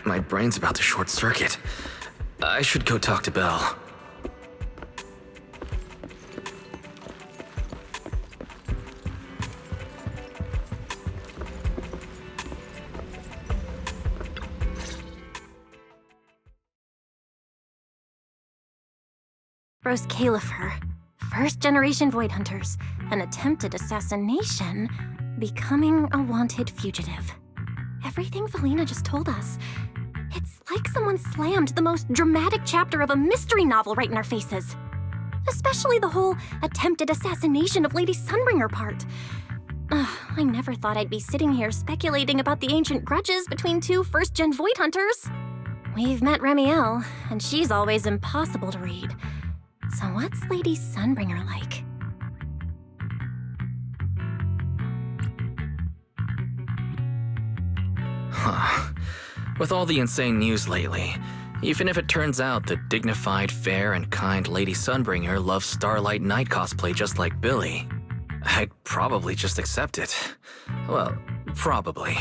My brain's about to short circuit. I should go talk to Belle. Rose Caifer, first-generation Void Hunters, an attempted assassination, becoming a wanted fugitive. Everything Felina just told us. It's like someone slammed the most dramatic chapter of a mystery novel right in our faces. Especially the whole attempted assassination of Lady Sunbringer part. I never thought I'd be sitting here speculating about the ancient grudges between two first-gen Void Hunters. We've met Ramiel, and she's always impossible to read. So what's Lady Sunbringer like? Huh. With all the insane news lately, even if it turns out the dignified, fair, and kind Lady Sunbringer loves Starlight Night cosplay just like Billy, I'd probably just accept it. Well, probably.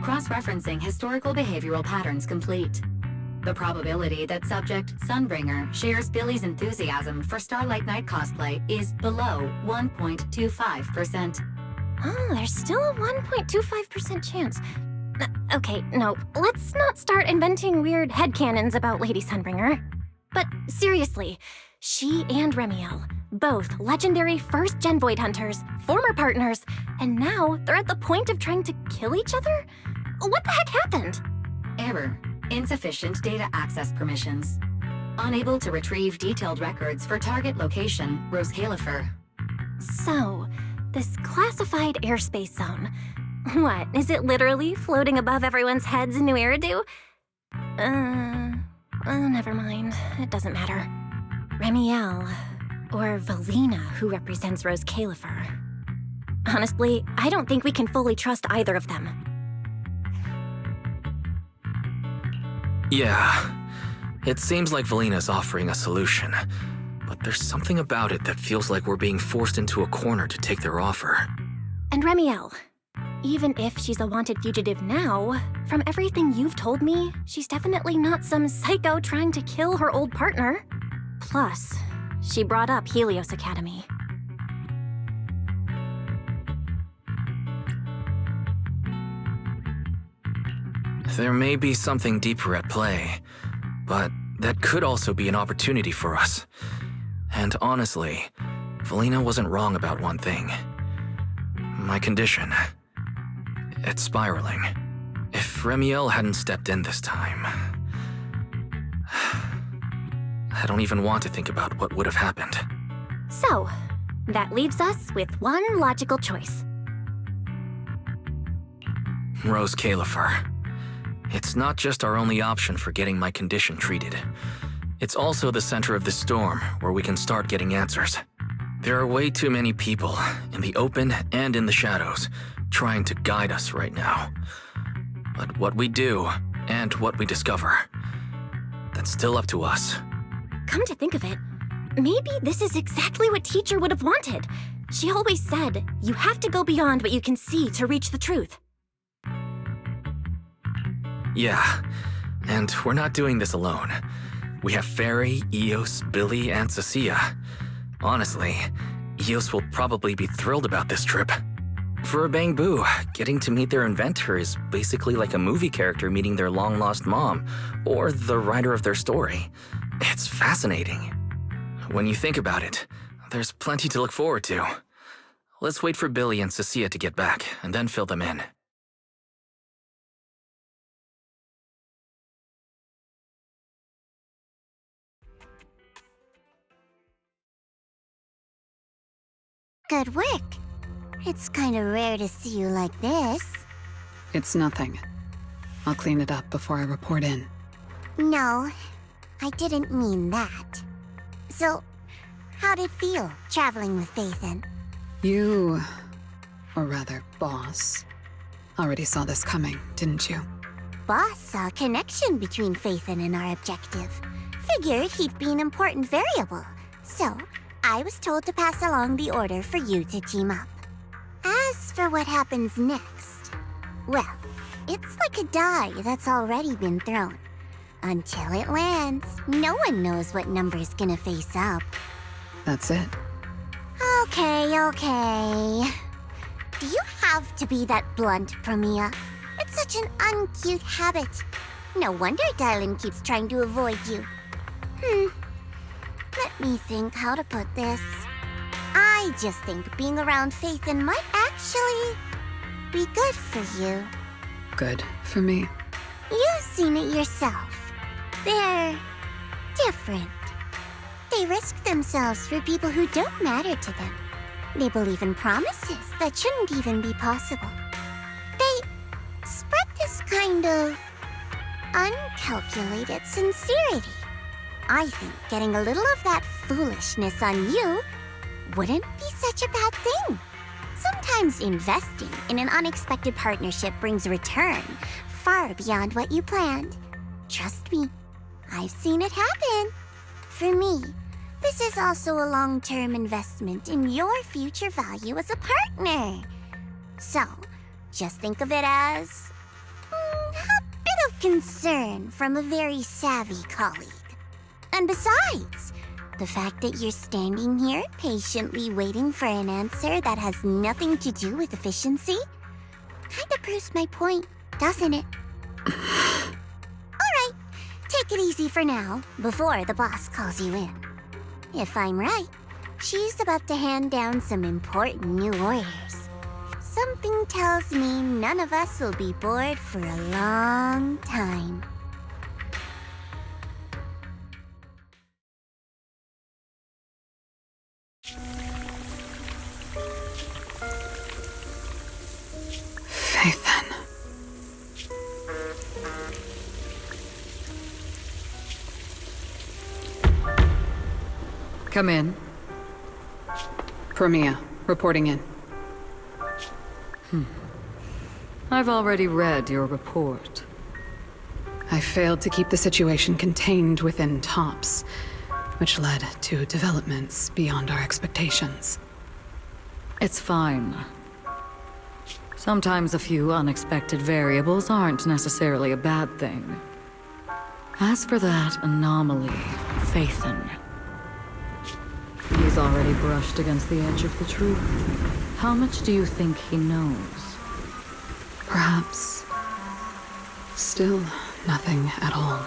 Cross-referencing historical behavioral patterns complete. The probability that subject Sunbringer shares Billy's enthusiasm for Starlight Night cosplay is below 1.25%. Oh, there's still a 1.25% chance. Okay, no, let's not start inventing weird headcanons about Lady Sunbringer. But seriously, she and Ramiel, Both legendary first-gen Void Hunters, former partners, and now they're at the point of trying to kill each other? What the heck happened? Error. Insufficient data access permissions. Unable to retrieve detailed records for target location, Rose Caifer. So, this classified airspace zone. What, is it literally floating above everyone's heads in New Eridu? Never mind. It doesn't matter. Ramiel, or Valina, who represents Rose Caifer. Honestly, I don't think we can fully trust either of them. Yeah, it seems like Valina's offering a solution, but there's something about it that feels like we're being forced into a corner to take their offer. And Ramiel, even if she's a wanted fugitive now, from everything you've told me, she's definitely not some psycho trying to kill her old partner. Plus, she brought up Helios Academy. There may be something deeper at play, but that could also be an opportunity for us. And honestly, Valina wasn't wrong about one thing. My condition. It's spiraling. If Ramiel hadn't stepped in this time... I don't even want to think about what would have happened. So, that leaves us with one logical choice. Rose Caifer. It's not just our only option for getting my condition treated. It's also the center of the storm where we can start getting answers. There are way too many people, in the open and in the shadows, trying to guide us right now. But what we do, and what we discover, that's still up to us. Come to think of it, maybe this is exactly what Teacher would have wanted. She always said, you have to go beyond what you can see to reach the truth. Yeah, and we're not doing this alone. We have Fairy, Eos, Billy, and Cissia. Honestly, Eos will probably be thrilled about this trip. For a Bang Boo, getting to meet their inventor is basically like a movie character meeting their long-lost mom, or the writer of their story. It's fascinating. When you think about it, there's plenty to look forward to. Let's wait for Billy and Cissia to get back, and then fill them in. Good work. It's kind of rare to see you like this. It's nothing. I'll clean it up before I report in. No, I didn't mean that. So, how'd it feel, traveling with Phaethon? You, or rather, Boss, already saw this coming, didn't you? Boss saw a connection between Phaethon and our objective. Figured he'd be an important variable. So, I was told to pass along the order for you to team up. As for what happens next, well, it's like a die that's already been thrown. Until it lands, no one knows what number's gonna face up. That's it. Okay. Do you have to be that blunt, Promia? It's such an uncute habit. No wonder Dylan keeps trying to avoid you. Let me think how to put this. I just think being around Phaethon might actually be good for you. Good for me. You've seen it yourself. They're different. They risk themselves for people who don't matter to them. They believe in promises that shouldn't even be possible. They spread this kind of uncalculated sincerity. I think getting a little of that foolishness on you wouldn't be such a bad thing. Sometimes investing in an unexpected partnership brings a return far beyond what you planned. Trust me, I've seen it happen. For me, this is also a long-term investment in your future value as a partner. So, just think of it as a bit of concern from a very savvy colleague. And besides, the fact that you're standing here patiently waiting for an answer that has nothing to do with efficiency kinda proves my point, doesn't it? Alright, take it easy for now, before the boss calls you in. If I'm right, She's about to hand down some important new orders. Something tells me none of us will be bored for a long time. Phaethon. Come in. Ramiel, reporting in. I've already read your report. I failed to keep the situation contained within TOPS, which led to developments beyond our expectations. It's fine. Sometimes a few unexpected variables aren't necessarily a bad thing. As for that anomaly, Phaethon, he's already brushed against the edge of the truth. How much do you think he knows? Perhaps still nothing at all.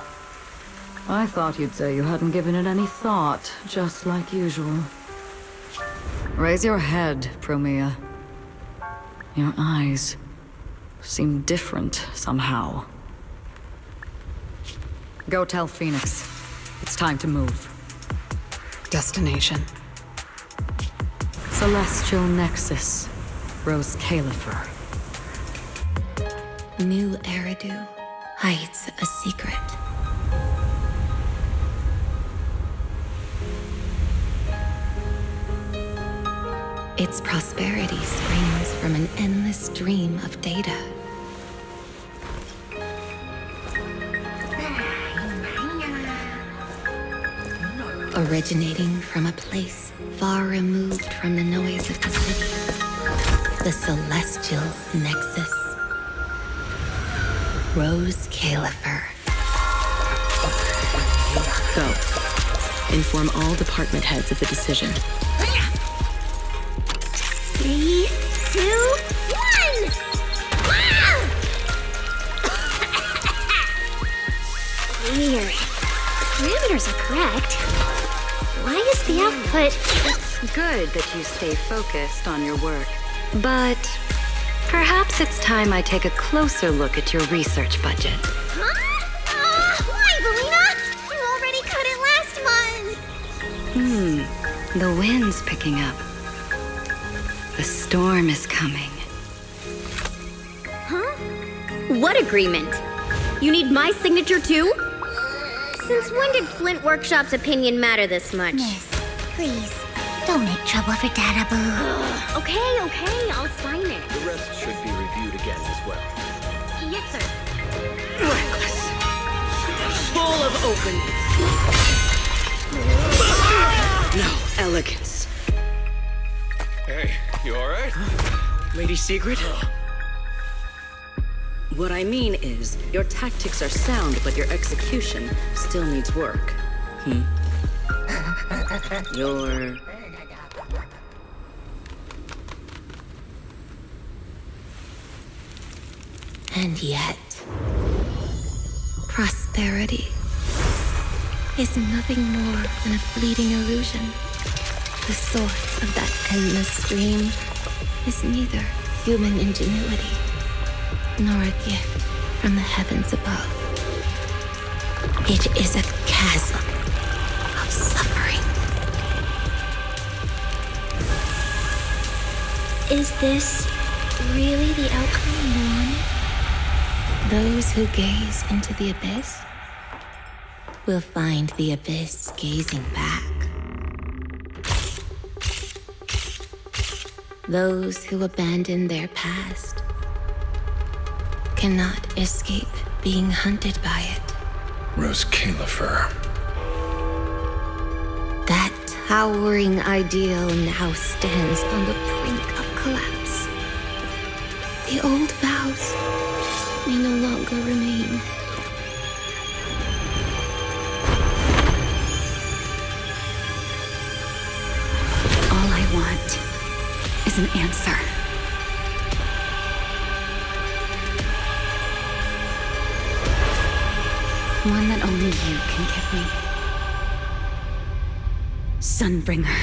I thought you'd say you hadn't given it any thought, just like usual. Raise your head, Ramiel. Your eyes seem different somehow. Go tell Phoenix. It's time to move. Destination. Celestial Nexus. Rose Caifer. New Eridu hides a secret. Its prosperity springs from an endless stream of data. Originating from a place far removed from the noise of the city. The Celestial Nexus. Rose Caifer. Go. Inform all department heads of the decision. 3, 2, 1! Weird. Parameters are correct. Why is the output... It's good that you stay focused on your work. But perhaps it's time I take a closer look at your research budget. Huh? Why, Belina? You already cut it last month! The wind's picking up. The storm is coming. Huh? What agreement? You need my signature too? Since when did Flint Workshop's opinion matter this much? Miss, please, don't make trouble for Dada Boo. Okay, I'll sign it. The rest should be reviewed again as well. Yes, sir. Reckless. Full of openness. No elegance. Hey, you alright? Lady Secret? What I mean is, your tactics are sound, but your execution still needs work. Your... And yet, prosperity is nothing more than a fleeting illusion. The source of that endless stream is neither human ingenuity nor a gift from the heavens above. It is a chasm of suffering. Is this really the outcome you wanted? Those who gaze into the abyss will find the abyss gazing back. Those who abandon their past cannot escape being hunted by it. Rose Caifer. That towering ideal now stands on the brink of collapse. The old vows may no longer remain. All I want is an answer. One that only you can give me. Sunbringer.